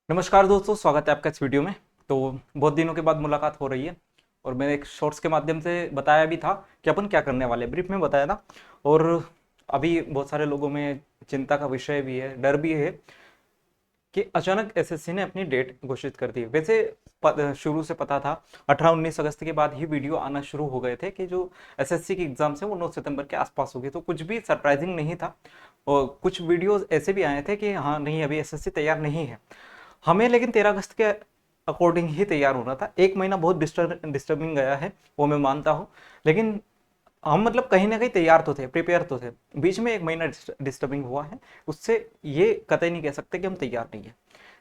नमस्कार दोस्तों, स्वागत है आपका इस वीडियो में। तो बहुत दिनों के बाद मुलाकात हो रही है और मैंने एक शॉर्ट्स के माध्यम से बताया भी था कि अपन क्या करने वाले हैं, ब्रीफ में बताया था। और अभी बहुत सारे लोगों में चिंता का विषय भी है, डर भी है कि अचानक एसएससी ने अपनी डेट घोषित कर दी। वैसे शुरू से पता था, 18-19 अगस्त के बाद ही वीडियो आना शुरू हो गए थे कि जो एसएससी की एग्जाम्स है वो 9 सितंबर के आसपास होगी, तो कुछ भी सरप्राइजिंग नहीं था। और कुछ वीडियोस ऐसे भी आए थे कि हाँ नहीं, अभी एसएससी तैयार नहीं है हमें, लेकिन 13 अगस्त के अकॉर्डिंग ही तैयार होना था। एक महीना बहुत डिस्टर्बिंग गया है, वो मैं मानता हूँ, लेकिन हम मतलब कहीं ना कहीं तैयार तो थे, प्रिपेयर तो थे। बीच में एक महीना डिस्टर्बिंग हुआ है, उससे ये कतई नहीं कह सकते कि हम तैयार नहीं है।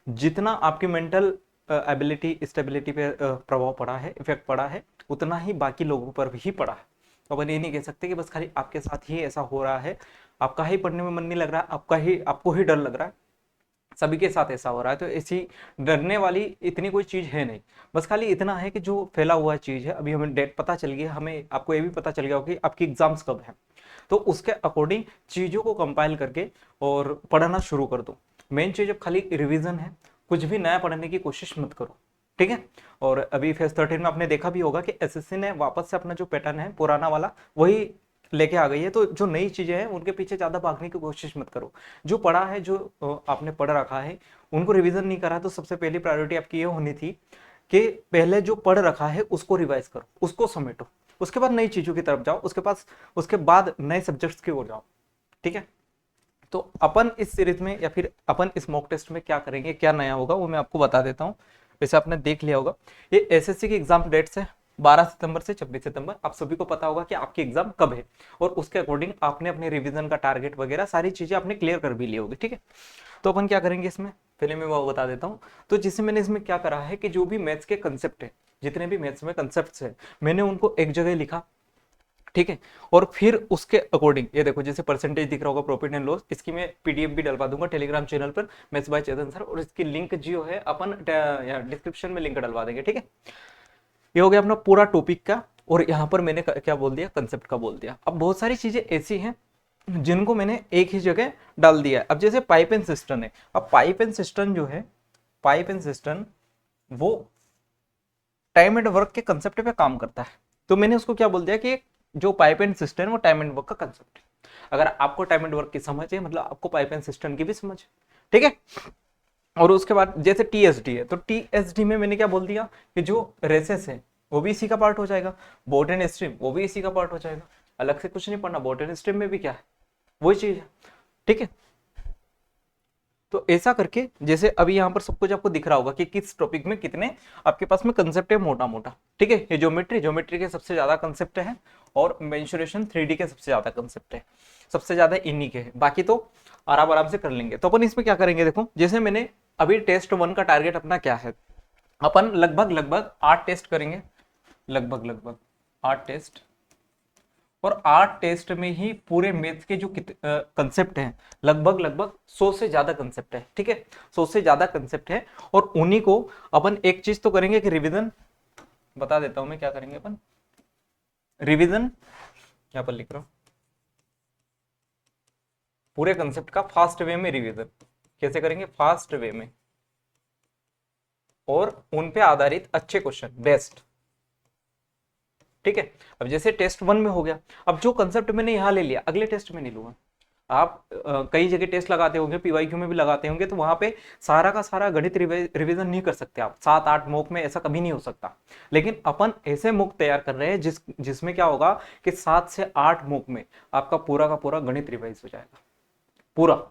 जितना आपकी मेंटल एबिलिटी स्टेबिलिटी पे प्रभाव पड़ा है, इफेक्ट पड़ा है, उतना ही बाकी लोगों पर भी पड़ा है। तो अपन ये नहीं कह सकते कि बस खाली आपके साथ ही ऐसा हो रहा है, आपका ही पढ़ने में मन नहीं लग रहा है, आपको ही डर लग रहा है। सभी के साथ ऐसा हो रहा है, तो ऐसी डरने वाली इतनी कोई चीज है नहीं। बस खाली इतना है कि जो फैला हुआ चीज है, अभी हमें डेट पता चल गई, हमें आपको ये भी पता चल गया होगा कि आपकी एग्जाम्स कब है। तो उसके अकॉर्डिंग चीजों को कंपाइल करके और पढ़ना शुरू कर दो। मेन चीज अब खाली रिवीजन है, कुछ भी नया पढ़ने की कोशिश मत करो, ठीक है। और अभी फेज 13 में आपने देखा भी होगा कि एसएससी ने वापस से अपना जो पैटर्न है पुराना वाला वही लेके आ गई है। तो जो नई चीजें हैं उनके पीछे ज्यादा भागने की कोशिश मत करो। जो पढ़ा है, जो आपने पढ़ रखा है, उनको रिवीजन नहीं करा, तो सबसे पहली प्रायोरिटी आपकी ये होनी थी कि पहले जो पढ़ रखा है उसको रिवाइज करो, उसको समेटो, उसके बाद नई चीजों की तरफ जाओ, उसके बाद नए सब्जेक्ट्स की ओर जाओ, ठीक है। तो अपन इस सीरीज में या फिर अपन इस मॉक टेस्ट में क्या करेंगे, क्या नया होगा, वो मैं आपको बता देता हूँ। वैसे आपने देख लिया होगा, ये एसएससी की एग्जाम डेट्स है 12 सितंबर से 26 सितंबर। आप सभी को पता होगा कि आपकी एग्जाम कब है, और उसके अकॉर्डिंग आपने अपने रिवीजन का टारगेट वगैरह सारी चीजें आपने क्लियर कर भी ली होगी, ठीक है। तो अपन क्या करेंगे इसमें, पहले मैं वो बता देता हूँ। तो जिससे मैंने इसमें क्या करा है कि जो भी मैथ्स के कंसेप्ट है, जितने भी मैथ्स में कंसेप्ट है, मैंने उनको एक जगह लिखा, ठीक है। और फिर उसके अकॉर्डिंग ये देखो, जैसे परसेंटेज दिख रहा होगा प्रॉफिट एंड लॉस, इसकी मैं पीडीएफ भी डलवा दूंगा टेलीग्राम चैनल पर, मैथ्स बाय चेतन सर, और इसकी लिंक जो है अपन डिस्क्रिप्शन में लिंक डलवा देंगे, ठीक है। ये हो गया अपना पूरा टॉपिक का। और यहाँ पर मैंने क्या बोल दिया, कंसेप्ट का बोल दिया। अब बहुत सारी चीजें ऐसी हैं जिनको मैंने एक ही जगह डाल दिया है। अब जैसे पाइप एंड सिस्टम है, अब पाइप एंड सिस्टम जो है, पाइप एंड सिस्टम वो टाइम एंड वर्क के कंसेप्ट पे काम करता है। तो मैंने उसको क्या बोल दिया कि जो पाइप एंड सिस्टम है वो टाइम एंड वर्क का कंसेप्ट है। अगर आपको टाइम एंड वर्क की समझ है, मतलब आपको पाइप एंड सिस्टम की भी समझ है, ठीक है। और उसके बाद जैसे टीएसडी है, तो टीएसडी में मैंने क्या बोल दिया कि जो रेसेस है वो भी इसी का पार्ट हो जाएगा, बोट एंड स्ट्रीम वो भी इसी का पार्ट हो जाएगा। अलग से कुछ नहीं पढ़ना, बोट एंड स्ट्रीम में भी क्या है, वही चीज है, ठीक है। तो ऐसा करके जैसे अभी यहाँ पर सब कुछ आपको दिख रहा होगा कि किस टॉपिक में कितने आपके पास में कंसेप्ट है, मोटा मोटा, ठीक है। ये ज्योमेट्री के सबसे ज्यादा कंसेप्ट है, और मेंसुरेशन 3D के सबसे ज्यादा कंसेप्ट है, सबसे ज्यादा इन्हीं के है। बाकी तो आराम आराम से कर लेंगे। तो अपन इसमें क्या करेंगे, देखो जैसे मैंने अभी टेस्ट 1 का टारगेट अपना क्या है, अपन लगभग लगभग 8 टेस्ट करेंगे, लगभग लगभग 8 टेस्ट। और 8 टेस्ट में ही पूरे मैथ्स के जो कंसेप्ट हैं, लगभग लगभग 100 से ज्यादा कंसेप्ट है, ठीक है। 100 से ज्यादा कंसेप्ट है, और उन्हीं को अपन एक चीज तो करेंगे कि रिवीजन, बता देता हूं मैं क्या करेंगे अपन, रिवीजन यहाँ पर लिख रहा हूं, पूरे कंसेप्ट का फास्ट वे में रिवीजन कैसे करेंगे, फास्ट वे में, और उन पे आधारित अच्छे क्वेश्चन बेस्ट, ठीक है। अब जैसे टेस्ट 1 में हो गया, अब जो कंसेप्ट मैंने यहां ले लिया अगले टेस्ट में नहीं लूंगा। आप कई जगह टेस्ट लगाते होंगे, पीवाईक्यू में भी लगाते होंगे, तो वहां पे सारा का सारा गणित रिवीजन नहीं कर सकते आप 7-8 मॉक में, ऐसा कभी नहीं हो सकता। लेकिन अपन ऐसे मॉक तैयार कर रहे हैं जिसमें क्या होगा कि 7 से 8 मॉक में आपका पूरा का पूरा गणित रिवाइज हो जाएगा, पूरा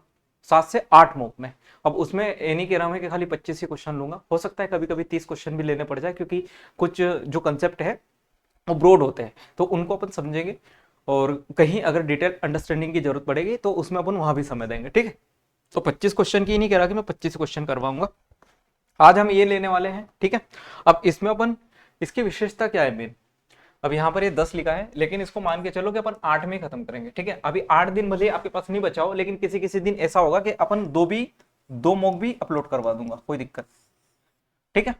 7 से 8 मॉक में। अब उसमें ये नहीं कह रहा हूं कि खाली 25 ही क्वेश्चन लूंगा, हो सकता है कभी कभी 30 क्वेश्चन भी लेने पड़ जाए, क्योंकि कुछ जो कंसेप्ट है वो ब्रॉड होते हैं, तो उनको अपन समझेंगे। और कहीं अगर डिटेल अंडरस्टैंडिंग की जरूरत पड़ेगी तो उसमें अपन वहां भी समय देंगे, ठीक है। तो 25 क्वेश्चन की नहीं कह रहा कि मैं 25 क्वेश्चन करवाऊंगा, आज हम ये लेने वाले हैं, ठीक है। अब इसमें अपन, इसकी विशेषता क्या है मेन, अब यहाँ पर ये 10 लिखा है, लेकिन इसको मान के चलो कि अपन 8 में खत्म करेंगे, ठीक है। अभी 8 दिन भले आपके पास नहीं बचाओ, लेकिन किसी किसी दिन ऐसा होगा कि अपन दो मॉक भी अपलोड करवा दूंगा, कोई दिक्कत, ठीक है।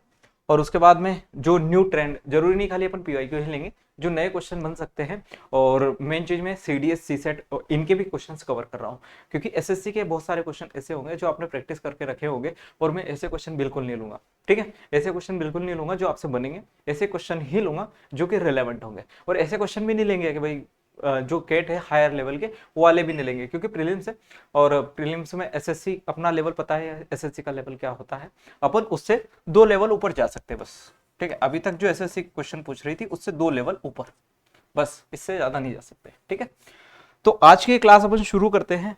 और उसके बाद में जो न्यू ट्रेंड, जरूरी नहीं खाली अपन पीवाईक्यू ही लेंगे, जो नए क्वेश्चन बन सकते हैं, और मेन चीज में CDS CSET इनके भी क्वेश्चंस कवर कर रहा हूँ, क्योंकि SSC के बहुत सारे क्वेश्चन ऐसे होंगे जो आपने प्रैक्टिस करके रखे होंगे, और मैं ऐसे क्वेश्चन बिल्कुल नहीं लूंगा। ठीक है, ऐसे क्वेश्चन बिल्कुल नहीं लूंगा जो आपसे बनेंगे, ऐसे क्वेश्चन ही लूंगा जो कि रिलेवेंट होंगे। और ऐसे क्वेश्चन भी नहीं लेंगे कि भाई जो केट है हायर लेवल के, वो वाले भी नहीं लेंगे, क्योंकि प्रीलिम्स है, और प्रीलिम्स में SSC अपना लेवल पता है, SSC का लेवल क्या होता है, अपन उससे 2 लेवल ऊपर जा सकते हैं बस। ठीक है, अभी तक जो SSC क्वेश्चन पूछ रही थी उससे 2 लेवल ऊपर, बस इससे ज्यादा नहीं जा सकते। ठीक है, तो आज की क्लास अपन शुरू करते हैं।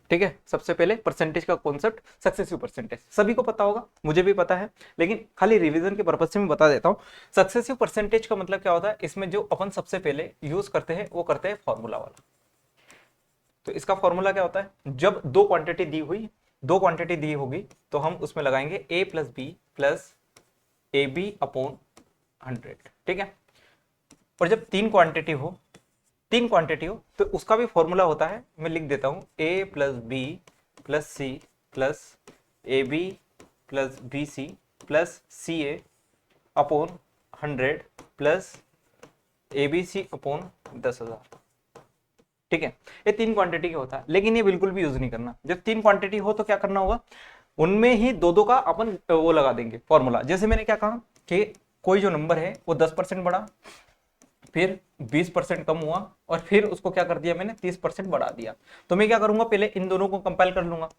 ठीक है, सबसे पहले परसेंटेज का कॉन्सेप्ट, सक्सेसिव परसेंटेज सभी को पता होगा, मुझे भी पता है, लेकिन खाली रिवीजन के पर्पज से मैं बता देता हूँ। सक्सेसिव परसेंटेज का मतलब क्या होता है, इसमें जो अपन सबसे पहले यूज करते हैं वो करते हैं फॉर्मूला वाला। तो इसका फॉर्मूला क्या होता है, जब दो क्वांटिटी दी होगी तो हम उसमें लगाएंगे a plus B plus A B upon 100। ठीक है, और जब तीन क्वांटिटी हो तो उसका भी फॉर्मूला होता है, मैं लिख देता हूं, a plus B plus C plus A B plus B C plus C A upon 100 plus A B C upon 10,000। ठीक है, ये 3 क्वांटिटी का होता है, लेकिन ये बिल्कुल भी यूज नहीं करना। जब 3 क्वांटिटी हो तो क्या करना होगा, उनमें ही दो का अपन वो लगा देंगे फॉर्मूला। जैसे मैंने क्या कहा कि कोई जो नंबर है वो 10% बढ़ा, फिर 20% कम हुआ, और फिर उसको क्या कर दिया मैंने, 30% बढ़ा दिया। तो मैं क्या करूंगा, पहले इन दोनों को कंपाइल कर लूंगा।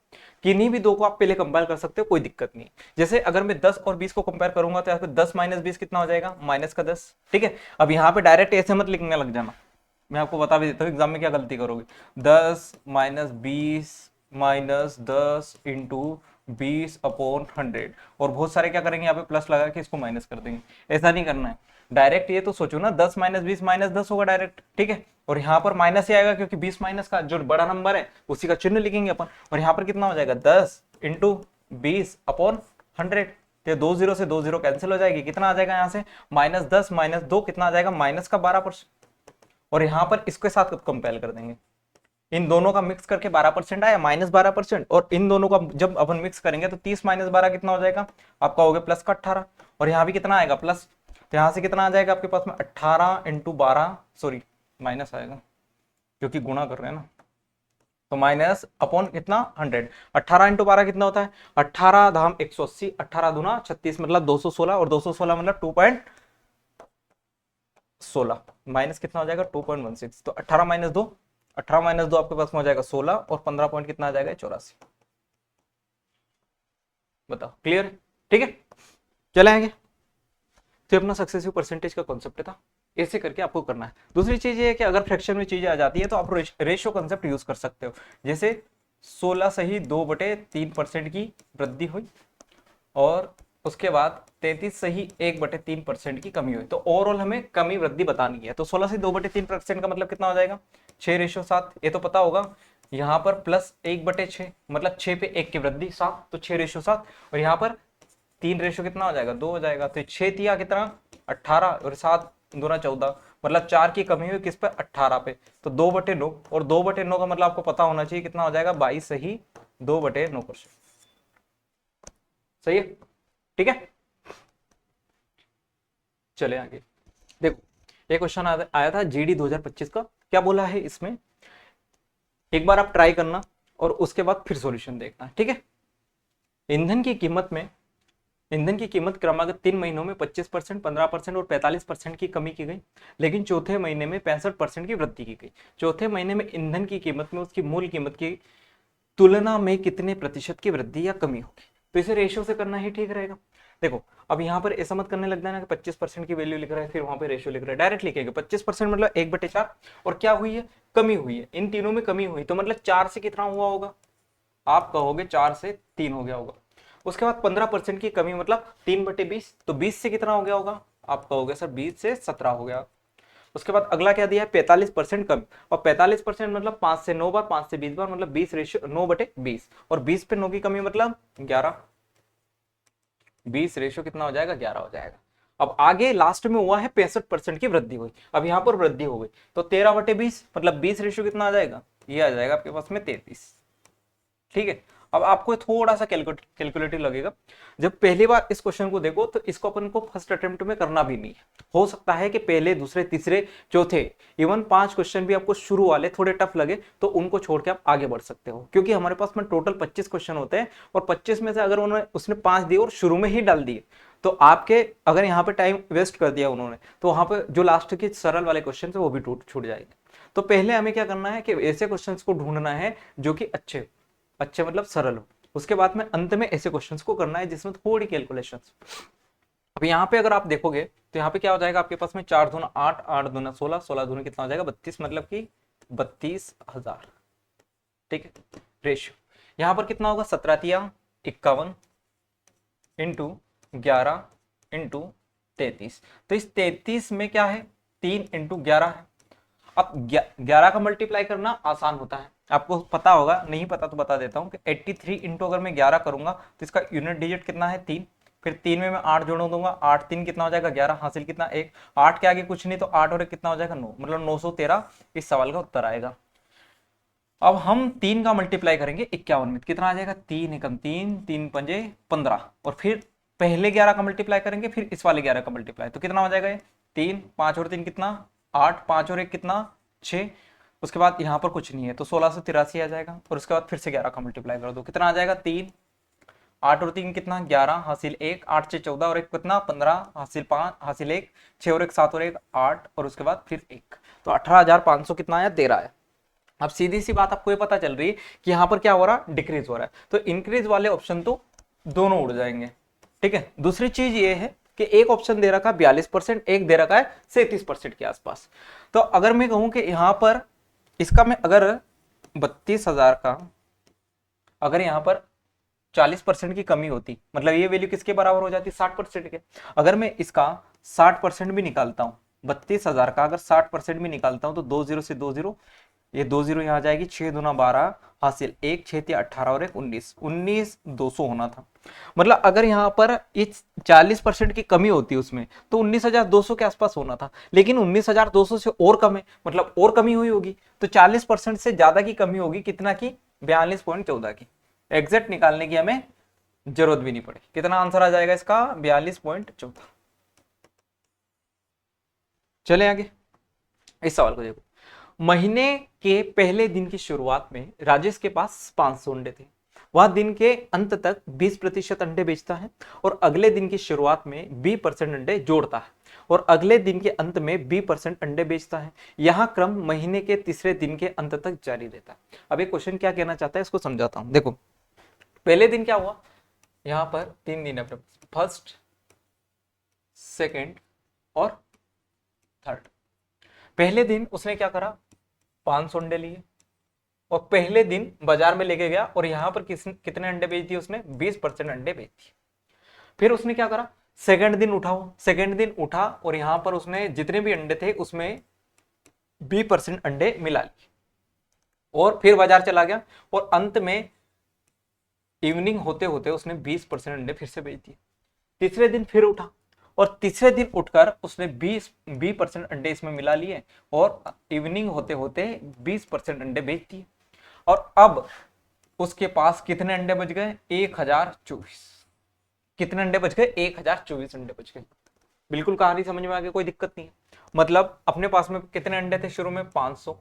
किन्हीं भी दो को आप पहले कंपाइल कर सकते हो, कोई दिक्कत नहीं। जैसे अगर मैं 10 और 20 को कंपेयर करूंगा तो यहाँ पे 10 माइनस 20 कितना हो जाएगा, माइनस का 10। ठीक है, अब यहाँ पे डायरेक्ट ऐसे मत लिखने लग जाना, मैं आपको बता भी देता हूँ एग्जाम में क्या गलती करोगे। 10 माइनस 20 माइनस 10 इंटू 20 अपॉन 100, और बहुत सारे क्या करेंगे यहाँ पे प्लस लगा के इसको माइनस कर देंगे। ऐसा नहीं करना है, डायरेक्ट ये तो सोचो ना, 10 माइनस 20 माइनस 10 होगा डायरेक्ट। ठीक है, और यहाँ पर माइनस ही आएगा, क्योंकि 20 माइनस का जो बड़ा नंबर है उसी का चिन्ह लिखेंगे अपन। और यहाँ पर कितना हो जाएगा, 10 इंटू 20 अपॉन 100। तो 2 0 से 2 0 कैंसिल हो जाएगी, कितना आ जाएगा यहाँ से, माइनस 10 माइनस 2 कितना आ जाएगा, माइनस का 12%। और यहाँ पर इसके साथ कंपेयर कर देंगे, इन दोनों का मिक्स करके 12% आया, माइनस 12%, और इन दोनों का जब अपन मिक्स करेंगे तो 30 माइनस 12 कितना हो जाएगा आपका, हो गया प्लस का 18। और यहाँ भी कितना आएगा, प्लस। तो यहाँ से कितना आ जाएगा आपके पास में, 18 इंटू 12, सॉरी माइनस आएगा क्योंकि गुणा कर रहे हैं ना, तो माइनस अपॉन कितना 100। 18 इंटू 12 कितना होता है, 18 धाम 180, 18 दूना 36 मतलब 216, और 216 मतलब 2.16, माइनस कितना हो जाएगा 2.16। तो 18 माइनस 2, 18 माइनस 2 आपके पास में हो जाएगा 16, और 15 पॉइंट कितना आ जाएगा 84। बताओ, क्लियर? ठीक है, चले आएंगे। तो अपना सक्सेसिव परसेंटेज का कॉन्सेप्ट था, ऐसे करके आपको करना है। दूसरी चीज ये है कि अगर फ्रैक्शन में चीजें आ जाती है तो आप रेशियो कॉन्सेप्ट यूज कर सकते हो। जैसे 16 सही 2/3% की वृद्धि हुई, और उसके बाद 33 सही 1/3% की कमी हुई, तो ओवरऑल हमें कमी वृद्धि बतानी है। तो 16 से 2/3% का मतलब कितना हो जाएगा, 6:7, ये तो पता होगा। यहाँ पर प्लस 1/6 मतलब 6 पे 1 की वृद्धि 7, तो 6:7, और यहाँ पर 3 रेशो कितना हो जाएगा, 2 हो जाएगा। तो 6 तिया कितना 18, और 7 दूना 14, मतलब 4 की कमी हुई किस पे, 18 पे। तो 2/9, और 2/9 का मतलब आपको पता होना चाहिए कितना हो जाएगा, 22 सही 2/9%। सही है, ठीक है। चले आगे, देखो ये क्वेश्चन आया था GD 2025 का। क्या बोला है इसमें, एक बार आप ट्राई करना और उसके बाद फिर सॉल्यूशन देखना, ठीक है। ईंधन की कीमत क्रमागत 3 महीनों में 25%, 15% और 45% की कमी की गई, लेकिन चौथे महीने में 65% की वृद्धि की गई। चौथे महीने में ईंधन की कीमत में उसकी मूल कीमत की तुलना में कितने प्रतिशत की वृद्धि या कमी होगी। तो इसे रेशियो से करना ही ठीक रहेगा। देखो अब यहाँ पर ऐसा मत करने लग जाना कि 25% की वैल्यू लिख रहा है फिर वहां पे रेशियो लिख रहा है, डायरेक्ट लिखेगा 25% मतलब 1/4, और क्या हुई है, कमी हुई है, इन तीनों में कमी हुई, तो मतलब 4 से कितना हुआ होगा, आप कहोगे 4 से 3 हो गया होगा। उसके बाद 15% की कमी मतलब 3/20, तो 20 से कितना हो गया होगा, आप कहोगे सर 20 से 17 हो गया। उसके बाद अगला क्या दिया है, 45% कम, और 45% मतलब 5 से 9 बार, 5 से 20 बार, मतलब 20 रेशियो 9/20, और 20 पे 9 की कमी मतलब 11, 20 रेशियो कितना हो जाएगा, 11 हो जाएगा। अब आगे लास्ट में हुआ है 65% की वृद्धि हुई, अब यहाँ पर वृद्धि हो गई, तो 13/20 मतलब 20 रेशियो कितना आ जाएगा, ये आ जाएगा आपके पास में 33। ठीक है, अब आपको थोड़ा सा कैलकुलेटिव लगेगा। जब पहली बार इस क्वेश्चन को देखो तो इसको अपन को फर्स्ट अटेम्प्ट में करना भी नहीं है। हो सकता है कि पहले, दूसरे, तीसरे, चौथे, इवन 5 क्वेश्चन भी आपको शुरू वाले थोड़े टफ लगे तो उनको छोड़ के आप आगे बढ़ सकते हो, क्योंकि हमारे पास में टोटल 25 क्वेश्चन होते हैं और 25 में से अगर उन्होंने उसने 5 दिए और शुरू में ही डाल दिए तो आपके, अगर यहाँ पे टाइम वेस्ट कर दिया उन्होंने, तो वहां पे जो लास्ट के सरल वाले क्वेश्चन है वो भी छूट जाएंगे। तो पहले हमें क्या करना है कि ऐसे क्वेश्चंस को ढूंढना है जो कि अच्छे अच्छे मतलब सरल हो। उसके बाद में अंत में ऐसे क्वेश्चंस को करना है जिसमें थोड़ी कैलकुलेशंस। अब यहाँ पे अगर आप देखोगे तो यहाँ पे क्या हो जाएगा आपके पास में 4 दूना 8, 8 दूना 16, 16 दूना कितना हो जाएगा 32, मतलब कि 32,000। ठीक है, रेशियो यहाँ पर कितना होगा 17 तिया 51 इंटू 11 इंटू 33। तो इस 33 में क्या है 3 इंटू 11 है। अब 11 का मल्टीप्लाई करना आसान होता है, आपको पता होगा, नहीं पता तो बता देता हूँ कि 83 इंटू अगर मैं 11 करूंगा तो इसका यूनिट डिजिट कितना है 3, फिर 3 में मैं 8 जोड़ दूंगा, 8 3 कितना हो जाएगा 11, हासिल कितना 1, 8 के आगे कुछ नहीं तो 8 और 1 कितना हो जाएगा 9, मतलब 913 इस सवाल का उत्तर आएगा। अब हम 3 का मल्टीप्लाई करेंगे 51 में, कितना आ जाएगा 3 एकम 3, 3 पंजे 15, और फिर पहले 11 का मल्टीप्लाई करेंगे फिर इस वाले 11 का मल्टीप्लाई, तो कितना हो जाएगा ये 3, 5 और 3 कितना 8, 5 और 1 कितना 6, उसके बाद यहाँ पर कुछ नहीं है तो 1683 आ जाएगा, और उसके बाद फिर से 11 का मल्टीप्लाई कर दो, कितना आ जाएगा 3, 8 और 3 कितना 11, हासिल 1, 8 से 14 और 1 कितना 15, हासिल 5, हासिल 1, 6 और 1 7 और 1 8, और उसके बाद फिर 1, तो 18,500 कितना आया 13 आया। अब सीधी सी बात आपको ये पता चल रही है कि यहाँ पर क्या हो रहा है डिक्रीज हो रहा है, तो इंक्रीज वाले ऑप्शन तो दोनों उड़ जाएंगे। ठीक है, दूसरी चीज ये है कि एक ऑप्शन दे रखा है 42%, एक दे रखा है 37% के आसपास। तो अगर मैं कहूं कि यहाँ पर इसका मैं अगर 32,000 का अगर यहाँ पर 40% की कमी होती, मतलब ये वैल्यू किसके बराबर हो जाती 60% के। अगर मैं इसका 60% भी निकालता हूँ, 32,000 का अगर 60% भी निकालता हूँ तो 2 0 से 2 0, ये 2 0 यहाँ आ जाएगी, 6 दूना 12, हासिल 1, 6 तिया 18 और 1 19, 19,200 होना था। मतलब अगर यहाँ पर इस 40% की कमी होती उसमें तो 19,200 के आसपास होना था, लेकिन 19,200 से और कम है, मतलब और कमी हुई होगी, तो 40% से ज्यादा की कमी होगी, कितना की 42.14 की। एग्जैक्ट निकालने की हमें जरूरत भी नहीं पड़ी। कितना आंसर आ जाएगा इसका 42.14। चले आगे, इस सवाल को देखो। महीने के पहले दिन की शुरुआत में राजेश के पास 500 अंडे थे। वह दिन के अंत तक 20% अंडे बेचता है और अगले दिन की शुरुआत में 20% अंडे जोड़ता है और अगले दिन के अंत में 20% अंडे बेचता है। यह क्रम महीने के तीसरे दिन के अंत तक जारी रहता है। अब ये क्वेश्चन क्या कहना चाहता है इसको समझाता हूं। देखो पहले दिन क्या हुआ, यहां पर 3 दिन है, फर्स्ट, सेकेंड और थर्ड। पहले दिन उसने क्या करा 500 अंडे लिए और पहले दिन बाजार में लेके गया और यहां पर कितने अंडे बेच दिए उसने 20% अंडे बेच दिए। फिर उसने क्या करा सेकंड दिन सेकंड दिन उठा और यहां पर उसने जितने भी अंडे थे उसमें 20% अंडे मिला लिए और फिर बाजार चला गया और अंत में इवनिंग होते होते उसने 20% अंडे फिर से बेच दिए। तीसरे दिन फिर उठा और तीसरे दिन उठकर उसने 20% अंडे इसमें मिला लिए और इवनिंग होते होते 20% अंडे बेच दिए। और अब उसके पास कितने अंडे बच गए 1024। कितने अंडे बच गए 1024 अंडे बच गए। बिल्कुल कहानी समझ में आ गई, कोई दिक्कत नहीं है। मतलब अपने पास में कितने अंडे थे शुरू में 500,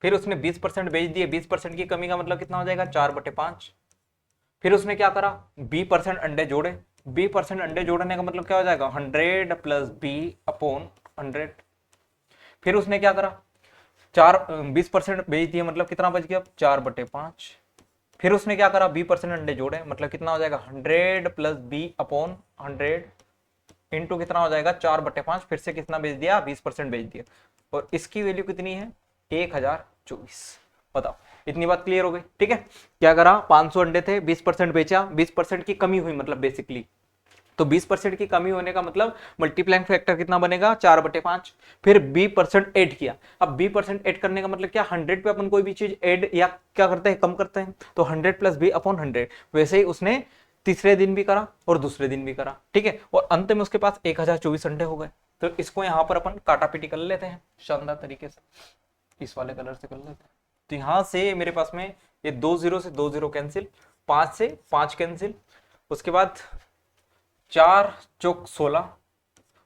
फिर उसने 20% बेच दिए, 20% की कमी का मतलब कितना हो जाएगा 4/5। फिर उसने क्या करा 20% अंडे जोड़े, 20% अंडे जोड़ने का मतलब क्या हो जाएगा 100 प्लस b/100। फिर उसने क्या करा 20% बेच दिए, मतलब कितना बच गया 4/5। फिर उसने क्या करा 20% अंडे जोड़े, मतलब कितना हो जाएगा 100 प्लस b/100 इंटू कितना हो जाएगा 4/5। फिर से कितना बेच दिया 20% बेच दिया और इसकी वैल्यू कितनी है 1024। बताओ, इतनी बात क्लियर हो गई। ठीक है, क्या करा 500 अंडे थे, 20% बेचा, 20% की कमी हुई मतलब बेसिकली, तो 20% की कमी होने का मतलब मल्टीप्लाइंग फैक्टर कितना बनेगा 4/5। फिर 20% ऐड किया, अब 20% ऐड करने का मतलब क्या 100 पे अपन कोई भी चीज ऐड या क्या करते हैं कम करते हैं, तो 100 प्लस b/100। वैसे ही उसने तीसरे दिन भी करा और दूसरे दिन भी करा। ठीक है, और अंत में उसके पास 1024 अंडे हो गए। तो इसको यहाँ पर अपन काटा पीटी कर लेते हैं शानदार तरीके से, इस वाले कलर से कर लेते हैं। तो यहाँ से मेरे पास में ये 2 0 से 2 0 कैंसिल, 5 से 5 कैंसिल, उसके बाद 4 चौक 16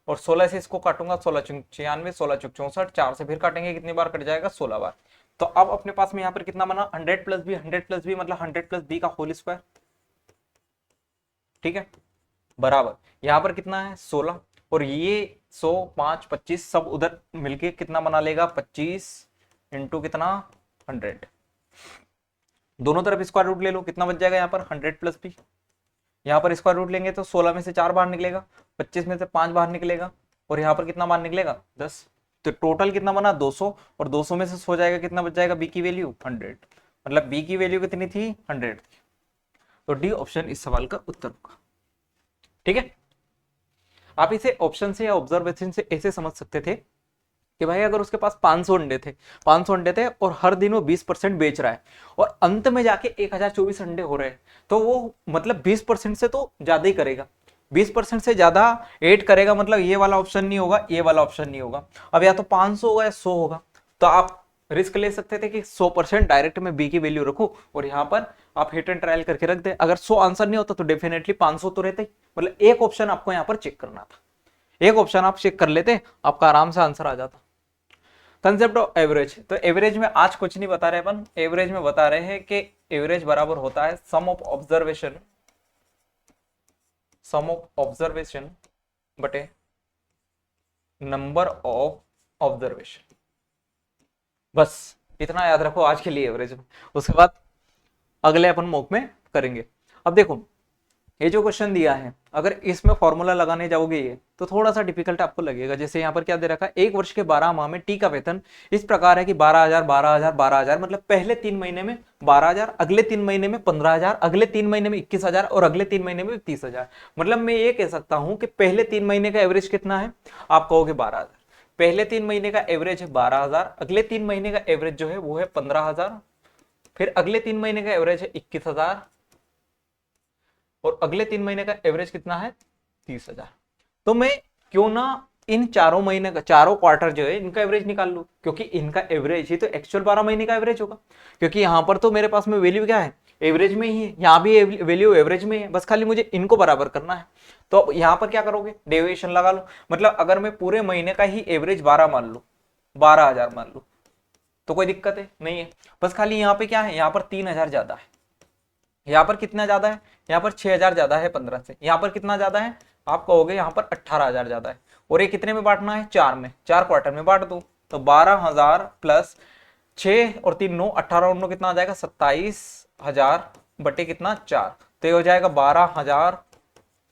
और 16 से इसको काटूंगा 16 चौक 96, 16 चौक 64, 4 से फिर काटेंगे कितनी बार कट जाएगा 16 बार। तो अब अपने पास में यहाँ पर कितना बना 100 प्लस बी, 100 प्लस बी मतलब 100 प्लस बी का होल स्क्वायर, ठीक है, बराबर यहाँ पर कितना है 16 और ये 100 5 25 सब उधर मिलके कितना बना लेगा 25 इंटू कितना 100, दोनों तरफ स्क्वायर रूट ले लो, कितना बच जाएगा यहाँ पर 100 प्लस बी, यहाँ पर स्क्वायर रूट लेंगे तो 16 में से 4 बाहर निकलेगा, 25 में से 5 बाहर निकलेगा और यहाँ पर कितना बाहर निकलेगा 10, तो टोटल कितना बना 200 और 200 में से हो जाएगा कितना बच जाएगा बी की वैल्यू 100, मतलब बी की वैल्यू कितनी थी 100 थी। तो डी ऑप्शन इस सवाल का उत्तर होगा, ठीक है। आप इसे ऑप्शन से या ऑब्जर्वेशन से ऐसे समझ सकते थे कि भाई अगर उसके पास 500 अंडे थे, 500 अंडे थे और हर दिन वो 20% बेच रहा है और अंत में जाके 1024 अंडे हो रहे हैं, तो वो मतलब 20% से तो ज्यादा ही करेगा, 20% से ज्यादा ऐड करेगा, मतलब ये वाला ऑप्शन नहीं होगा, ये वाला ऑप्शन नहीं होगा। अब या तो 500 होगा या 100 होगा, तो आप रिस्क ले सकते थे कि 100% डायरेक्ट में बी की वैल्यू रखूं और यहाँ पर आप हिट एंड ट्रायल करके रख दे, अगर 100 आंसर नहीं होता तो डेफिनेटली 500 तो रहते ही, मतलब एक ऑप्शन आपको यहाँ पर चेक करना था, एक ऑप्शन आप चेक कर लेते आपका आराम से आंसर आ जाता। कंसेप्ट ऑफ एवरेज, तो एवरेज में आज कुछ नहीं बता रहे अपन, एवरेज में बता रहे हैं कि एवरेज बराबर होता है सम ऑफ ऑब्जर्वेशन बटे नंबर ऑफ ऑब्जर्वेशन, बस इतना याद रखो आज के लिए एवरेज में, उसके बाद अगले अपन मॉक में करेंगे। अब देखो ये जो क्वेश्चन दिया है अगर इसमें फॉर्मूला लगाने जाओगे ये तो थोड़ा सा डिफिकल्ट आपको लगेगा। जैसे यहाँ पर क्या दे रखा है, एक वर्ष के 12 माह में टी का वेतन इस प्रकार है कि 12,000 12,000 12,000, मतलब पहले 3 महीने में 12,000, अगले 3 महीने में 15,000, अगले 3 महीने में 21,000 और अगले 3 महीने में 30,000। मतलब मैं ये कह सकता हूं कि पहले 3 महीने का एवरेज कितना है, आप कहोगे 12,000, पहले 3 महीने का एवरेज है 12,000, अगले 3 महीने का एवरेज जो है वो है 15,000, फिर अगले 3 महीने का एवरेज है 21,000 और अगले 3 महीने का एवरेज कितना है 30,000। तो मैं क्यों ना इन चारों महीने का, चारों क्वार्टर जो है इनका एवरेज निकाल लूं, क्योंकि इनका एवरेज ही तो एक्चुअल 12 महीने का एवरेज होगा, क्योंकि यहां पर तो मेरे पास में वैल्यू क्या है एवरेज में ही है, यहाँ भी वैल्यू एवरेज में है, बस खाली मुझे इनको बराबर करना है। तो अब यहाँ पर क्या करोगे डेविएशन लगा लो, मतलब अगर मैं पूरे महीने का ही एवरेज 12 मान लू, 12,000 मान लू, तो कोई दिक्कत है नहीं है, बस खाली यहाँ पे क्या है, यहाँ पर 3,000 ज्यादा है, यहाँ पर कितना ज्यादा है, यहाँ पर 6,000 ज्यादा है 15 से, यहाँ पर कितना ज्यादा है आप कहोगे यहाँ पर 18,000 ज्यादा है, और ये कितने में बांटना है 4 में, 4 क्वार्टर में बांट दो, तो 12,000 प्लस 6 और 3 9, 18 और 9 कितना आ जाएगा 27,000 बटे कितना 4, तो ये हो जाएगा 12,000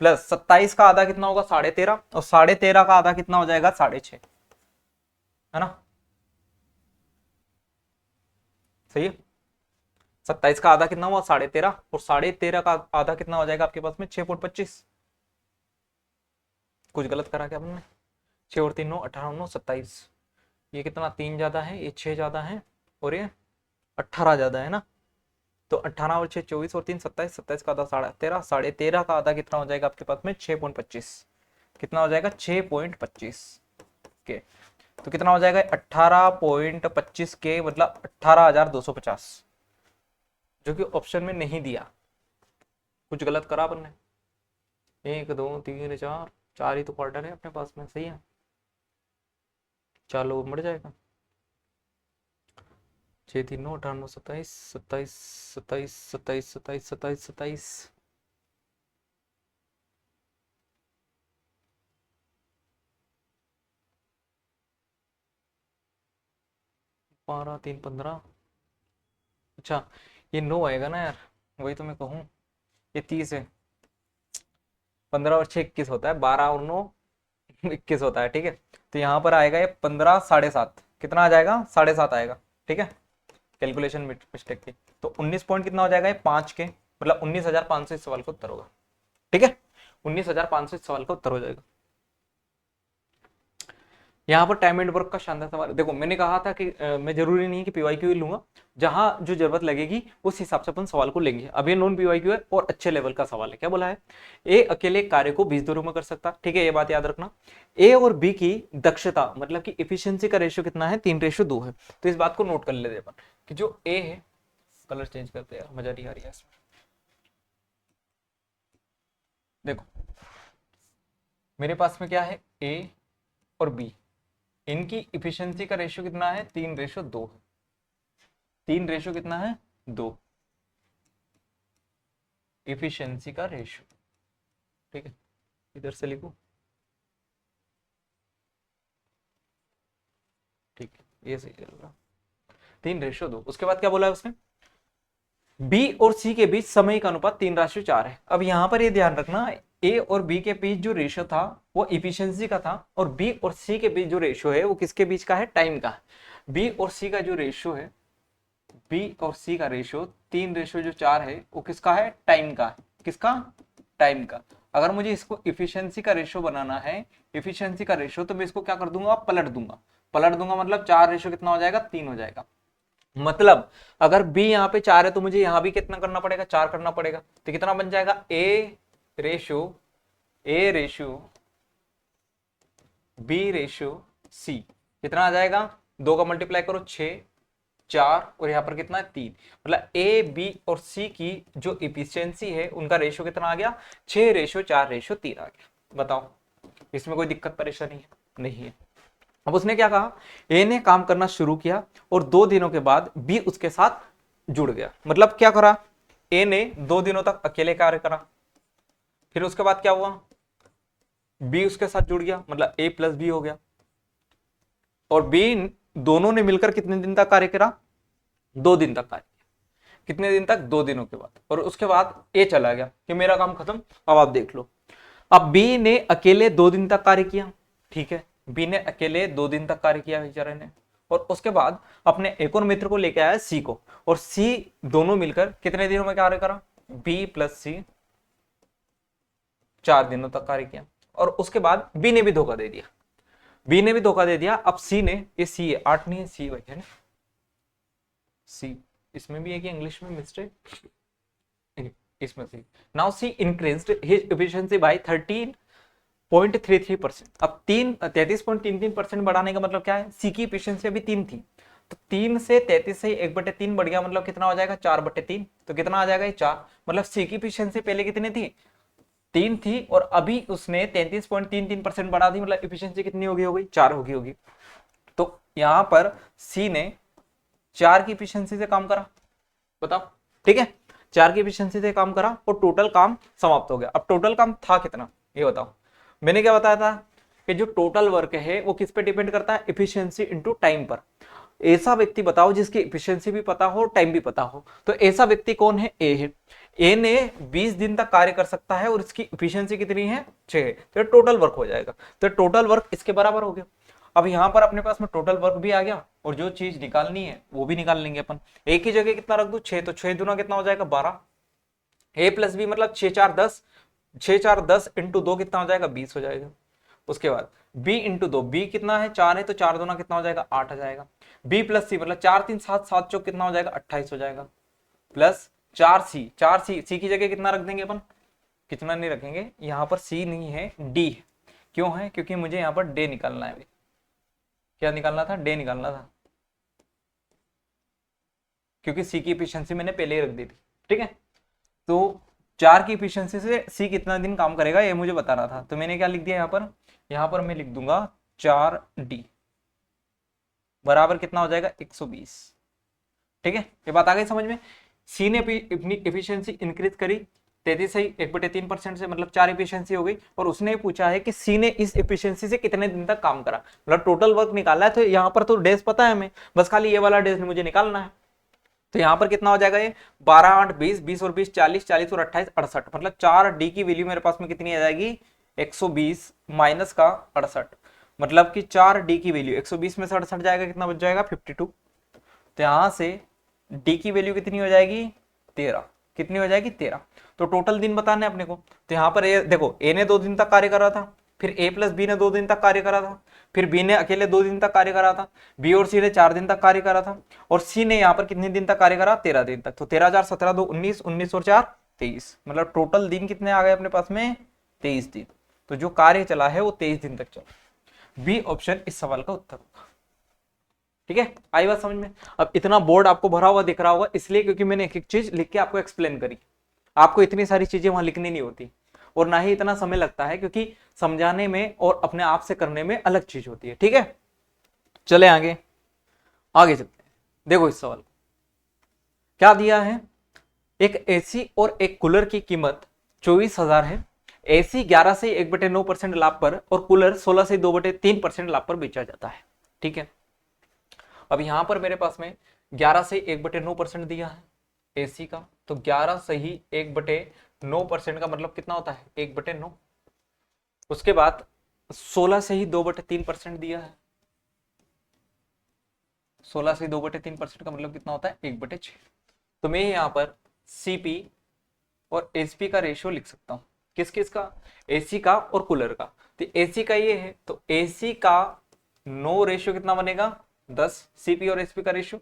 प्लस 27 का आधा कितना होगा 13.5 और 13.5 का आधा कितना हो जाएगा 6.5, है ना, सही है। 27 का आधा कितना हुआ 13.5 और 13.5 का आधा कितना हो जाएगा आपके पास में 6.25, कुछ गलत करा क्या हमने, 6 और 3 9, 18 9 27, ये कितना 3 ज्यादा है, ये 6 ज्यादा है और ये 18 ज्यादा है ना, तो 18 और 6 24 और 3 27, 27 का आधा 13.5, 13.5 का आधा कितना हो जाएगा आपके पास में 6.25, कितना हो जाएगा 6.25 के, तो कितना हो जाएगा 18.25 के, मतलब 18,250, जो कि ऑप्शन में नहीं दिया, कुछ गलत करा अपन ने, 1 2 3 4, 4 ही तो क्वार्टर है अपने पास में, सही है, चलो मर जाएगा 6 3 9 18 9 27 27 27 27 27 27 27, 12 3 15, अच्छा ये 9 आएगा ना यार, वही तो मैं कहूँ, ये 30 है, 15 और 6 21 होता है, 12 और 9 21 होता है, ठीक है, तो यहाँ पर आएगा ये 15 7.5, कितना आ जाएगा 7.5 आएगा, ठीक है, कैलकुलेशन मिस्टेक थी, तो 19 पॉइंट कितना हो जाएगा ये 5 के, मतलब 19,500 इस सवाल का उत्तर होगा, ठीक है, 19,500 इस सवाल का उत्तर हो जाएगा। यहाँ पर टाइम एंड वर्क का शानदार सवाल है। देखो मैंने कहा था कि मैं जरूरी नहीं है कि पीवाईक्यू ही लूंगा, जहां जो जरूरत लगेगी उस हिसाब से अपन सवाल को लेंगे। अब ये नॉन पीवाईक्यू है और अच्छे लेवल का सवाल है। क्या बोला है? ए अकेले कार्य को 20 दिनों में कर सकता, ठीक है, ये बात याद रखना। ए और बी की दक्षता मतलब कि इफिशियंसी का रेशियो कितना है? 3:2 है। तो इस बात को नोट कर लेते अपन कि जो ए है, कलर चेंज करते हैं, मजा नहीं आ रही है इसमें। देखो मेरे पास में क्या है? ए और बी, इनकी इफिशियंसी का रेशियो कितना है? 3:2 है। 3 रेशो कितना है? 2, इफिशियंसी का रेशियो, ठीक है। इधर से लिखो, ठीक है, ये सही चल रहा। 3:2। उसके बाद क्या बोला है उसने? बी और सी के बीच समय का अनुपात 3:4 है। अब यहां पर ये ध्यान रखना, ए और बी के बीच जो रेशियो था वो इफिशियंसी का था, और बी और सी के बीच जो रेशियो है वो किसके बीच का है? टाइम का। बी और सी का जो रेशियो है, बी और सी का रेशियो 3:4 है, वो किसका है? टाइम का है। किसका? टाइम का। अगर मुझे इसको इफिशियंसी का रेशियो बनाना है, इफिशियंसी का रेशियो, तो मैं इसको क्या कर दूंगा? पलट दूंगा। पलट दूंगा मतलब 4 रेशियो कितना हो जाएगा? 3 हो जाएगा। मतलब अगर बी यहाँ पे 4 है तो मुझे यहां भी कितना करना पड़ेगा? 4 करना पड़ेगा। तो कितना बन जाएगा? A ratio B ratio C कितना आ जाएगा? 2 का मल्टीप्लाई करो 6, 4, और यहाँ पर कितना है? 3। मतलब ए बी और सी की जो इफिशियंसी है उनका रेशियो कितना आ गया? 6:4:3 आ गया। बताओ इसमें कोई दिक्कत परेशानी है? नहीं है। अब उसने क्या कहा? ए ने काम करना शुरू किया और 2 दिनों के बाद बी उसके साथ जुड़ गया। मतलब क्या करा? ए ने 2 दिनों तक अकेले कार्य करा, फिर उसके बाद क्या हुआ? बी उसके साथ जुड़ गया, मतलब ए प्लस बी हो गया। और बी दोनों ने मिलकर कितने दिन तक कार्य करा? 2 दिन तक कार्य किया। कितने दिन तक? 2 दिनों के बाद। और उसके बाद ए चला गया कि मेरा काम खत्म, अब आप देख लो। अब बी ने अकेले 2 दिन तक कार्य किया, ठीक है, बी ने अकेले 2 दिन तक कार्य किया बेचारे ने। और उसके बाद अपने एक और मित्र को लेके आया सी को, और सी दोनों मिलकर कितने दिनों में कार्य करा? बी प्लस सी 4 दिनों तक कार्य किया। और उसके बाद बी ने भी धोखा दे दिया। बी ने भी धोखा दे दिया। अब सी ने, ये सी है, 8 नहीं है, सी वही है ना, सी। इसमें भी है कि इंग्लिश में मिस्टेक? इसमें से now C increased his efficiency by 13.33%। अब 33.33% बढ़ाने का मतलब क्या है? सी की एफिशिएंसी अभी 3 थी, तो 3 से 33 से 1/3 बढ़ गया, मतलब कितना हो जाएगा? 4/3। तो कितना आ जाएगा? ये 4। मतलब सी की एफिशिएंसी पहले कितनी थी? 3 थी, और अभी उसने 33.33% बढ़ा दी, मतलब एफिशिएंसी कितनी होगी? 4 होगी। तो यहां पर सी ने 4 की एफिशिएंसी से काम करा। बताओ, ठीक है, 4 की एफिशिएंसी से काम करा और टोटल काम समाप्त हो गया। अब टोटल काम था कितना, ये बताओ। मैंने क्या बताया था कि जो टोटल वर्क है वो किस पे डिपेंड करता है? एफिशिएंसी इनटू टाइम पर। ऐसा व्यक्ति बताओ जिसकी एफिशिएंसी भी पता हो, टाइम भी पता हो। तो ऐसा व्यक्ति कौन है? ए है। ए ने 20 दिन तक कार्य कर सकता है और इसकी एफिशिएंसी कितनी है? 6। तो टोटल वर्क हो जाएगा। तो टोटल वर्क इसके बराबर हो गया। अब यहां पर अपने पास में टोटल वर्क भी आ गया, और जो चीज निकालनी है वो भी निकाल लेंगे अपन। एक ही जगह कितना रख दू? 6, तो 6 दूना कितना हो जाएगा? 12। ए प्लस बी मतलब 6×4=10, 6×4=10 इंटू 2 कितना हो जाएगा? 20 हो जाएगा। उसके बाद बी इंटू 2, बी कितना है? 4 है, तो 4 दूना कितना हो जाएगा? 8 आ जाएगा। बी प्लस सी मतलब 4×3=7, 7×4 कितना हो जाएगा? 28 हो जाएगा। प्लस 4 सी, 4 सी, सी की जगह कितना रख देंगे अपन? कितना नहीं रखेंगे, यहाँ पर सी नहीं है, डी है। क्यों है? क्योंकि मुझे यहाँ पर डे निकालना है। क्या निकालना था? डे निकालना था, क्योंकि सी की एफिशिएंसी मैंने पहले ही रख दी थी, ठीक है। तो 4 की एफिशिएंसी से सी कितना दिन काम करेगा ये मुझे बताना था, तो मैंने क्या लिख दिया यहाँ पर? यहाँ पर मैं लिख दूंगा 4D बराबर कितना हो जाएगा? 120। ठीक है, ये बात आ गई समझ में? सी ने अपनी एफिशिएंसी इंक्रीज करी 33 से 1/3% से, मतलब 4 एफिशिएंसी हो गई। और उसने पूछा है कि सी ने इस एफिशिएंसी से कितने दिन तक काम करा, मतलब टोटल वर्क निकाला है। तो यहाँ पर तो डेज पता है हमें, बस खाली ये वाला डेज मुझे निकालना है। तो यहां पर कितना हो जाएगा? ये 12, 8, 20, 20 और 20 40, 40 और 28 68, मतलब 4D की वैल्यू मेरे पास में कितनी आ जाएगी? 120 माइनस का 68, मतलब कि 4D की वैल्यू 120 में से 68 जाएगा, कितना बच जाएगा? 52। तो यहां से D की वैल्यू कितनी हो जाएगी? 13। कितनी हो जाएगी? 13। तो टोटल दिन बताने अपने को। तो यहाँ पर देखो, ए ने 2 दिन तक कार्य कर रहा था, फिर ए प्लस बी ने 2 दिन तक कार्य करा था, फिर बी ने अकेले 2 दिन तक कार्य करा था, बी और सी ने 4 दिन तक कार्य करा था, और सी ने यहाँ पर कितने दिन तक कार्य करा, 13 दिन तक। तो 13 4 17 2 19, 19 और 4 23, मतलब टोटल दिन कितने आ गए अपने पास में, 23 दिन। तो जो कार्य चला है वो 23 दिन तक चला। बी ऑप्शन इस सवाल का उत्तर होगा। ठीक है, आई बात समझ में। अब इतना बोर्ड आपको भरा हुआ दिख रहा होगा इसलिए क्योंकि मैंने एक एक चीज लिख के आपको एक्सप्लेन करी। आपको इतनी सारी चीजें वहां लिखनी नहीं होती और ना ही इतना समय लगता है, क्योंकि समझाने में और अपने आप से करने में अलग चीज होती है। ठीक है, चले आगे, आगे चलते हैं। देखो इस सवाल क्या दिया है, एक एसी और एक कूलर की कीमत 24,000 है। एसी 11 से 1/9% लाभ पर और कूलर 16 से 2/3% लाभ पर बेचा जाता है। ठीक है, अब यहां पर मेरे पास में 11 से 1/9% दिया है एसी का, तो 11 से ही 1/9% का मतलब कितना होता है, 1/9। उसके बाद 16 से ही 2/3% दिया है, 16 से 2/3% का मतलब कितना होता है, 1/6। तो मैं यहाँ पर सीपी और एसपी का रेशियो लिख सकता हूँ। किस किस का, एसी का और कूलर का। तो एसी का ये है, तो एसी का नो रेशियो कितना बनेगा, 10 सीपी और एसपी का रेशियो।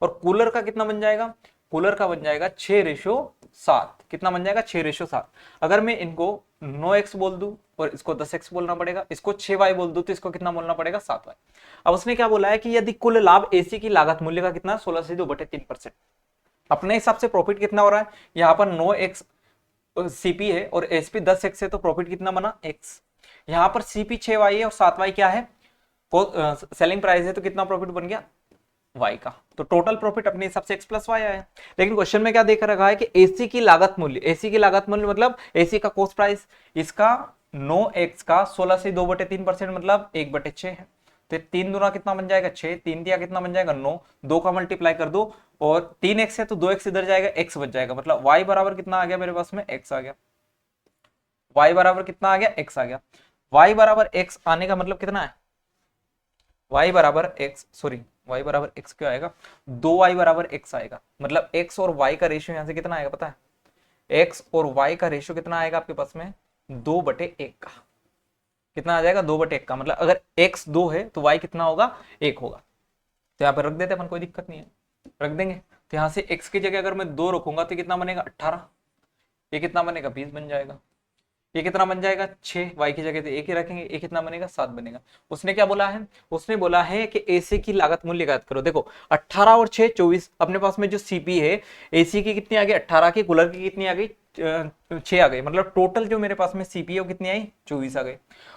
और कूलर का कितना बन जाएगा, कूलर का बन जाएगा 6:7। कितना बन जाएगा, 6:7। अगर मैं इनको 9x बोल दूं और इसको 10x बोलना पड़ेगा, इसको 6y बोल दूं तो इसको कितना बोलना पड़ेगा, 7y। अब उसने क्या बोला है कि यदि कुल लाभ एसी की लागत मूल्य का कितना, 16 से 2/3%। अपने हिसाब से प्रॉफिट कितना हो रहा है, यहाँ पर 9x सीपी है और एसपी 10x है, तो प्रॉफिट कितना बना, x। यहाँ पर सीपी 6y है और 7y क्या है, सेलिंग प्राइस है, तो कितना प्रॉफिट बन गया, y का। तो टोटल प्रॉफिट अपने हिसाब से x प्लस वाई आया। लेकिन क्वेश्चन में क्या देख रखा है कि एसी की लागत मूल्य, एसी की लागत मूल्य मतलब एसी का कॉस्ट प्राइस, इसका 9x का 16 से 2/3% मतलब 1/6 है। तो 3 दूना कितना बन जाएगा, 6, 3 दिया कितना बन जाएगा, 9, 2 का मल्टीप्लाई कर दो और 3x है तो 2x इधर जाएगा, x बच जाएगा। मतलब y बराबर कितना आ गया मेरे पास में, x आ गया। y बराबर कितना आ गया, x आ गया। y बराबर x आने का मतलब कितना है, y बराबर x, सॉरी y बराबर x क्यों आएगा, 2y बराबर x आएगा। मतलब x और y का रेशियो यहां से कितना आएगा पता है, x और y का रेशियो कितना आएगा आपके पास में, 2/1 का। कितना आ जाएगा, 2/1 का। मतलब अगर x 2 है तो y कितना होगा, 1 होगा। तो यहाँ पर रख देते अपन, कोई दिक्कत नहीं है, रख देंगे। तो यहाँ से x की जगह अगर मैं 2 रखूंगा तो कितना बनेगा, 18। ये कितना बनेगा, 20 बन जाएगा। ये कितना बन जाएगा, 6, y की जगह तो 1 ही रखेंगे, ये कितना बनेगा, 7 बनेगा। उसने क्या बोला है, उसने बोला है कि एसी की लागत मूल्य ज्ञात करो। देखो 18 और 6 24, अपने पास में जो सीपी है एसी की कितनी आ गई, 18 की, कूलर की कितनी आ गई, 6 आ गई। मतलब टोटल जो मेरे पास में सीपी है वो कितनी आई, 24 आ गई।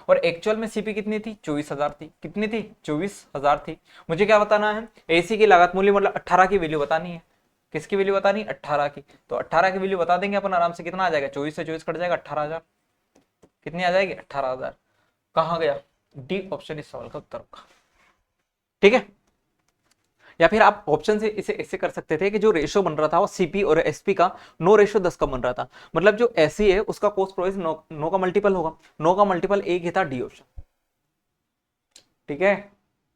और एक्चुअल में सीपी कितनी थी, 24,000 थी। कितनी थी, 24,000 थी। मुझे क्या बताना है, एसी की लागत मूल्य मतलब 18 की वैल्यू बतानी है। किसकी वैल्यू बतानी, 18 की। तो 18 की वैल्यू बता देंगे अपन आराम से, कितना आ जाएगा, 24 से 24 कट जाएगा, 18,000। कितनी आ जाएगी, 18,000। कहां गया, डी ऑप्शन इस सवाल का उत्तर होगा। ठीक है, या फिर आप ऑप्शन से इसे ऐसे कर सकते थे कि जो रेशियो बन रहा था वो सीपी और एसपी का 9:10 का बन रहा था। मतलब जो एसी है उसका कॉस्ट प्राइस 9 का मल्टीपल होगा, 9 का मल्टीपल 1 ही था, डी ऑप्शन। ठीक है,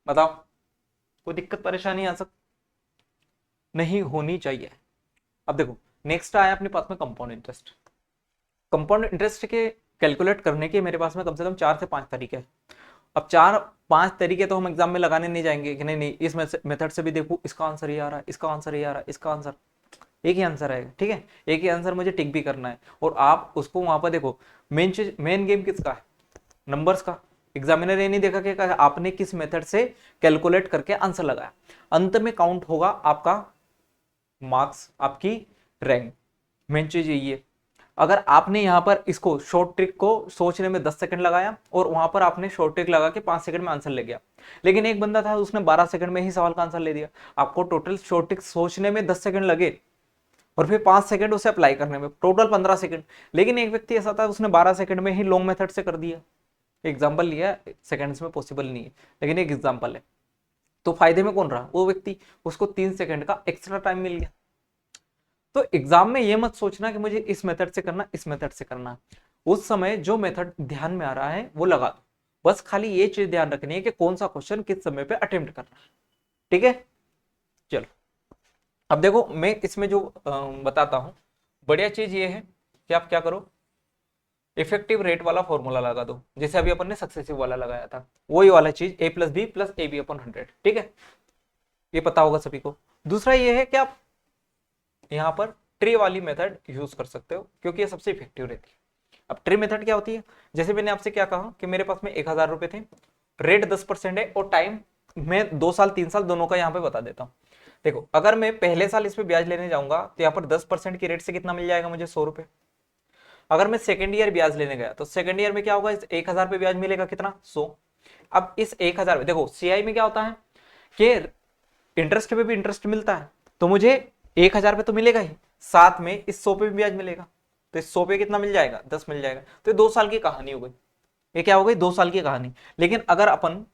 बताओ कोई दिक्कत परेशानी आ सकती नहीं होनी चाहिए। अब देखो नेक्स्ट आया अपने पास में कंपाउंड इंटरेस्ट। कंपाउंड इंटरेस्ट के कैलकुलेट करने के मेरे पास में कम से कम 4 से 5 तरीके हैं। अब 4-5 तरीके तो हम एग्जाम में लगाने नहीं जाएंगे कि नहीं नहीं इस मेथड से भी देखो, इसका आंसर ये आ रहा है, इसका आंसर ये आ रहा है, इसका आंसर एक ही आंसर आएगा। ठीक है, एक ही आंसर मुझे टिक भी करना है और आप उसको वहां पर देखो। मेन चीज, मेन गेम किसका है, नंबर्स का। एग्जामिनर ये नहीं देखा कि आपने किस मेथड से कैलकुलेट करके आंसर लगाया। अंत में काउंट होगा आपका मार्क्स, आपकी रैंक। मेन चीज यही है। अगर आपने यहाँ पर इसको शॉर्ट ट्रिक को सोचने में 10 सेकंड लगाया और वहां पर आपने शॉर्ट ट्रिक लगा के 5 सेकंड में आंसर ले गया, लेकिन एक बंदा था उसने 12 सेकंड में ही सवाल का आंसर ले दिया। आपको टोटल शॉर्ट ट्रिक सोचने में 10 सेकंड लगे और फिर 5 सेकंड उसे अप्लाई करने में, टोटल 15 सेकंड। लेकिन एक व्यक्ति ऐसा था उसने 12 सेकंड में ही लॉन्ग मेथड से कर दिया। एग्जाम्पल लिया, सेकंड्स में पॉसिबल नहीं है लेकिन एक एग्जाम्पल है। तो फायदे में कौन रहा, वो व्यक्ति, उसको 3 सेकंड का एक्स्ट्रा टाइम मिल गया। तो एग्जाम में ये मत सोचना कि मुझे इस मेथड से करना, इस मेथड से करना। उस समय जो मेथड ध्यान में आ रहा है वो लगा दो। बस खाली ये चीज ध्यान रखनी है कि कौन सा क्वेश्चन किस समय पे अटेम्प्ट करना है। ठीक है, चलो अब देखो मैं इसमें जो बताता हूं, बढ़िया चीज ये है कि आप क्या करो, इफेक्टिव रेट वाला फॉर्मूला लगा दो, जैसे अभी अपन ने सक्सेसिव वाला लगाया था, वही वाला चीज a plus B plus A B upon 100। ठीक है, ये पता होगा सभी को। दूसरा ये है कि आप यहाँ पर ट्री वाली मेथड यूज कर सकते हो, क्योंकि ये सबसे इफेक्टिव रहती है। अब ट्री मेथड क्या होती है, जैसे मैंने आपसे क्या कहा कि मेरे पास में 1000 रुपए थे, रेट 10% है और टाइम मैं 2 साल 3 साल दोनों का यहाँ पे बता देता हूँ। देखो, अगर मैं पहले साल इस पे ब्याज लेने जाऊंगा तो यहाँ पर 10% की रेट से कितना मिल जाएगा मुझे, 100 रुपए। अगर मैं सेकेंड ईयर ब्याज लेने गया तो सेकेंड ईयर में क्या होगा, इस 1000 पे ब्याज मिलेगा कितना, 100। अब इस 1000 में देखो सीआई में क्या होता है कि इंटरेस्ट पे भी इंटरेस्ट मिलता है, तो मुझे 1000 पे तो मिलेगा ही, साथ में इस 100 पे भी ब्याज मिलेगा, तो इस 100 पे कितना मिल जाएगा, 10 मिल जाएगा। तो ये 2 साल की कहानी हो गई, ये क्या हो गई, 2 साल की कहानी। लेकिन अगर अपन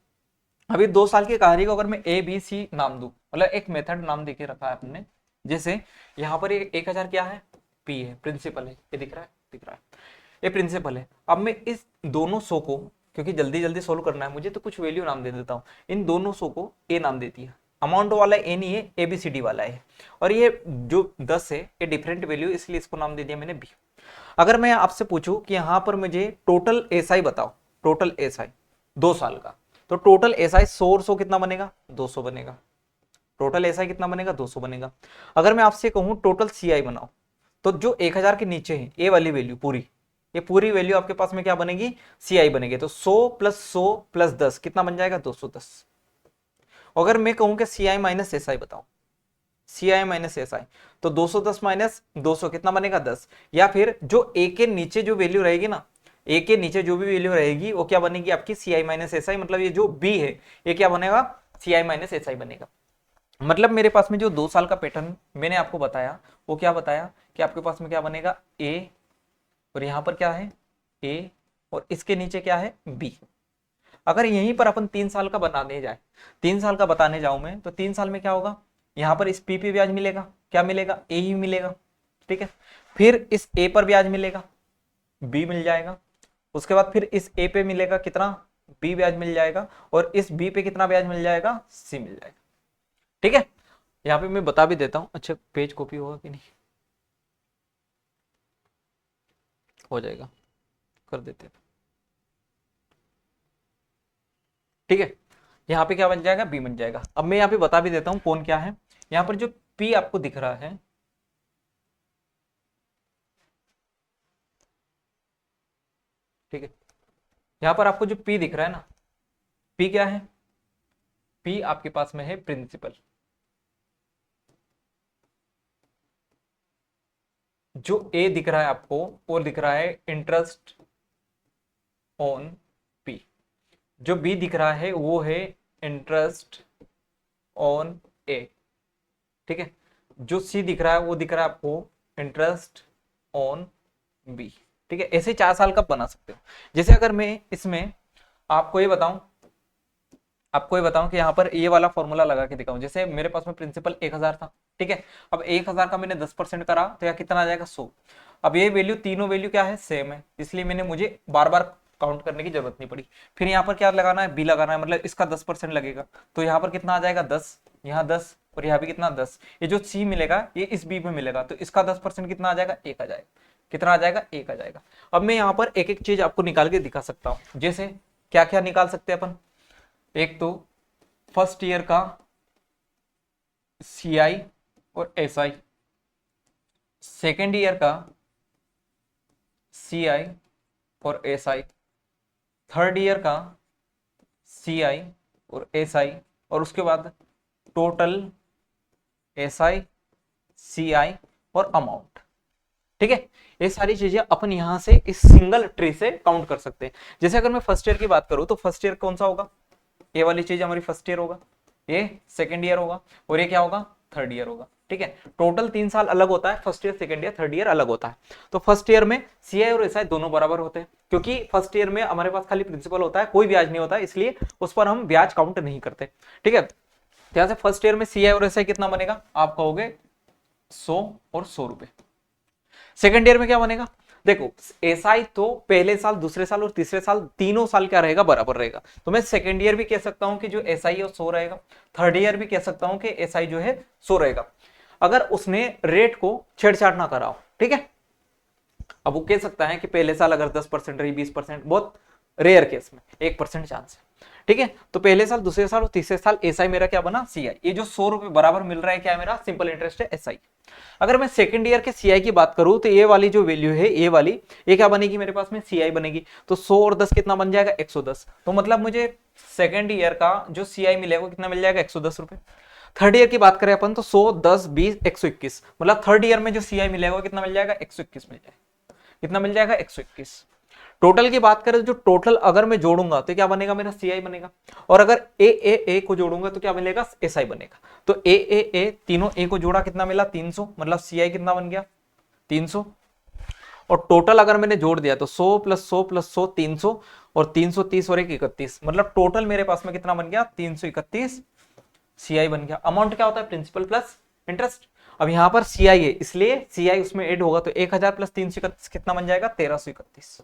अभी 2 साल की कहानी को अगर मैं ए बी सी नाम दूं, मतलब एक मेथड नाम देके रखा है आपने, जैसे यहाँ पर 1000 क्या है, पी है, प्रिंसिपल है, ये दिख रहा है, दिख रहा है, ये प्रिंसिपल है। अब मैं इस दोनों सौ को, क्योंकि जल्दी जल्दी सोल्व करना है मुझे, तो कुछ वैल्यू नाम दे देता हूँ। इन दोनों सौ को ए नाम देती है, अमाउंट वाला ए नहीं है, एबीसीडी वाला है। और ये जो 10 है ये डिफरेंट वैल्यू, इसलिए इसको नाम दे दिया मैंने बी। अगर मैं आपसे पूछूं कि यहाँ पर मुझे टोटल एसआई बताओ, टोटल एसआई 2 साल का, तो टोटल एसआई 100 और 100 कितना बनेगा, 200 बनेगा। टोटल एसआई कितना बनेगा, 200 बनेगा। अगर मैं आपसे कहूं टोटल सीआई बनाओ, तो जो 1000 के नीचे है ए वाली वैल्यू पूरी, ये पूरी वैल्यू आपके पास में क्या बनेगी, सीआई बनेगी। तो 100 प्लस 100 प्लस 10 कितना बन जाएगा, 210। अगर मैं कहूं कि सीआई माइनस एसआई बताओ, सीआई माइनस एसआई, तो 210 माइनस 200 कितना बनेगा, 10। या फिर जो ए के नीचे जो वैल्यू रहेगी ना, ए के नीचे जो भी वैल्यू रहेगी वो क्या बनेगी आपकी, सीआई माइनस एसआई, मतलब ये जो बी है ये क्या बनेगा, सीआई माइनस एसआई बनेगा। मतलब मेरे पास में जो 2 साल का पैटर्न मैंने आपको बताया, वो क्या बताया कि आपके पास में क्या बनेगा, ए, और यहां पर क्या है, ए, और इसके नीचे क्या है, बी। अगर यहीं पर अपन 3 साल का बनाने जाए, 3 साल का बताने जाऊं मैं, तो 3 साल में क्या होगा, यहां पर इस पी पे ब्याज मिलेगा, क्या मिलेगा, ए ही मिलेगा। ठीक है, फिर इस ए पर ब्याज मिलेगा, बी मिल जाएगा। उसके बाद फिर इस ए पे मिलेगा कितना, बी ब्याज मिल जाएगा, और इस बी पे कितना ब्याज मिल जाएगा, सी मिल जाएगा। ठीक है, यहाँ पे मैं बता भी देता हूं, अच्छा पेज कॉपी होगा कि नहीं, हो जाएगा, कर देते हैं। ठीक है, यहाँ पे क्या बन जाएगा, बी बन जाएगा। अब मैं यहाँ पे बता भी देता हूँ कौन क्या है। यहाँ पर जो पी आपको दिख रहा है, ठीक है, यहाँ पर आपको जो पी दिख रहा है ना, पी क्या है, पी आपके पास में है प्रिंसिपल। जो ए दिख रहा है आपको, वो दिख रहा है इंटरेस्ट ऑन पी। जो बी दिख रहा है वो है इंटरेस्ट ऑन ए। ठीक है, जो सी दिख रहा है वो दिख रहा है आपको इंटरेस्ट ऑन बी। ठीक है, ऐसे 4 साल का बना सकते हो। जैसे अगर मैं इसमें आपको ये बताऊं, कि यहाँ पर ये वाला फॉर्मूला लगा के दिखाऊं, जैसे मेरे पास में प्रिंसिपल 1000 था। ठीक है, अब 1000 का मैंने 10% करा तो यह कितना आ जाएगा, 100। अब ये वैल्यू, तीनों वैल्यू क्या है, सेम है, इसलिए मैंने मुझे बार बार काउंट करने की जरूरत नहीं पड़ी। फिर यहाँ पर क्या लगाना है, बी लगाना है, मतलब इसका 10% लगेगा, तो यहाँ पर कितना आ जाएगा, 10, यहाँ 10, और यहाँ भी कितना, 10। ये जो सी मिलेगा ये इस बी में मिलेगा, तो इसका 10% कितना आ जाएगा, 1 आ जाएगा। कितना आ जाएगा, 1 आ जाएगा। अब मैं यहाँ पर एक एक चीज आपको निकाल के दिखा सकता हूँ। जैसे क्या क्या निकाल सकते हैं अपन, एक तो फर्स्ट ईयर का सीआई और एसआई, सेकेंड ईयर का सीआई और एसआई, थर्ड ईयर का सीआई और एसआई, और उसके बाद टोटल एसआई, सीआई और अमाउंट। ठीक है, ये सारी चीजें अपन यहां से इस सिंगल ट्री से काउंट कर सकते हैं। जैसे अगर मैं फर्स्ट ईयर की बात करूं तो फर्स्ट ईयर कौन सा होगा, ये वाली चीज हमारी फर्स्ट ईयर होगा, ये सेकेंड ईयर होगा, और ये क्या होगा, थर्ड ईयर होगा। ठीक है, टोटल 3 साल अलग होता है, first year, second year, third year अलग होता है। तो फर्स्ट ईयर में सीआई और एसआई दोनों बराबर होते हैं, क्योंकि फर्स्ट ईयर में हमारे पास खाली प्रिंसिपल होता है, कोई ब्याज नहीं होता, इसलिए उस पर हम ब्याज काउंट नहीं करते। ठीक है, यहां से फर्स्ट ईयर में सीआई और एसआई कितना बनेगा, आप कहोगे 100 और 100 रुपए। सेकेंड ईयर में क्या बनेगा, देखो एसआई तो पहले साल, दूसरे साल और तीसरे साल, तीनों साल क्या रहेगा, बराबर रहेगा। तो मैं सेकेंड ईयर भी कह सकता हूं कि जो एसआई है वो 100 रहेगा, थर्ड ईयर भी कह सकता हूं कि एसआई जो है 100 रहेगा, अगर उसने रेट को छेड़छाड़ ना करा हो। ठीक है, अब वो कह सकता है कि पहले साल अगर 10% रही, 20%, बहुत रेयर केस में 1% चांस है, ठीक है। तो पहले साल, दूसरे साल और तीसरे साल एसआई मेरा क्या बना, सीआई। ये जो 100 रुपए बराबर मिल रहा है क्या है मेरा, सिंपल इंटरेस्ट है, एसआई। अगर मैं सेकंड ईयर के सीआई की बात करूं तो ये वाली जो वैल्यू है, ये वाली, ये क्या बनेगी मेरे पास में, सीआई बनेगी। तो 100 और 10 कितना बन जाएगा, 110। तो मतलब मुझे सेकंड ईयर का जो सीआई मिलेगा कितना मिल जाएगा, 110 रुपए। थर्ड ईयर की बात करें अपन तो 100, 10, 20, 121, मतलब थर्ड ईयर में जो सीआई मिलेगा कितना मिल जाएगा, 121 मिल जाएगा। कितना मिल जाएगा, 121। टोटल की बात करें, जो टोटल अगर मैं जोड़ूंगा तो क्या बनेगा, मेरा सीआई बनेगा। और अगर ए को जोड़ूंगा तो क्या मिलेगा, एसआई बनेगा। तो ए तीनों ए को जोड़ा कितना मिला, 300, मतलब सीआई कितना बन गया, 300। और टोटल अगर मैंने जोड़ दिया तो 100 प्लस 100 प्लस 100 300, और 330 और 131, मतलब टोटल मेरे पास में कितना बन गया, 331 सीआई बन गया। अमाउंट क्या होता है, प्रिंसिपल प्लस इंटरेस्ट। अब यहां पर सीआई है इसलिए सीआई उसमें ऐड होगा, तो 1000 प्लस 331 कितना बन जाएगा, 1331।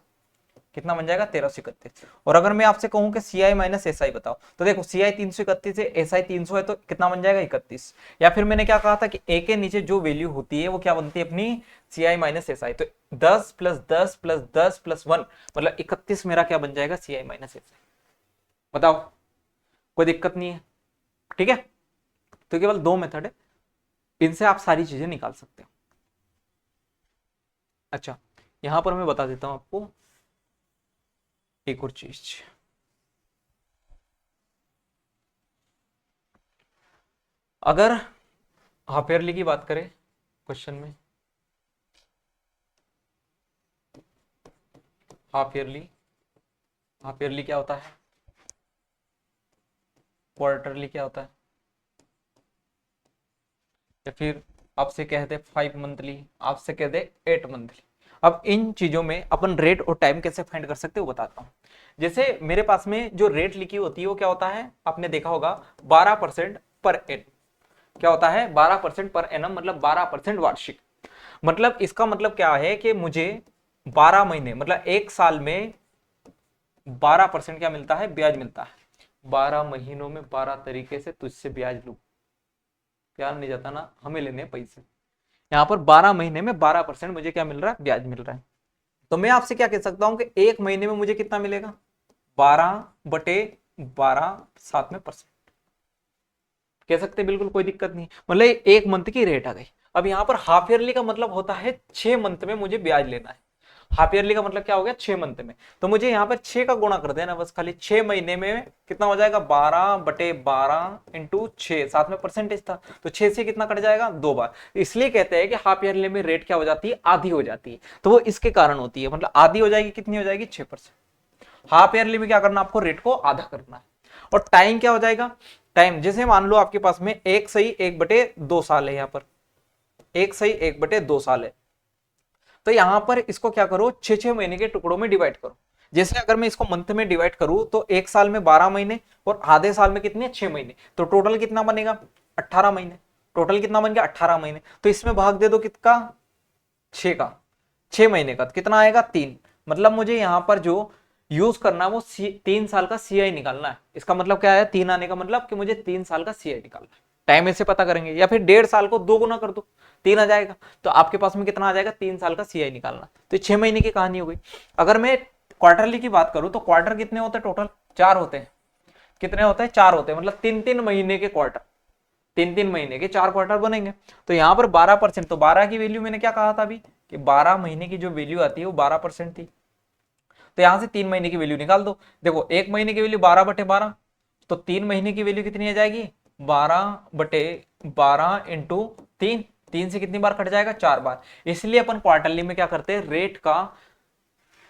कितना बन जाएगा, 1331। और अगर मैं आपसे कहूं कि सीआई माइनस एसआई बताओ, तो देखो सीआई 331 है, एसआई 300 है, तो कितना बन जाएगा, 31। या फिर मैंने क्या कहा था कि ए के नीचे जो वैल्यू होती है वो क्या बनती है अपनी, सीआई माइनस एसआई। तो 10 प्लस 10 प्लस 10 प्लस 1 मतलब 31 मेरा क्या बन जाएगा, सीआई माइनस एसआई। बताओ, कोई दिक्कत नहीं है, ठीक है। तो केवल दो मेथड है, इनसे आप सारी चीजें निकाल सकते हो। अच्छा, यहां पर मैं बता देता हूं आपको एक और चीज। अगर हाफ ईयरली की बात करें क्वेश्चन में, हाफ ईयरली, हाफ ईयरली क्या होता है, क्वार्टरली क्या होता है, या फिर आपसे कह दे 5 मंथली, आपसे कह दे 8 मंथली। अब इन चीजों में अपन रेट और टाइम कैसे फाइंड कर सकते हो बताता हूं। जैसे मेरे पास में जो रेट लिखी होती है वो क्या होता है, आपने देखा होगा 12% पर एन। क्या होता है, 12% पर एनम, मतलब 12% वार्षिक। मतलब इसका मतलब क्या है कि मुझे 12 महीने मतलब एक साल में 12% क्या मिलता है, ब्याज मिलता है। 12 महीनों में 12 तरीके से तुझसे ब्याज लू, प्यार नहीं जाता ना, हमें लेने पैसे। यहाँ पर 12 महीने में 12% मुझे क्या मिल रहा है, ब्याज मिल रहा है। तो मैं आपसे क्या कह सकता हूं कि एक महीने में मुझे कितना मिलेगा, 12/12 साथ में परसेंट कह सकते हैं, बिल्कुल कोई दिक्कत नहीं। मतलब एक मंथ की रेट आ गई। अब यहाँ पर हाफ ईयरली का मतलब होता है 6 मंथ में मुझे ब्याज लेना है। हाफ ईयरली का मतलब क्या हो गया, 6 मंथ में। तो मुझे यहाँ पर 6 का गुणा कर देना बस, खाली 6 महीने में कितना हो जाएगा, 12/12 इंटू 6, साथ में परसेंटेज था तो 6 से कितना कट जाएगा, 2 बार। इसलिए कहते हैं कि हाफ ईयरली में रेट क्या हो जाती है, आधी हो जाती है। तो वो इसके कारण होती है, मतलब आधी हो जाएगी, कितनी हो जाएगी, 6%। हाफ ईयरली में क्या करना, आपको रेट को आधा करना है। और टाइम क्या हो जाएगा, टाइम जैसे मान लो आपके पास में 1/1/2 साल है, यहाँ पर 1/1/2 साल है। तो यहां पर इसको क्या करो, 6-6 महीने के टुकड़ों में डिवाइड करो। जैसे अगर मैं इसको मंथ में डिवाइड करूं तो एक साल में 12 महीने और आधे साल में कितने, 6 महीने, तो टोटल कितना बनेगा, 18 महीने। टोटल कितना बन गया, 18 महीने। तो इसमें भाग दे दो कितना, 6 का, 6 महीने का तो कितना आएगा, 3। मतलब मुझे यहां पर जो यूज करना है वो 3 साल का सीआई निकालना है। इसका मतलब क्या है, 3 आने का मतलब कि मुझे 3 साल का सीआई निकालना है। टाइम ऐसे पता करेंगे, या फिर 1.5 साल को 2 गुना कर दो, 3 आ जाएगा। तो आपके पास में कितना आ जाएगा, 3 साल का सीआई निकालना। तो 6 महीने की कहानी हो गई। अगर मैं क्वार्टरली की बात करूं तो क्वार्टर कितने होते हैं, टोटल 4 होते हैं। कितने होते हैं, 4 होते हैं, मतलब 3-3 महीने के क्वार्टर, 3-3 महीने के 4 क्वार्टर बनेंगे। तो यहाँ पर 12%, तो 12 की वैल्यू मैंने क्या कहा था अभी, कि 12 महीने की जो वैल्यू आती है वो 12% थी। तो यहां से 3 महीने की वैल्यू निकाल दो। देखो एक महीने की वैल्यू 12/12, तो 3 महीने की वैल्यू कितनी आ जाएगी, 12/12 इंटू 3। 3 से कितनी बार कट जाएगा, 4 बार। इसलिए अपन क्वार्टरली में क्या करते हैं,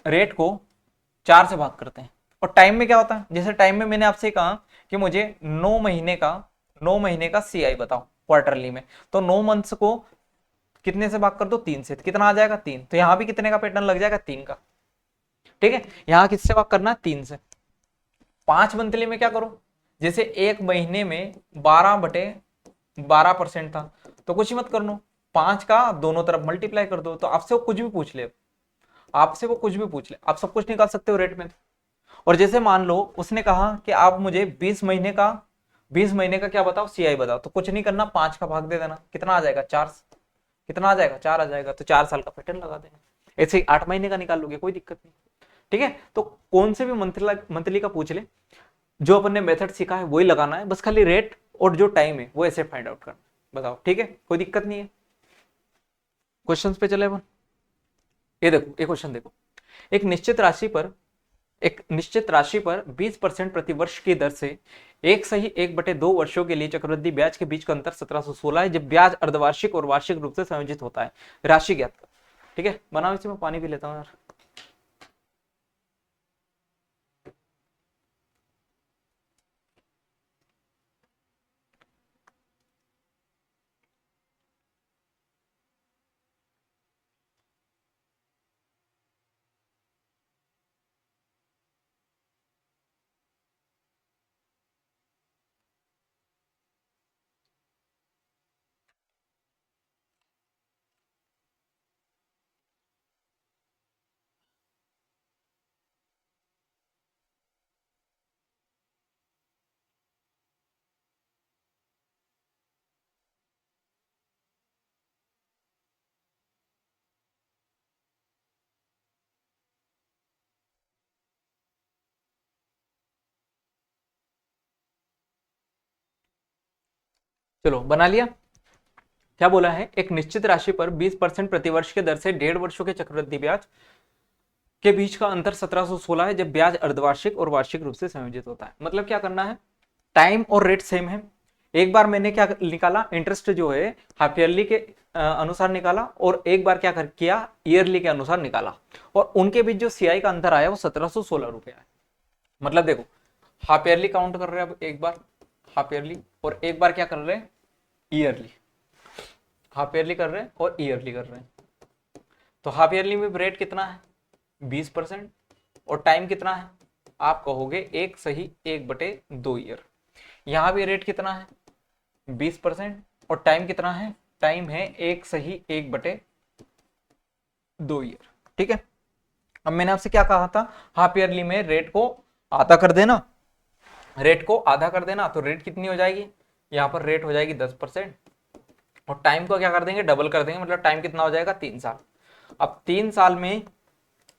रेट को 4 से भाग करते हैं। और टाइम में क्या होता है, जैसे टाइम में मैंने आपसे कहा कि मुझे 9 महीने का सीआई बताओ क्वार्टरली में, तो 9 मंथ्स को कितने से भाग कर दो, 3 से, तो कितना आ जाएगा, 3। तो यहां भी कितने का पैटर्न लग जाएगा, 3 का। ठीक है, यहां किससे भाग करना है, 3 से। 5 मंथली में क्या करो, जैसे एक महीने में 12/12% था, तो कुछ ही मत कर लो, 5 का दोनों तरफ मल्टीप्लाई कर दो। तो आपसे वो कुछ भी पूछ ले, आपसे वो कुछ भी पूछ ले, आप सब कुछ निकाल सकते हो रेट में। और जैसे मान लो उसने कहा कि आप मुझे 20 महीने का क्या बताओ, सीआई बताओ, तो कुछ नहीं करना, 5 का भाग दे देना, कितना आ जाएगा, 4। कितना आ जाएगा, 4 आ जाएगा। तो 4 साल का पैटर्न लगा देना। ऐसे ही 8 महीने का निकाल लोगे, कोई दिक्कत नहीं। ठीक है, तो कौन से भी मंथली का पूछ ले, जो अपन ने मेथड सीखा है वही लगाना है, बस खाली रेट और जो टाइम है वो ऐसे फाइंड आउट करना। बताओ, ठीक है, कोई दिक्कत नहीं है। क्वेश्चंस पे चले अपन। ये देखो, ये क्वेश्चन देखो, एक निश्चित राशि पर 20% प्रति वर्ष की दर से 1/2 वर्षों के लिए चक्रवृद्धि ब्याज के बीच का अंतर 1716 है, जब ब्याज अर्धवार्षिक और वार्षिक रूप से संयोजित होता है। राशि ज्ञात कर। ठीक है, बनाओ इसी में, पानी पी लेता हूं यार। चलो बना लिया। क्या बोला है, एक निश्चित राशि पर 20% प्रतिवर्ष के दर से 1.5 वर्षों के चक्रवृद्धि ब्याज के बीच का अंतर 1716 है, जब ब्याज अर्धवार्षिक और वार्षिक रूप से संयोजित होता है। मतलब क्या करना है, टाइम और रेट सेम है। एक बार मैंने क्या निकाला, इंटरेस्ट जो है हाफ ईयरली के अनुसार निकाला, और एक बार क्या किया, ईयरली के अनुसार निकाला, और उनके बीच जो सीआई का अंतर आया वो 1716 रुपए आया। मतलब देखो, हाफ ईयरली काउंट कर रहे हैं अब, एक बार हाफ ईयरली, और एक बार क्या कर रहे हैं, ईयरली। हाफ ईयरली कर रहे हैं और ईयरली कर रहे हैं। तो हाफ ईयरली में रेट कितना है, 20%, और टाइम कितना है, आप कहोगे 1/1/2 ईयर। यहां भी रेट कितना है, 20%, और टाइम कितना है, टाइम है 1/1/2 ईयर। ठीक है, अब मैंने आपसे क्या कहा था, हाफ ईयरली में रेट को आधा कर देना, रेट को आधा कर देना, तो रेट कितनी हो जाएगी, यहां पर रेट हो जाएगी 10%, और टाइम को क्या कर देंगे, डबल कर देंगे, मतलब टाइम कितना हो जाएगा, 3 साल। अब 3 साल में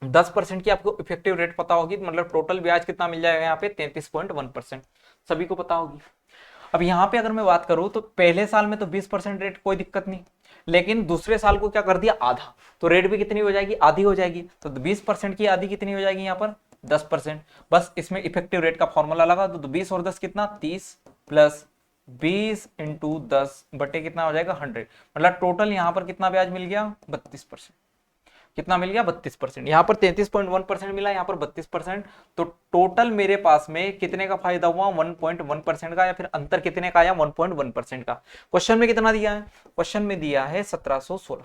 10% की आपको इफेक्टिव रेट पता होगी, मतलब टोटल ब्याज कितना मिल जाएगा यहाँ पे, 33.1%, सभी को पता होगी। अब यहाँ पे अगर मैं बात करूं तो पहले साल में तो 20% रेट, कोई दिक्कत नहीं, लेकिन दूसरे साल को क्या कर दिया, आधा, तो रेट भी कितनी हो जाएगी, आधी हो जाएगी। तो 20% की आधी कितनी हो जाएगी यहाँ पर, 10%। बस इसमें इफेक्टिव रेट का फॉर्मूला लगा दो, तो 20 और 10 कितना, 30, प्लस 20 इंटू 10 बटे कितना हो जाएगा, 100। मतलब टोटल यहाँ पर कितना ब्याज मिल गया, 32%। कितना मिल गया, 32%। यहाँ पर 33.1% मिला, यहाँ पर 32%। तो टोटल मेरे पास में कितने का फायदा हुआ, 1.1% का, या फिर अंतर कितने का आया, 1.1% का। क्वेश्चन में कितना दिया है, क्वेश्चन में दिया है 1716।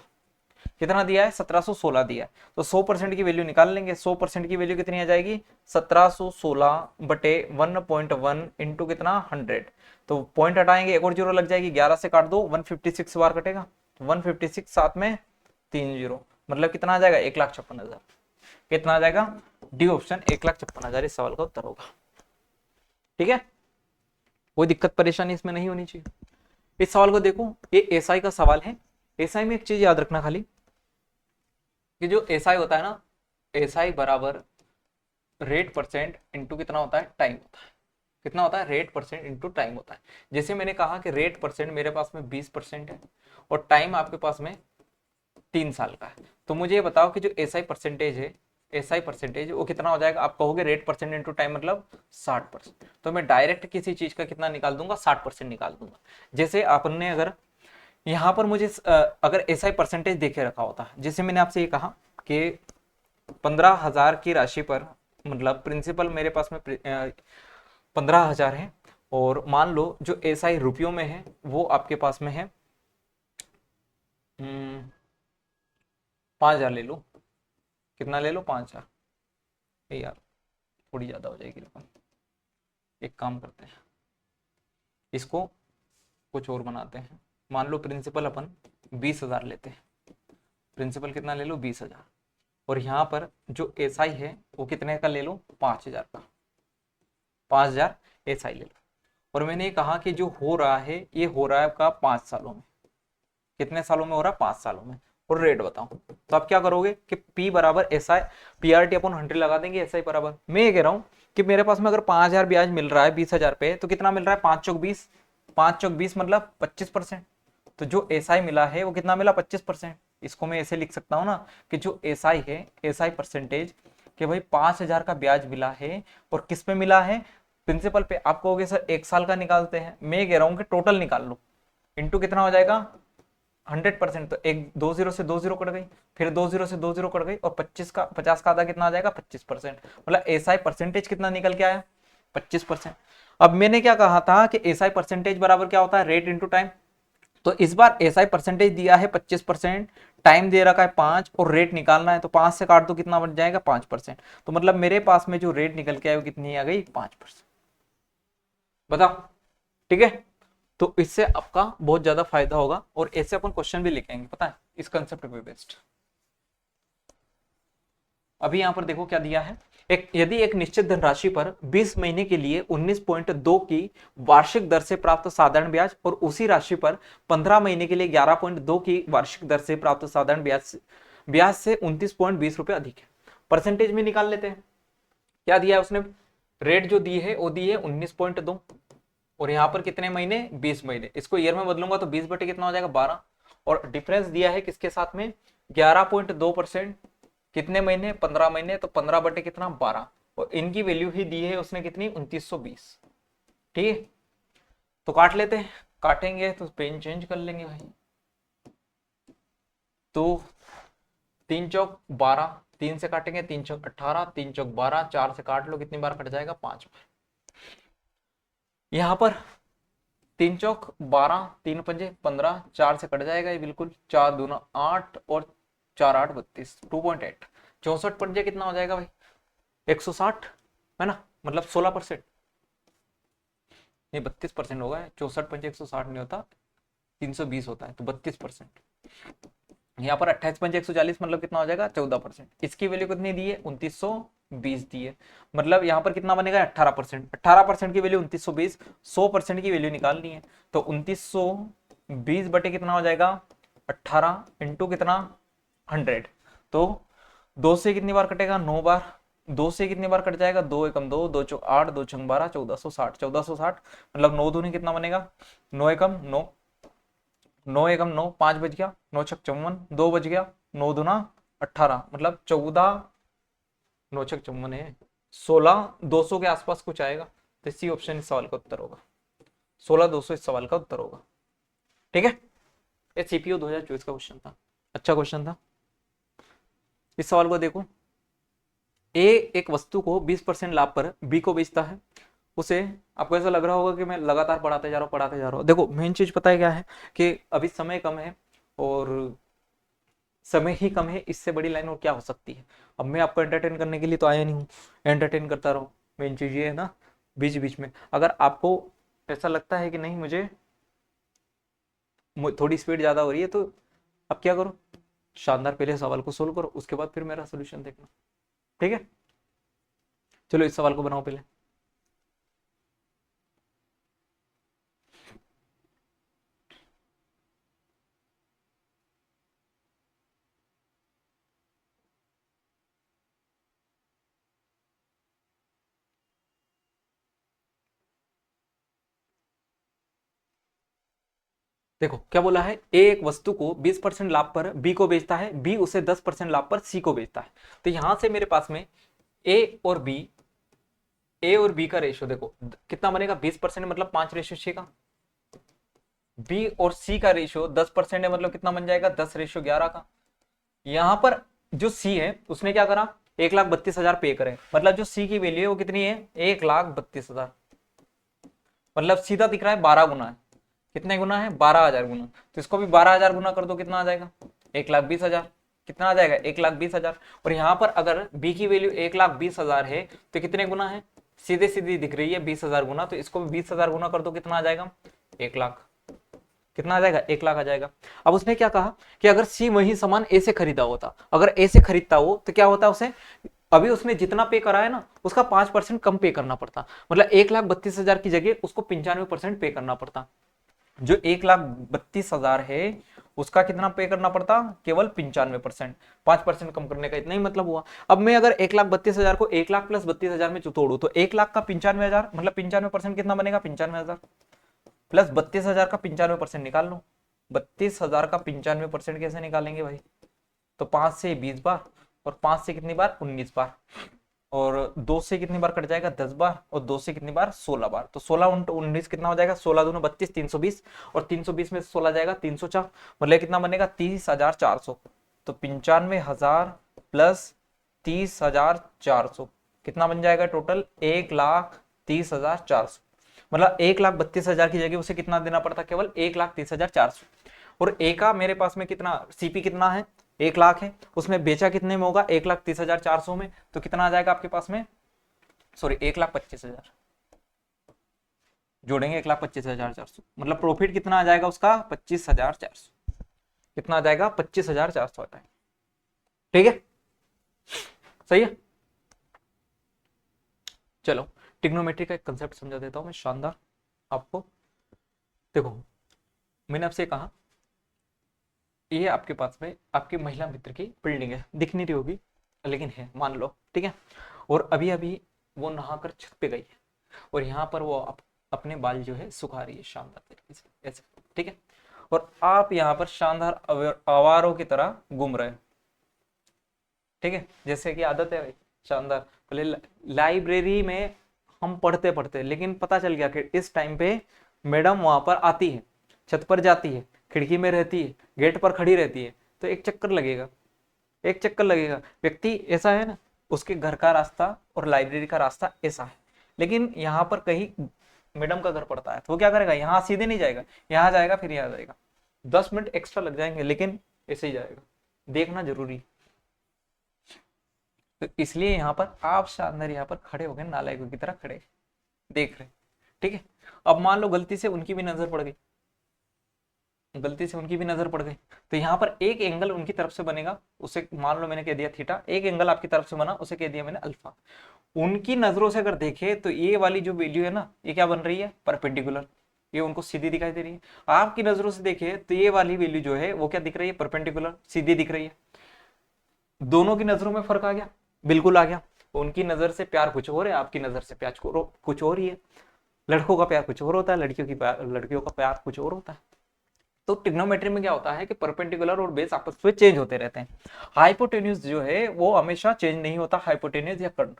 कितना दिया है, 1716 दिया है। तो 100% की वैल्यू निकाल लेंगे। 100% की वैल्यू कितनी आ जाएगी, 1716 बटे 1.1 इंटू कितना, 100। तो पॉइंट हटाएंगे, एक और जीरो लग जाएगी, 11 से काट दो, 156 बार कटेगा, 156 साथ में 3 जीरो, मतलब कितना आ जाएगा, 1,56,000। कितना आ जाएगा, डी ऑप्शन 1,56,000 इस सवाल का उत्तर होगा। ठीक है, कोई दिक्कत परेशानी इसमें नहीं होनी चाहिए। इस सवाल को देखो, ये एसआई का सवाल है। एसआई में एक चीज याद रखना खाली, कि जो एसआई होता है ना, एसआई बराबर रेट परसेंट इंटू कितना होता है, टाइम होता है। कितना होता है, रेट परसेंट इंटू टाइम होता है। जैसे मैंने कहा कि रेट परसेंट मेरे पास में 20% है, और टाइम आपके पास में 3 साल का है। तो मुझे ये बताओ कि जो एसआई परसेंटेज है, एसआई परसेंटेज वो कितना हो जाएगा। आप कहोगे रेट परसेंट इंटू टाइम मतलब 60%। तो मैं डायरेक्ट किसी चीज का कितना निकाल दूंगा, 60% निकाल दूंगा। जैसे आपने अगर यहाँ पर मुझे अगर एसआई परसेंटेज देखे रखा होता, जैसे मैंने आपसे ये कहा कि 15,000 की राशि पर, मतलब प्रिंसिपल मेरे पास में 15,000 है, और मान लो जो एसआई रुपयों में है वो आपके पास में है 5,000 ले लो। कितना ले लो, 5,000। यार थोड़ी ज्यादा हो जाएगी रकम, एक काम करते हैं, इसको कुछ और बनाते हैं। मान लो प्रिंसिपल अपन 20,000 लेते हैं, प्रिंसिपल कितना ले लो, 20,000, और यहाँ पर जो एसआई है वो कितने का ले लो, 5,000 का। 5,000 एसआई ले लो, और मैंने कहा कि जो हो रहा है ये हो रहा है आपका 5 सालों में। कितने सालों में हो रहा है, 5 सालों में। और रेट बताओ। तो आप क्या करोगे कि P बराबर SI PRT अपन 100 लगा देंगे। SI बराबर, मैं ये कह रहा हूँ कि मेरे पास में अगर 5,000 ब्याज मिल रहा है 20,000 पे, तो कितना मिल रहा है 5 चौक 20, 5 चौक 20 मतलब 25%। तो जो SI मिला है वो कितना मिला 25%। इसको मैं ऐसे लिख सकता हूँ ना कि जो SI है, SI परसेंटेज कि भाई 5,000 का ब्याज मिला है और किस पे मिला है, प्रिंसिपल पे। आप कहोगे सर 1 साल का निकालते हैं, मैं कह रहा हूँ कि टोटल निकाल लो, इंटू कितना हो जाएगा 100%। तो एक 2 जीरो से 2 जीरो कट गई, फिर 2 जीरो से 2 जीरो कट गई, और 50 का आधा कितना आ जाएगा 25%। मतलब एसआई परसेंटेज कितना निकल के आया 25%। अब मैंने क्या कहा था कि एसआई परसेंटेज बराबर क्या होता है रेट इंटू टाइम। तो इस बार एसआई परसेंटेज दिया है 25%, टाइम दे रखा है 5 और रेट निकालना है, तो 5 से काट दो कितना बन जाएगा 5%। तो मतलब मेरे पास में जो रेट निकल के आए वो कितनी आ गई 5%। बताओ, ठीक है। तो इससे आपका बहुत ज्यादा फायदा होगा और ऐसे अपन क्वेश्चन भी लिखेंगे, पता है, इस कंसेप्ट पे बेस्ड। अभी यहां पर देखो क्या दिया है, यदि एक निश्चित धनराशि पर 20 महीने के लिए 19.2 की वार्षिक दर से प्राप्त साधारण ब्याज और उसी राशि पर 15 महीने के लिए 11.2 की वार्षिक दर से प्राप्त साधारण ब्याज से 29.20 रुपए अधिक है। परसेंटेज में निकाल लेते हैं। क्या दिया है उसने, रेट जो दी है वो दी है 19.2 और यहाँ पर कितने महीने 20 महीने। इसको ईयर में बदलूंगा तो 20 बटे कितना हो जाएगा 12, और डिफरेंस दिया है किसके साथ में 11.2%, कितने महीने 15 महीने, तो 15 बटे कितना 12, और इनकी वैल्यू ही दी है उसने कितनी 2920। ठीक है, तो काट लेते हैं, काटेंगे तो पेन चेंज कर लेंगे भाई। तो 3 चौक 12, 3 से काटेंगे 3 चौक 18, 3 चौक 12, 4 से काट लो कितनी बार कट जाएगा 5 बार। यहां पर 3 चौक 12, 3 पंजे 15, 4 से कट जाएगा ये बिल्कुल, 4 दूना 8 और 4 8 32, 2.8, 64 पंजे कितना हो जाएगा भाई 160, है ना, मतलब 16%, ये 32% होगा। 64 पंजे 160 नहीं होता, 320 होता है, तो 32%। यहाँ पर 28 पंजे 140 मतलब कितना हो जाएगा 14%। इसकी वैल्यू कितनी दी है 2920 दी है, मतलब यहाँ पर कितना बनेगा 18%। 18% की वैल्यू 2920, 100% की वैल्यू निकालनी है, तो 2920 बटे कितना हो जाएगा 18 इंटू कितना 100। तो 2 से कितनी बार कटेगा 9 बार, 2 से कितनी बार कट जाएगा 2 एकम 2, 2 चौक 8, 2 छंग 12, 1460, 1460 मतलब 9 दूनी कितना बनेगा 9 एकम 9, 9 एकम 9, 5 बज गया, 9 छक 54, 2 बज गया, 9 दूना 18 मतलब 14, 9 छक 54 है 16, 200 के आसपास कुछ आएगा। तो इसी ऑप्शन इस सवाल का उत्तर होगा 16,200 इस सवाल का उत्तर होगा। ठीक है, ये सीपीओ 2024 का क्वेश्चन था, अच्छा क्वेश्चन था। इस सवाल को देखो, ए एक वस्तु को 20% लाभ पर बी को बेचता है। उसे, आपको ऐसा लग रहा होगा कि मैं लगातार पढ़ाते जा रहा हूँ। देखो मेन चीज पता है क्या है कि अभी समय कम है, और समय ही कम है, इससे बड़ी लाइन और क्या हो सकती है। अब मैं आपको एंटरटेन करने के लिए तो आया नहीं हूँ, एंटरटेन करता रहो। मेन चीज ये है ना, बीच बीच में अगर आपको ऐसा लगता है कि नहीं मुझे थोड़ी स्पीड ज्यादा हो रही है, तो अब क्या करो, शानदार पहले सवाल को सोल्व करो, उसके बाद फिर मेरा सोल्यूशन देखना। ठीक है, चलो इस सवाल को बनाओ पहले। देखो क्या बोला है, ए एक वस्तु को 20% लाभ पर बी को बेचता है, बी उसे 10% लाभ पर सी को बेचता है। तो यहां से मेरे पास में ए और बी, ए और बी का रेशियो देखो कितना बनेगा 20% मतलब 5:6 का। बी और सी का रेशियो 10% है, मतलब कितना बन जाएगा 10:11 का। यहां पर जो सी है उसने क्या करा 1,32,000 पे करे, मतलब जो सी की वैल्यू है वो कितनी है 1,32,000, मतलब सीधा दिख रहा है 12 गुना है। कितने गुना है 12,000 गुना। तो इसको भी 12,000 गुना कर दो, कितना आ जाएगा 1,20,000। कितना आ जाएगा 1,20,000। और यहाँ पर अगर बी की वैल्यू 1,20,000 है तो कितने गुना है, सीधे सीधी दिख रही है 20,000 गुना, तो इसको भी 20,000 गुना कर दो, कितना आ जाएगा 1,00,000। कितना आ जाएगा 1,00,000 आ जाएगा। अब उसने क्या कहा कि अगर सी वही सामान ए से खरीदा होता, अगर ए से खरीदता हो तो क्या होता उसे, अभी उसने जितना पे करा है ना उसका 5% कम पे करना पड़ता, मतलब 1,32,000 की जगह उसको 95% पे करना पड़ता। जो 1,32,000 है उसका कितना पे करना पड़ता, केवल 95%, 5% कम करने का इतना ही मतलब हुआ। अब मैं अगर 1,32,000 को 1,00,000 प्लस 32,000 में तोड़ू तो 1,00,000 का 95,000 मतलब 95% कितना बनेगा, 95,000 प्लस 32,000 का 95% निकाल लो। 32,000 का 95% कैसे निकालेंगे भाई, तो 5 से 20 बार और 5 से कितनी बार, 19 बार, और 2 से कितनी बार कट जाएगा, 10 बार, और 2 से कितनी बार, 16 बार। तो 16 × 19 कितना हो जाएगा, 16 दूनी 32, 320, और 320 में से 16 जाएगा 304, मतलब कितना बनेगा, 30,400। तो 95,000 प्लस 30,400 कितना बन जाएगा टोटल, 1,30,400। मतलब 1,32,000 की जगह उसे कितना देना पड़ता, केवल 1,30,400। और ए का मेरे पास में कितना, सीपी कितना है, 1,00,000 है, उसमें बेचा कितने में होगा, 1,30,400 में, तो कितना आ जाएगा आपके पास में, सॉरी 1,25,000 जोड़ेंगे, 1,25,400, मतलब प्रॉफिट कितना आ जाएगा उसका, 25,400। कितना आ जाएगा, 25,400 आता है। ठीक है, सही है। चलो ट्रिग्नोमेट्री का एक कंसेप्ट समझा देता हूं मैं शानदार आपको। देखो मैंने आपसे कहा ये आपके पास में आपकी महिला मित्र की बिल्डिंग है, दिख नहीं रही होगी लेकिन है, मान लो, ठीक है। और अभी अभी वो नहाकर छत पे गई है और यहाँ पर वो अपने बाल जो है सुखा रही है शानदार तरीके से, ऐसे, ठीक है। और आप यहाँ पर शानदार आवारों की तरह घूम रहे हैं, ठीक है, जैसे कि आदत है भाई शानदार। पहले लाइब्रेरी में हम पढ़ते पढ़ते, लेकिन पता चल गया कि इस टाइम पे मैडम वहां पर आती है, छत पर जाती है, खिड़की में रहती है, गेट पर खड़ी रहती है, तो एक चक्कर लगेगा, एक चक्कर लगेगा। व्यक्ति ऐसा है ना, उसके घर का रास्ता और लाइब्रेरी का रास्ता ऐसा है, लेकिन यहाँ पर कहीं मैडम का घर पड़ता है, तो वो क्या करेगा, यहाँ सीधे नहीं जाएगा, यहाँ जाएगा फिर यहाँ जाएगा, 10 मिनट एक्स्ट्रा लग जाएंगे, लेकिन ऐसे ही जाएगा। देखना जरूरी, तो इसलिए यहाँ पर आप शानदार यहाँ पर खड़े हो गए, नालायकों की तरह खड़े देख रहे, ठीक है। अब मान लो गलती से उनकी भी नजर पड़ गई, गलती से उनकी भी नजर पड़ गई, तो यहाँ पर एक एंगल उनकी तरफ से बनेगा, उसे मान लो मैंने कह दिया थीटा, एक एंगल आपकी तरफ से बना, उसे कह दिया मैंने अल्फा। उनकी नजरों से अगर देखे तो ये वाली जो वैल्यू है ना, ये क्या बन रही है, परपेंडिकुलर, ये उनको सीधी दिखाई दे रही है। आपकी नजरों से देखे तो ये वाली वैल्यू जो है वो क्या दिख रही है, परपेंडिकुलर, सीधी दिख रही है। दोनों की नजरों में फर्क आ गया, बिल्कुल आ गया। उनकी नजर से प्यार कुछ और है, आपकी नजर से प्यार कुछ और ही है। लड़कों का प्यार कुछ और होता है, लड़कियों का प्यार कुछ और होता है। तो ट्रिग्नोमेट्री में क्या होता है कि परपेंडिकुलर और बेस आपस में चेंज होते रहते हैं। हाइपोटेन्यूज जो है वो हमेशा चेंज नहीं होता, हाइपोटेन्यूज या कर्व,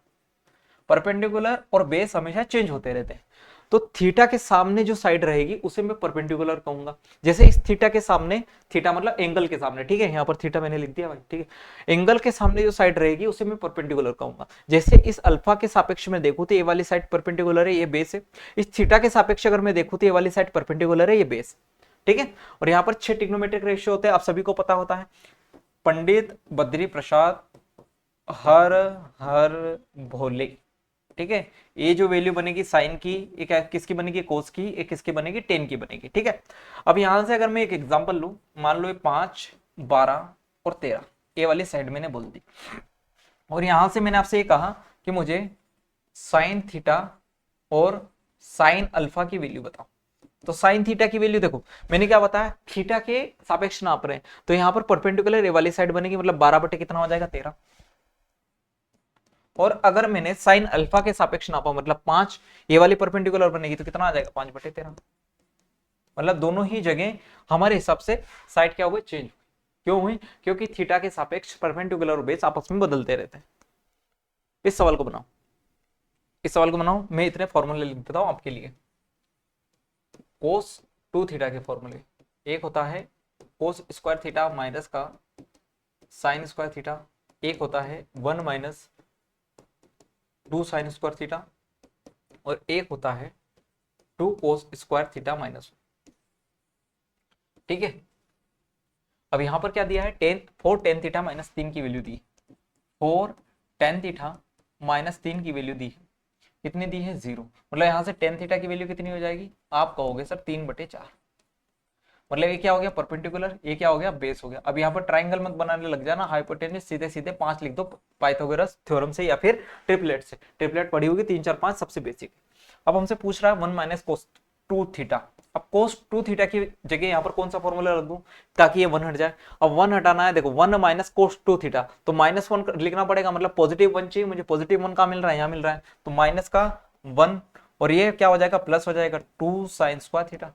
परपेंडिकुलर और बेस हमेशा चेंज होते रहते हैं। तो थीटा के सामने जो साइड रहेगी उसे मैं परपेंडिकुलर कहूंगा। जैसे इस थीटा के सामने, थीटा मतलब एंगल के सामने, ठीक है, यहाँ पर थीटा मैंने लिख दिया भाई, ठीक है। एंगल के सामने जो साइड रहेगी उसे मैं परपेंडिकुलर कहूंगा। जैसे इस अल्फा के सापेक्ष में देखूं तो ये वाली साइड परपेंडिकुलर है, ये बेस है। इस थीटा के सापेक्ष अगर मैं देखूं तो ये वाली साइड परपेंडिकुलर है, ये बेस, ठीक है। और यहाँ पर 6 ट्रिग्नोमेट्रिक रेशियो होते हैं, आप सभी को पता होता है। पंडित बद्री प्रसाद हर हर भोले, ठीक है। ये जो वैल्यू बनेगी साइन की, एक किसकी बनेगी, कोस की, एक किसकी बनेगी, टेन की बनेगी, ठीक है। अब यहां से अगर मैं एक एग्जांपल लूं, मान लो 5, 12 और 13 ये वाली साइड मैंने बोल दी, और यहां से मैंने आपसे ये कहा कि मुझे साइन थीटा और साइन अल्फा की वैल्यू बताओ। तो साइन थीटा की वैल्यू देखो, मैंने क्या बताया, थीटा के सापेक्ष नाप रहे हैं, तो यहाँ पर परपेंडिकुलर ये वाली साइड बनेगी, मतलब 12 बटे कितना हो जाएगा, 13। और अगर मैंने साइन अल्फा के सापेक्ष नापा, मतलब 5, ये वाली परपेंडिकुलर बनेगी, तो कितना आ जाएगा, 5 बटे 13। मतलब दोनों ही जगह हमारे हिसाब से साइड क्या हुए, चेंज हुई। क्यों हुई, क्योंकि थीटा के सापेक्ष परपेंडिकुलर और बेस आपस में बदलते रहते हैं। इस सवाल को बनाओ, इस सवाल को बनाओ, मैं इतने फॉर्मूले लिख देता हूं आपके लिए। कोस 2 थीटा के फॉर्मूले, एक होता है कोस स्क्वायर थीटा माइनस का साइन स्क्वायर थीटा, एक होता है 1 माइनस 2 साइन स्क्वायर थीटा, और एक होता है 2 कोस स्क्वायर थीटा माइनस, ठीक है। अब यहां पर क्या दिया है, 4 टेन थीटा माइनस 3 की वैल्यू दी, 4 टेन थीटा माइनस 3 की वैल्यू दी, कितनी दी है, 0। मतलब यहां से टेन थीटा की वैल्यू कितनी हो जाएगी, आप कहोगे सर 3 बटे 4। मतलब ये क्या हो गया, परपेंडिकुलर, ये क्या हो गया, बेस हो गया। अब यहाँ पर ट्राइंगल मत बनाने लग जाना, हाइपोटेन्यूज सीधे सीधे 5 लिख दो पाइथागोरस थ्योरम से या फिर ट्रिपलेट से, ट्रिपलेट पढ़ी होगी 3, 4, 5 सबसे बेसिक। अब हमसे पूछ रहा है 1 माइनस कोस 2 थीटा, अब cos 2 थीटा की जगह यहाँ पर कौन सा फॉर्मूला रख दूं ताकि ये 1 हट जाए। अब 1 हटाना है, देखो 1 माइनस cos 2 थीटा, तो -1 लिखना पड़ेगा, मतलब +1 चाहिए मुझे, +1 कहाँ मिल रहा है, यहाँ मिल रहा है, तो माइनस का 1, और ये क्या हो जाएगा, प्लस हो जाएगा 2 साइन स्क्वायर थीटा,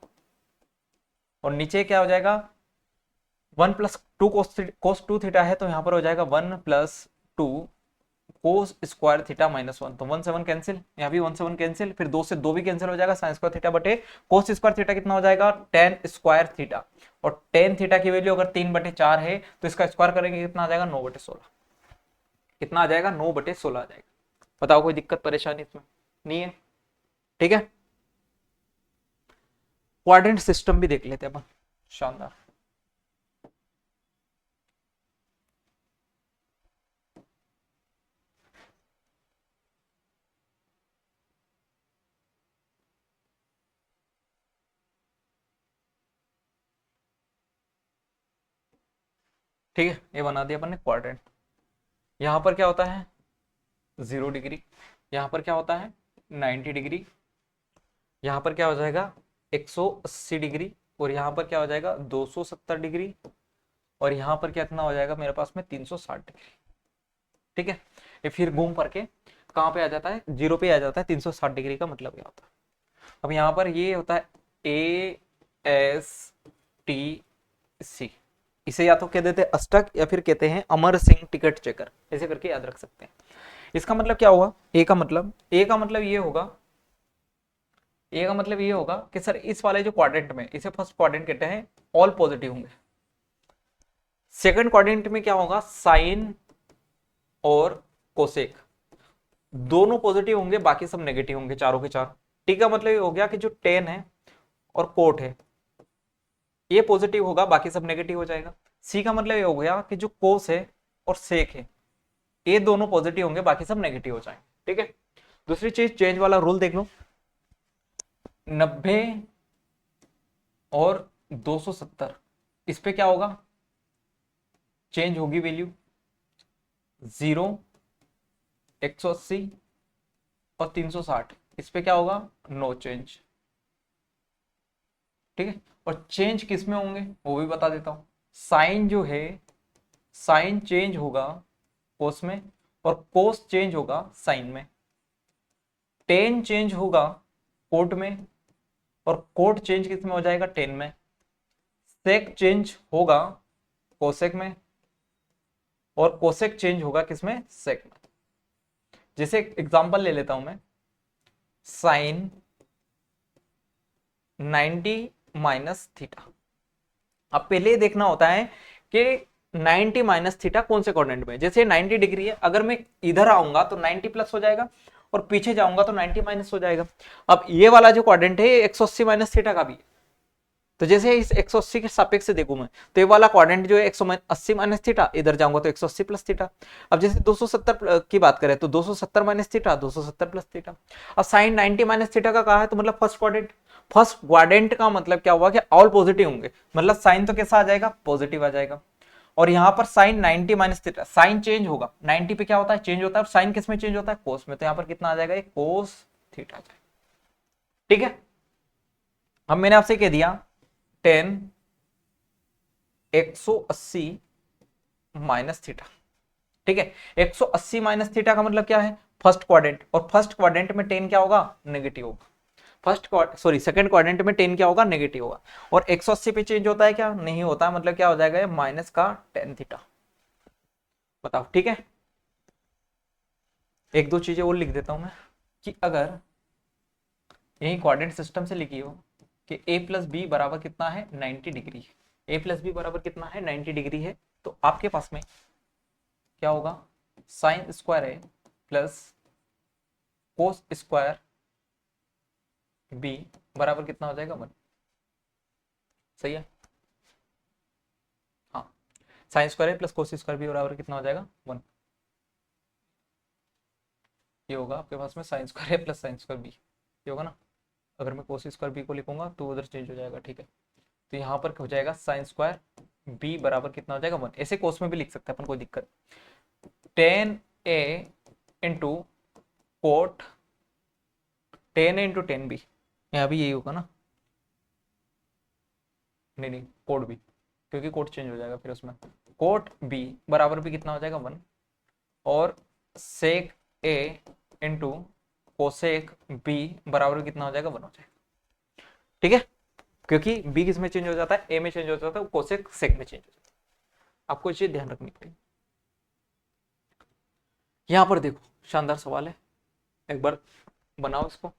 और नीचे क्या हो जाएगा 1 प्लस 2 कोस 2 थीटा है, तो यहाँ पर हो जाएगा 1 प्लस 2 कोस स्क्वायर थीटा -1, तो 1 से 1 कैंसिल, यहाँ भी 1 से 1 कैंसिल, फिर 2 से 2 भी कैंसिल हो जाएगा, साइन स्क्वायर थीटा बटे कोस स्क्वायर थीटा कितना हो जाएगा, tan स्क्वायर थीटा, और tan थीटा की वैल्यू अगर 3/4 है तो इसका स्क्वायर करेंगे कितना आ जाएगा, 9/16, कितना आ जाएगा, 9/16 आ जाएगा। बताओ कोई दिक्कत परेशानी इसमें नहीं है, ठीक है। क्वाड्रेंट सिस्टम भी देख लेते हैं अपन, शानदार। ठीक है, ये बना दिया अपन ने क्वाड्रेंट। यहां पर क्या होता है 0 डिग्री, यहां पर क्या होता है 90 डिग्री, यहां पर क्या हो जाएगा 180 डिग्री, और यहां पर क्या हो जाएगा 270 डिग्री, और यहां पर कितना हो जाएगा मेरे पास में 360 डिग्री। ठीक है, ये फिर घूम पर के कहां पे आ जाता है, 0 पे आ जाता है। 360 डिग्री का मतलब क्या होता है, अब यहां पर ये होता है ASTC, इसे या तो कह देते हैं अष्टक या फिर कहते हैं अमर सिंह टिकट चेकर, ऐसे करके याद रख सकते हैं। इसका मतलब क्या होगा, ए का मतलब ये होगा, ए का मतलब ये होगा कि सर इस वाले जो क्वाड्रेंट में, इसे फर्स्ट क्वाड्रेंट कहते हैं, ऑल पॉजिटिव होंगे। सेकंड क्वाड्रेंट में क्या होगा, साइन और कोसेक दोनों पॉजिटिव होंगे, बाकी सब नेगेटिव होंगे, चारों के चार। टी का मतलब ये हो गया कि जो टेन है और कोट है ये पॉजिटिव होगा, बाकी सब नेगेटिव हो जाएगा। सी का मतलब ये हो गया कि जो कोस है और सेक है ये दोनों पॉजिटिव होंगे, बाकी सब नेगेटिव हो जाएंगे। ठीक है, दूसरी चीज चेंज वाला रूल देख लो, 90 और 270 इस पे क्या होगा, चेंज होगी वैल्यू, 0, 180 और 360 इस पे क्या होगा, नो चेंज। ठीक है, और चेंज किस में होंगे वो भी बता देता हूं। साइन जो है, साइन चेंज होगा कोस में, और कोस चेंज होगा साइन में। टेन चेंज होगा कोट में, और कोट चेंज किस में हो जाएगा, टेन में। सेक चेंज होगा कोसेक में, और कोसेक चेंज होगा किसमें, सेक में। जैसे एग्जांपल ले लेता हूं मैं, साइन 90 माइनस थीटा। अब पहले ये देखना होता है कि 90 माइनस थीटा कौन से क्वाड्रेंट में, जैसे 90 डिग्री है, अगर मैं इधर आऊंगा तो 90 प्लस हो जाएगा, और पीछे जाऊंगा तो 90 माइनस हो जाएगा। अब ये वाला जो क्वाड्रेंट है 180 माइनस थीटा का भी है, तो जैसे इस 180 के सापेक्ष से देखूं मैं, तो ये वाला क्वाड्रेंट जो है 180 माइनस थीटा, इधर जाऊंगा तो 180 प्लस थीटा। अब जैसे 270 की बात करें तो 270 माइनस थीटा, 270 प्लस थीटा। अब साइन 90 माइनस थीटा का कहा है, तो मतलब फर्स्ट क्वाड्रेंट। फर्स्ट क्वाड्रेंट का मतलब क्या हुआ कि ऑल पॉजिटिव होंगे, मतलब साइन तो कैसा आ जाएगा, पॉजिटिव आ जाएगा। और यहां पर sine 90 minus theta, sine change होगा 90 पे, क्या होता है, चेंज होता है, और साइन किस में चेंज होता है, कोस में, तो यहां पर कितना आ जाएगा, कोस थीटा आ जाएगा। ठीक है, अब मैंने आपसे कह दिया 10 180 माइनस थीटा। ठीक है, 180 माइनस थीटा का मतलब क्या है, फर्स्ट क्वाड्रेंट, और फर्स्ट क्वाड्रेंट में 10 क्या होगा, नेगेटिव होगा। सेकंड क्वाड्रेंट में 10 क्या होगा, नेगेटिव होगा। और 180 पे चेंज होता है क्या, नहीं होता, मतलब क्या हो जाएगा, माइनस का tan थीटा। बताओ, ठीक है। एक दो चीजें और लिख देता हूं मैं, कि अगर यही क्वाड्रेंट सिस्टम से लिखी हो कि a प्लस बी बराबर कितना है, 90 डिग्री, a प्लस बी बराबर कितना है, 90 डिग्री है, तो आपके पास में क्या होगा, साइन स्क्वायर है प्लस कोस स्क्वायर बी बराबर कितना हो जाएगा, 1। सही है, हाँ, साइन स्क्वायर है प्लस कोस स्क्वायर बी बराबर कितना हो जाएगा, 1। ये होगा आपके पास में साइन स्क्वायर है प्लस साइन स्क्वायर बी, ये होगा ना। अगर मैं कोस स्क्वायर बी को लिखूंगा तो उधर चेंज हो जाएगा। ठीक है, तो यहाँ पर हो जाएगा साइन स्क्वायर बी बराबर कितना हो जाएगा, 1। ऐसे कोस में भी लिख सकते हैं अपन, कोई दिक्कत। टेन ए इंटू कोट 10 इंटू 10 बी, यहाँ भी यही होगा ना, नहीं नहीं, कोट बी, क्योंकि कोट चेंज हो जाएगा फिर उसमें। कोट बी बराबर भी कितना हो जाएगा 1, और सेक ए इंटू कोसेक बी बराबर भी कितना हो जाएगा 1 हो जाएगा। ठीक है, क्योंकि बी किस में चेंज हो जाता है, ए में चेंज हो जाता है, कोसेक सेक में चेंज हो जाता है। आपको ये चीज ध्यान रखनी पड़ेगी। यहां पर देखो शानदार सवाल है, एक बार बनाओ इसको।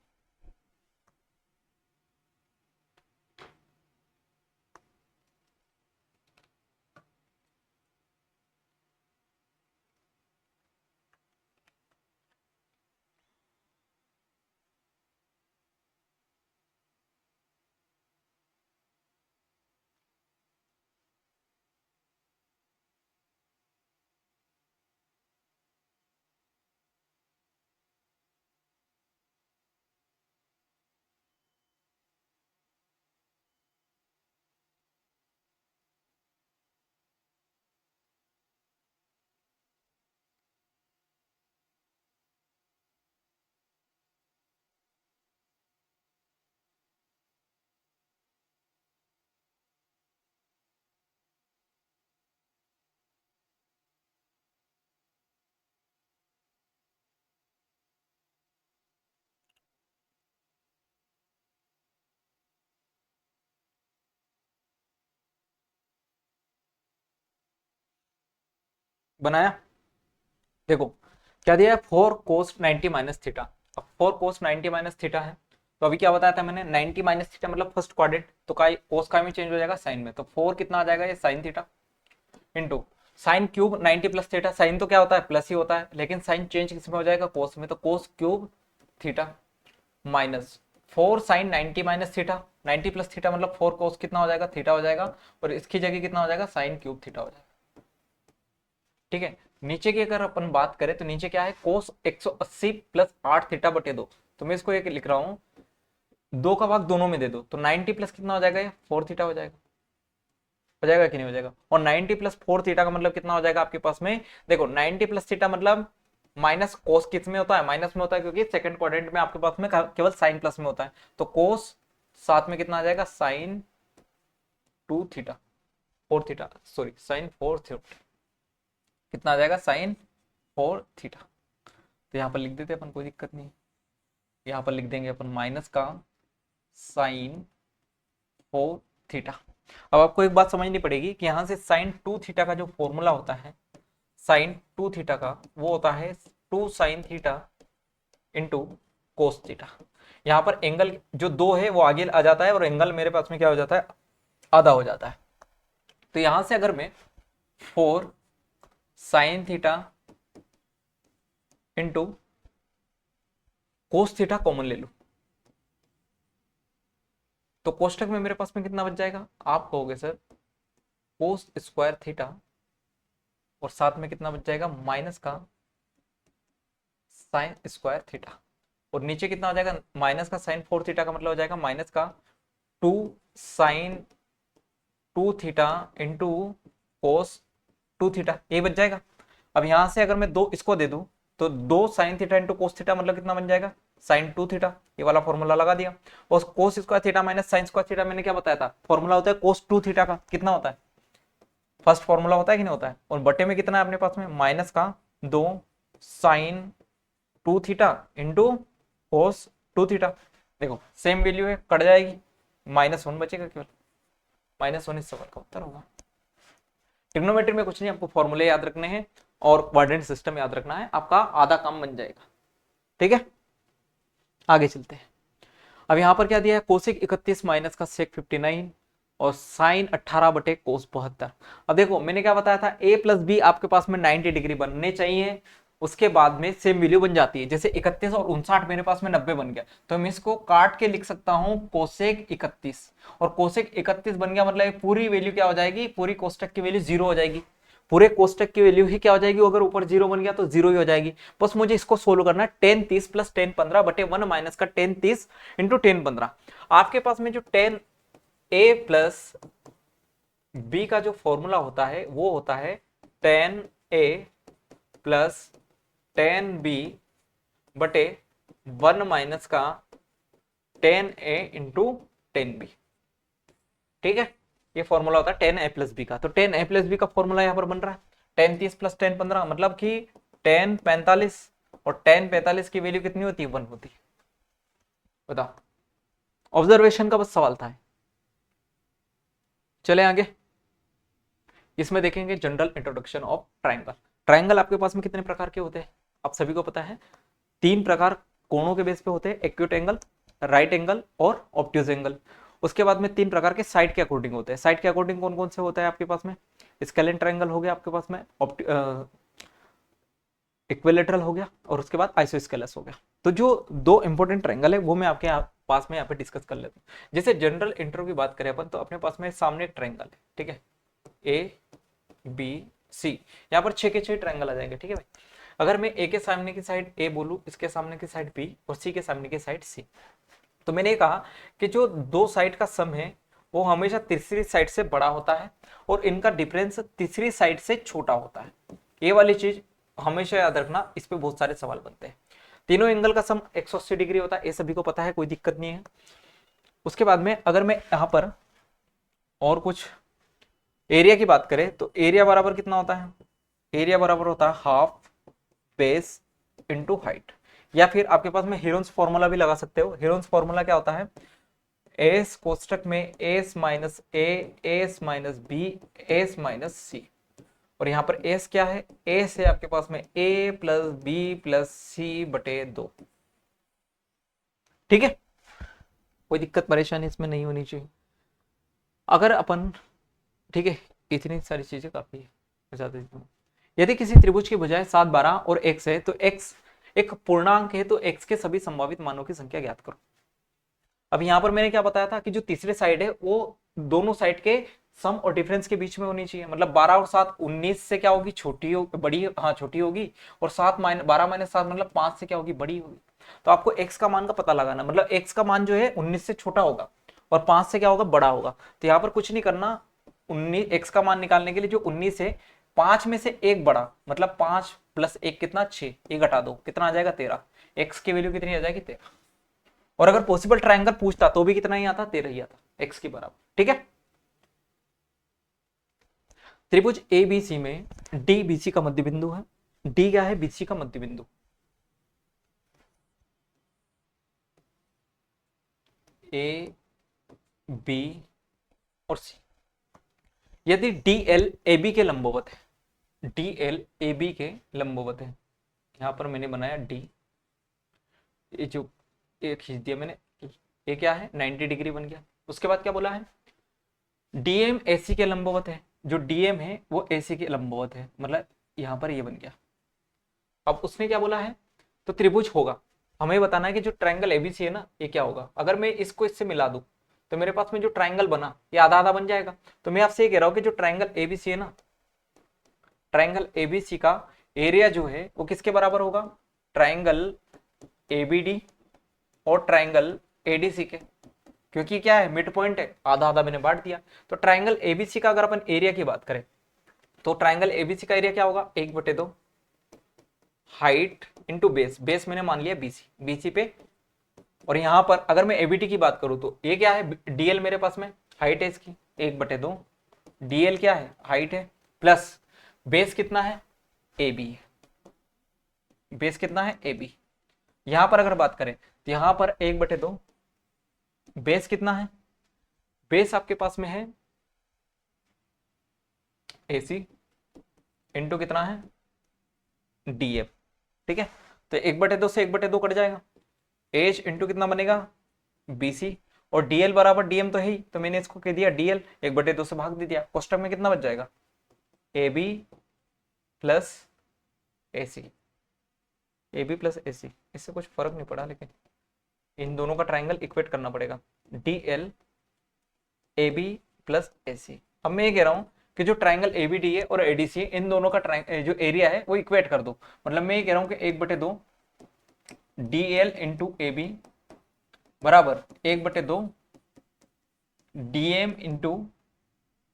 बनाया, देखो क्या दिया है, 4 कोस 90 माइनस थीटा। अब 4 कोस 90 माइनस थीटा है, तो अभी क्या बताया था मैंने, 90 माइनस थीटा मतलब फर्स्ट क्वाड्रेंट, तो का कोस का में चेंज हो जाएगा साइन में, तो 4 कितना आ जाएगा ये sine theta into sine cube 90 plus theta. Sine तो क्या होता है प्लस ही होता है, लेकिन साइन चेंज किस में हो जाएगा कोस में, तो cos cube theta minus 4 sine 90 minus theta, 90 plus theta मतलब 4 कोस कितना हो जाएगा थीटा हो जाएगा, और इसकी जगह कितना हो जाएगा साइन क्यूब थीटा हो जाएगा। ठीक है, नीचे की अगर अपन बात करें तो नीचे क्या है, कोस 180 प्लस 8 थीटा बटे 2, तो मैं इसको एक लिख रहा हूं, 2 का भाग दोनों में दे दो, तो 90 प्लस कितना हो जाएगा, ये 4 थीटा हो जाएगा कि नहीं हो जाएगा, और 90 प्लस 4 थीटा का मतलब कितना हो जाएगा आपके पास में, देखो 90 प्लस थीटा मतलब माइनस कोस किस में होता है, माइनस में होता है, क्योंकि सेकंड क्वाड्रेंट में आपके पास में केवल साइन प्लस में होता है, तो कोस साथ में कितना आ जाएगा sine 2 theta 4 theta, sorry sine 4 theta, कितना आ जाएगा साइन 4 थीटा। तो यहाँ पर लिख देते अपन, कोई दिक्कत नहीं, यहाँ पर लिख देंगे अपन माइनस का साइन 4 थीटा। अब आपको एक बात समझनी पड़ेगी कि यहाँ से साइन 2 थीटा का जो फॉर्मूला होता है, साइन 2 थीटा का वो होता है 2 sign theta into cos theta. यहाँ पर एंगल जो 2 है वो आगे आ जाता है, और एंगल मेरे पास में क्या हो जाता है आधा हो जाता है। तो यहां से अगर मैं 4 sign theta into cos theta common ले लू, तो कोष्टक में मेरे पास में कितना बच जाएगा, आप कहोगे सर कोस स्क्वायर थीटा, और साथ में कितना बच जाएगा माइनस का साइन स्क्वायर थीटा, और नीचे कितना हो जाएगा माइनस का साइन 4 थीटा का मतलब हो जाएगा माइनस का 2 sine 2 theta into cos 2 theta, ये बच जाएगा। अब यहां से अगर मैं दो इसको दे दूं, तो 2 sign theta into cos theta मतलब कितना बन जाएगा साइन 2 थीटा, ये वाला फॉर्मूला लगा दिया, और cos square theta minus sine square theta मैंने क्या बताया था, फॉर्मूला होता है कोस 2 थीटा का, कितना होता है फर्स्ट फॉर्मूला होता है कि नहीं होता है, और बटे में कितना है अपने पास में माइनस का 2 sine 2 theta into cos 2 theta. देखो सेम वैल्यू है, कट जाएगी, -1 बचेगा केवल, -1 इस सवाल का उत्तर होगा। ट्रिग्नोमेट्री में कुछ नहीं, आपको फॉर्मूले याद रखने हैं और कोऑर्डिनेट सिस्टम याद रखना है, आपका आधा काम बन जाएगा। ठीक है, आगे चलते हैं। अब यहां पर क्या दिया है, कोसिक 31 माइनस का सेक 59 और साइन 18 बटे कोस 72। अब देखो मैंने क्या बताया था, ए प्लस बी आपके पास में 90 डिग्री बनने चाहिए, उसके बाद में सेम वैल्यू बन जाती है, जैसे 31 और 59 मेरे पास में 90 बन गया, तो मैं इसको काट के लिख सकता हूं कोसेक 31, और कोसेक 31 बन गया मतलब पूरी वैल्यू क्या हो जाएगी, पूरी कोष्टक की वैल्यू 0 हो जाएगी, पूरे कोष्टक की वैल्यू ही क्या हो जाएगी, अगर ऊपर 0 बन गया तो 0 ही हो जाएगी। बस मुझे इसको सोल्व करना है, 10 30 प्लस 10 15 बटे 1 माइनस का 10 30 इंटू 10 15। आपके पास में जो 10 ए प्लस बी का जो फॉर्मूला होता है वो होता है 10 ए प्लस 10 बी बटे 1 माइनस का 10 ए इंटू 10 बी। ठीक है, ये फॉर्मूला होता है tan a प्लस बी का। तो tan a प्लस बी का फॉर्मूला यहाँ पर बन रहा है tan 30 प्लस tan 15, मतलब कि tan 45, और tan 45 की वैल्यू कितनी होती है, 1 होती है। बताओ, ऑब्जर्वेशन का बस सवाल था। चले आगे, इसमें देखेंगे general introduction of triangle. Triangle आपके पास में कितने प्रकार के होते हैं, आप सभी को पता है। 3 प्रकार कोणों के बेस पे होते हैं, एक्यूट एंगल, राइट एंगल और ऑब्ट्यूज एंगल। उसके बाद में 3 प्रकार के साइड के अकॉर्डिंग होते हैं। साइड के अकॉर्डिंग कौन कौन से होता है आपके पास में, स्केलेन ट्राइंगल हो गया आपके पास में, इक्विलेटरल हो गया, और उसके बाद आइसोस्केलस हो गया। तो जो 2 इंपॉर्टेंट ट्राइंगल है वो मैं आपके पास में यहाँ पे डिस्कस कर लेता हूँ। जैसे जनरल इंट्रो की बात करें अपन, तो अपने पास में सामने एक ट्राइंगल है, ठीक है, ए बी सी, यहाँ पर 6 के 6 ट्राइंगल आ जाएंगे, ठीक है भाई। अगर मैं ए के सामने की साइड ए बोलूँ, इसके सामने की साइड बी और सी के सामने की साइड सी, तो मैंने ये कहा कि जो 2 साइड का सम है वो हमेशा तीसरी साइड से बड़ा होता है और इनका डिफरेंस तीसरी साइड से छोटा होता है। ये वाली चीज हमेशा याद रखना, इस पे बहुत सारे सवाल बनते हैं। तीनों एंगल का सम 180 डिग्री होता है, ये सभी को पता है, कोई दिक्कत नहीं है। उसके बाद में अगर मैं यहाँ पर और कुछ एरिया की बात करें, तो एरिया बराबर कितना होता है, एरिया बराबर होता है हाफ बेस इंटू हाइट, या फिर आपके पास में हीरोन्स फॉर्मूला भी लगा सकते हो। हीरोन्स फॉर्मूला क्या होता है, एस कोष्टक में s minus a, s minus b, s minus c, और यहाँ पर एस क्या है, एस है आपके पास में ए प्लस बी प्लस सी बटे 2, ठीक है। कोई दिक्कत परेशानी इसमें नहीं होनी चाहिए। अगर अपन, ठीक है, इतनी सारी चीजें काफी है, बता देता हूँ। यदि किसी त्रिभुज के बजाय 7, 12 और x है, तो x एक पूर्णांक है, तो x के सभी संभावित मानों की संख्या ज्ञात करो। अब यहाँ पर मैंने क्या बताया था कि जो तीसरे साइड है वो दोनों साइड के सम और डिफरेंस के बीच में होनी चाहिए। मतलब 12 और 7 19 से क्या होगी, छोटी हो बड़ी, हाँ छोटी होगी, और 12 माइनस 7 मतलब 5 से क्या होगी, बड़ी होगी। तो आपको x का मान का पता लगाना, मतलब x का मान जो है 19 से छोटा होगा और 5 से क्या होगा, बड़ा होगा। तो यहाँ पर कुछ नहीं करना, 19 x का मान निकालने के लिए जो 19 है, 5 में से एक बड़ा, मतलब 5 प्लस 1 कितना, 6, ये घटा दो, कितना आ जाएगा, 13। x की वैल्यू कितनी आ जाएगी, 13। और अगर पॉसिबल ट्रायंगल पूछता तो भी कितना ही आता, 13 ही आता, x के बराबर, ठीक है। त्रिभुज ABC में D BC का मध्य बिंदु है। D क्या है, BC का मध्य बिंदु। A B और C, यदि DL AB के लंबवत है, DL AB के लंबवत है, यहां पर मैंने बनाया D, ये जो ये खींच दिया मैंने, ये क्या है, 90 डिग्री बन गया। उसके बाद क्या बोला है, DM AC के लंबवत है, जो DM है वो AC के लंबवत है, मतलब यहां पर ये बन गया। अब उसने क्या बोला है, तो त्रिभुज होगा, हमें बताना है कि जो ट्रायंगल ABC है ना, ये क्या होगा। अगर मैं इसको इससे मिला दूं तो मेरे पास में जो ट्रायंगल बना ये आधा आधा बन जाएगा। तो मैं आपसे ये कह रहा हूं कि जो ट्रायंगल ABC है ना, ट्रायंगल ABC का एरिया जो है वो किसके बराबर होगा, ट्रायंगल ABD और ट्रायंगल ADC के, क्योंकि क्या है, मिड पॉइंट है, आधा आधा मैंने बांट दिया। तो ट्रायंगल ABC का अगर अपन एरिया की बात करें, तो ट्रायंगल ABC का एरिया क्या होगा, 1/2 हाइट इंटू बेस, बेस मैंने मान लिया BC पे, और यहां पर अगर मैं ABD की बात करूं तो ये क्या है, DL मेरे पास में हाइट है इसकी 1/2, DL क्या है, हाइट है, प्लस बेस कितना है, AB, बेस कितना है, AB। यहां पर अगर बात करें तो यहां पर 1/2, बेस कितना है, बेस आपके पास में है AC इंटू कितना है, DF, ठीक है। तो 1/2 से 1/2 कट जाएगा, एच इंटू कितना बनेगा, BC, और DL बराबर DM तो है ही, तो मैंने इसको कह दिया DL, 1/2 से भाग दे दिया, कोष्टक में कितना बच जाएगा, AB plus AC, AB plus AC। इससे कुछ फर्क नहीं पड़ा, लेकिन इन दोनों का ट्रायंगल इक्वेट करना पड़ेगा, DL AB प्लस AC। अब मैं ये कह रहा हूं कि जो ट्रायंगल ABD है और ADC है, इन दोनों का जो एरिया है वो इक्वेट कर दो। मतलब मैं ये कह रहा हूं कि 1/2 DL इंटू AB बराबर 1/2 DM इंटू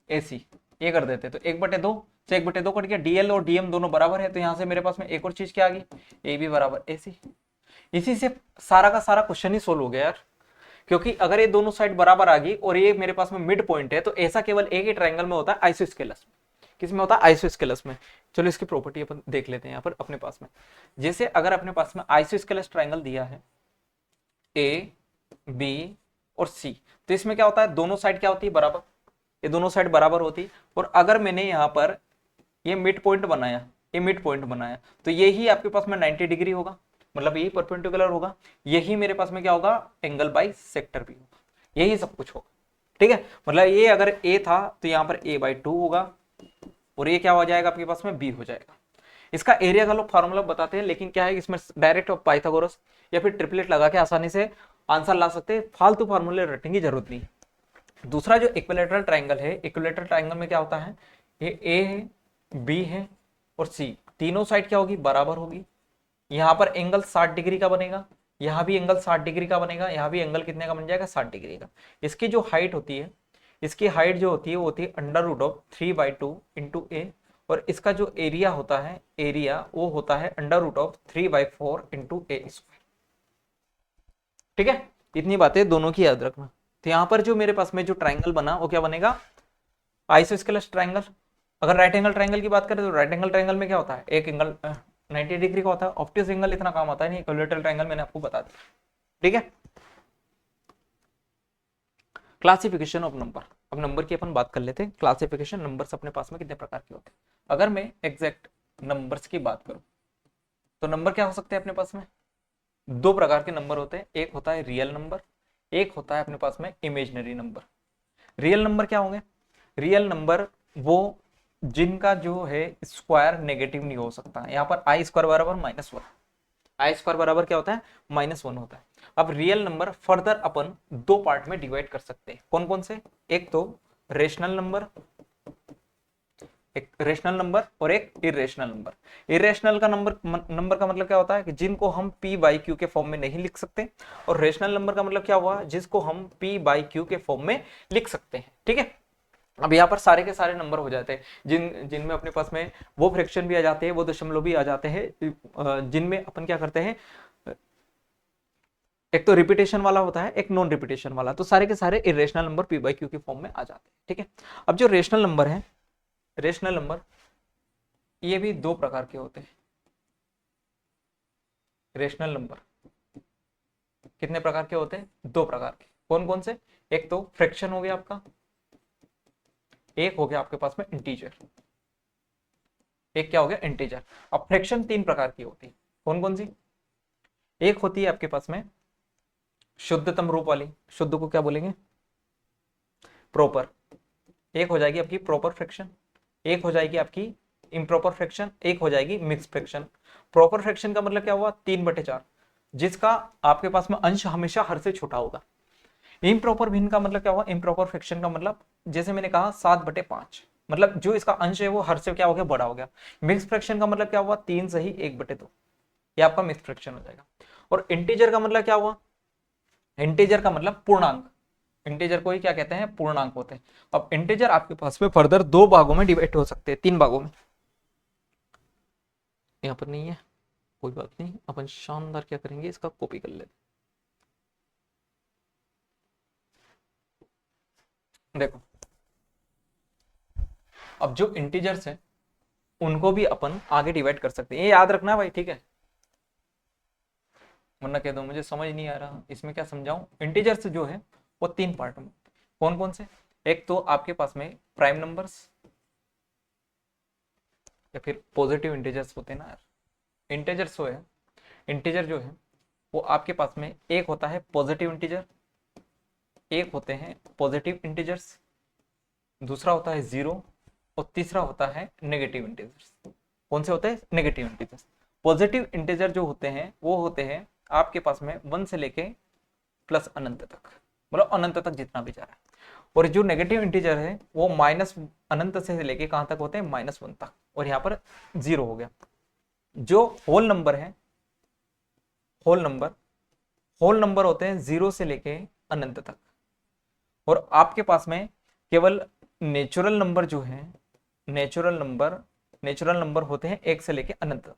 AC, ये कर देते। तो 1/2 से 1/2 कट गया, DL और DM दोनों बराबर है, तो यहां से मेरे पास में एक और चीज क्या आ गई, AB बराबर AC। इसी से सारा का सारा क्वेश्चन ही सोल्व हो गया यार। क्योंकि अगर ये दोनों साइड बराबर आ गई और ये मेरे पास में मिड पॉइंट है, तो ऐसा केवल एक ही ट्रायंगल में होता है, आइसोस्केलस में। किसमें होता है? आइसोस्केलस में। चलो इसकी प्रॉपर्टी अपन देख लेते हैं यहाँ पर अपने पास में। जैसे अगर अपने पास में आइसोस्केलस ट्रायंगल दिया है ए, बी और सी, तो इसमें क्या होता है? दोनों साइड क्या होती है? बराबर। ये दोनों साइड बराबर होती है। और अगर मैंने यहाँ पर ये मिड पॉइंट बनाया, ये मिड पॉइंट बनाया, तो यही आपके पास में 90 डिग्री होगा, मतलब यही परपेंडिकुलर होगा। यही मेरे पास में क्या होगा? एंगल बाई सेक्टर भी होगा। यही सब कुछ होगा, ठीक है। मतलब ये अगर ए था तो यहाँ पर a बाई 2 होगा, और ये क्या हो जाएगा आपके पास में? b हो जाएगा। इसका एरिया का लोग फॉर्मूला बताते हैं, लेकिन क्या है इसमें डायरेक्ट पाइथागोरस या फिर ट्रिपलेट लगा के आसानी से आंसर ला सकते हैं, फालतू फॉर्मूले रटने की जरूरत नहीं। दूसरा जो इक्विलेटरल ट्रायंगल है, इक्विलेटरल ट्रायंगल में क्या होता है? ये ए है, बी है और सी, तीनों साइड क्या होगी? बराबर होगी। यहाँ पर एंगल 60 डिग्री का बनेगा, यहाँ भी एंगल 60 डिग्री का बनेगा, यहाँ भी एंगल कितने का बन जाएगा? 60 डिग्री का। इसकी जो हाइट होती है, इसकी हाइट जो होती है वो होती है अंडर रूट ऑफ 3/2 इंटू ए, और इसका जो एरिया होता है, एरिया वो होता है under root of 3/4 into A square. ठीक है, इतनी बातें दोनों की याद रखना। तो यहाँ पर जो मेरे पास में जो ट्राइंगल बना वो क्या बनेगा? Isosceles triangle. अगर राइट एंगल ट्राइंगल की बात करें तो राइट एंगल ट्राइंगल में क्या होता है? एक एंगल 90 डिग्री का होता है। ऑब्टयूज एंगल इतना काम आता है नहीं, इक्विलेटरल ट्राइंगल मैंने आपको बता दिया, ठीक है। क्लासिफिकेशन ऑफ नंबर, अब नंबर की अपन बात कर लेते हैं। क्लासिफिकेशन, नंबर्स अपने पास में कितने प्रकार के होते हैं? अगर मैं एग्जैक्ट नंबर्स की बात करूं तो नंबर क्या हो सकते हैं अपने पास में? दो प्रकार के नंबर होते हैं, एक होता है रियल नंबर, एक होता है अपने पास में इमेजिनरी नंबर। रियल नंबर क्या होंगे? रियल नंबर वो जिनका जो है स्क्वायर नेगेटिव नहीं हो सकता। यहाँ पर आई स्क्वायर बराबर -1, आई स्क्वायर बराबर क्या होता है? -1 होता है। अब रियल नंबर फर्दर अपन दो पार्ट में डिवाइड कर सकते हैं। कौन कौन से? एक तो रेशनल नंबर, एक रेशनल नंबर और एक इरेशनल नंबर। इरेशनल का नंबर का मतलब क्या होता है? कि जिनको हम p बाई क्यू के फॉर्म में नहीं लिख सकते, और रेशनल नंबर का मतलब क्या हुआ? जिसको हम p बाई क्यू के फॉर्म में लिख सकते हैं, ठीक है। अब यहाँ पर सारे के सारे नंबर हो जाते हैं जिनमें अपने पास में वो फ्रैक्शन भी आ जाते हैं, वो दशमलव भी आ जाते हैं, जिनमें अपन क्या करते हैं, एक तो रिपीटेशन वाला होता है, एक नॉन रिपीटेशन वाला। तो सारे के सारे irrational number p by Q के फॉर्म में आ जाते हैं, ठीक है। अब जो रेशनल नंबर है, रेशनल नंबर ये भी दो प्रकार के होते हैं। रेशनल नंबर कितने प्रकार के होते हैं? दो प्रकार के। कौन कौन से? एक तो फ्रैक्शन हो गया आपका, एक हो गया आपके पास में इंटीजर। एक क्या हो गया? इंटीजर। अब फ्रैक्शन तीन प्रकार की होती है। कौन कौन सी? एक होती है आपके पास में शुद्धतम रूप वाली, शुद्ध को क्या बोलेंगे? प्रॉपर। एक हो जाएगी आपकी प्रॉपर फ्रैक्शन, एक हो जाएगी आपकी इम्प्रॉपर फ्रैक्शन, एक हो जाएगी मिक्स फ्रैक्शन। प्रॉपर फ्रैक्शन का मतलब क्या हुआ? 3/4, जिसका आपके पास में अंश हमेशा हर से छोटा होगा। इम्प्रॉपर भिन्न का मतलब क्या हुआ? इम्प्रॉपर फ्रैक्शन का मतलब जैसे मैंने कहा 7/5, मतलब जो इसका अंश है वो हर से क्या हो गया? बड़ा हो गया। मिक्स फ्रैक्शन का मतलब क्या हुआ? 3 से ही 1/2, ये आपका मिक्स फ्रैक्शन हो जाएगा। और इंटीजर का मतलब क्या हुआ? इंटीजर का मतलब पूर्णांक। इंटीजर को ही क्या कहते हैं? पूर्णांक होते हैं। अब इंटीजर आपके पास में फर्दर दो भागों में डिवाइड हो सकते हैं, तीन भागों में। यहाँ पर नहीं है, कोई बात नहीं, अपन शानदार क्या करेंगे, इसका कॉपी कर लेते। देखो, अब जो इंटीजर्स हैं उनको भी अपन आगे डिवाइड कर सकते हैं, ये याद रखना भाई, ठीक है। वरना कह दो मुझे समझ नहीं आ रहा, इसमें क्या समझाऊं। इंटीजर्स जो है वो तीन पार्ट में। कौन कौन से? एक तो आपके पास में प्राइम नंबर्स या फिर पॉजिटिव इंटीजर्स होते हैं ना यार। इंटीजर्स जो है, इंटीजर जो है वो आपके पास में एक होता है पॉजिटिव इंटीजर, एक होते हैं पॉजिटिव इंटीजर्स, दूसरा होता है जीरो, और तीसरा होता है नेगेटिव इंटीजर्स। कौन से होते हैं? Negative integers. पॉजिटिव इंटीजर जो होते हैं वो होते हैं आपके पास में 1 से लेके प्लस अनंत तक, मतलब अनंत तक जितना भी जा रहा है। और जो नेगेटिव इंटीजर है वो माइनस अनंत से लेके कहां तक होते हैं? -1 तक, और यहाँ पर 0 हो गया। जो होल नंबर है, होल नंबर होते हैं 0 से लेके अनंत तक। और आपके पास में केवल नेचुरल नंबर जो है, नेचुरल नंबर होते हैं 1 से लेके अनंत तक।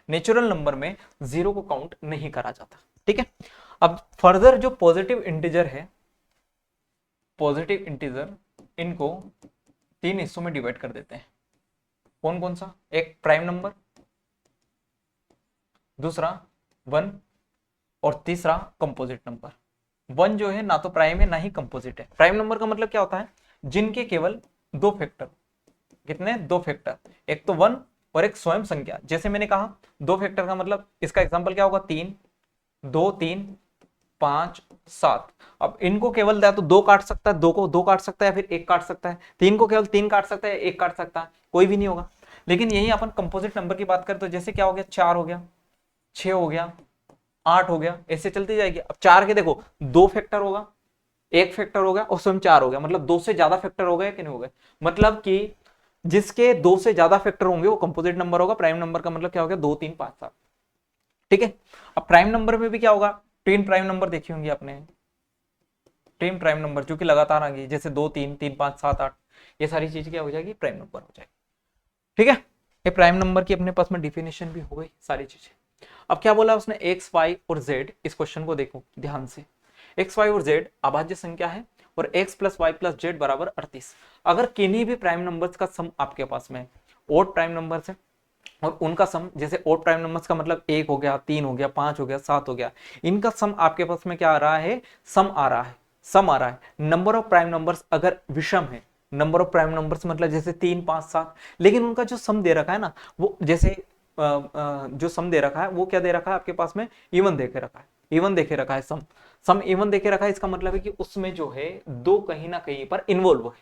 नेचुरल नंबर में 0 को काउंट नहीं करा जाता, ठीक है। अब फर्दर जो पॉजिटिव इंटीजर है, पॉजिटिव इंटीजर, इनको 3 हिस्सों में डिवाइड कर देते हैं। कौन कौन सा? एक प्राइम नंबर, दूसरा 1 और तीसरा कंपोजिट नंबर। 1 जो है ना तो प्राइम है ना ही कंपोजिट है। प्राइम नंबर का मतलब क्या होता है? जिनके केवल 2 फैक्टर। कितने? 2 फैक्टर। एक तो 1 और एक स्वयं संख्या। जैसे मैंने कहा 2 फैक्टर का मतलब इसका एग्जांपल क्या होगा? 3, 2, 3, 5, 7। अब इनको केवल या तो 2 काट सकता है, 2 को 2 काट सकता है, या फिर 1 काट सकता है। 3 को केवल 3 काट सकता है, 1 काट सकता है, कोई भी नहीं होगा। लेकिन यही अपन कंपोजिट नंबर की बात करें तो जैसे क्या हो गया? 4 हो गया, 6 हो गया, 8 हो गया, ऐसे चलती जाएगी। अब 4 के देखो 2 फैक्टर होगा, 1 फैक्टर हो गया और स्वयं 4 हो गया, मतलब 2 से ज्यादा फैक्टर हो गए कि नहीं हो गए? मतलब कि जिसके 2 से ज्यादा फैक्टर होंगे वो कंपोजिट नंबर होगा। प्राइम नंबर का मतलब क्या हो गया? 2, 3, 5, 7। ठीक है। अब प्राइम नंबर में भी क्या होगा? 3 प्राइम नंबर देखी होंगी आपने, 3 प्राइम नंबर जो कि लगातार आ गई, जैसे 2, 3, 3, 5, 7, 8, ये सारी चीज क्या हो जाएगी? प्राइम नंबर हो जाएगी। ठीक है। ये प्राइम नंबर की अपने पास में डिफिनेशन भी हो गई, सारी चीजें। अब क्या बोला उसने? एक्स, वाई और जेड। इस क्वेश्चन को देखो ध्यान से। एक्स, वाई और जेड अभाज्य संख्या है और x plus y plus z बराबर 38। अगर किन्हीं भी प्राइम नंबर्स का सम आपके पास में ओड प्राइम नंबर्स है और उनका सम, जैसे ओड प्राइम नंबर्स का मतलब 1 हो गया, 3 हो गया, 5 हो गया, 7 हो गया, इनका सम आपके पास में क्या आ रहा है? सम आ रहा है, सम आ रहा है। नंबर ऑफ प्राइम नंबर्स अगर विषम है, नंबर ऑफ प्राइम नंबर्स मतलब जैसे 3, 5, 7, लेकिन उनका जो सम दे रखा है ना, वो जैसे जो सम दे रखा है वो क्या दे रखा है आपके पास में? इवन देके रखा है, इवन देके रखा है सम। सम इवन देके रखा है, इसका मतलब है कि उसमें जो है 2 कहीं ना कहीं पर इन्वॉल्व है,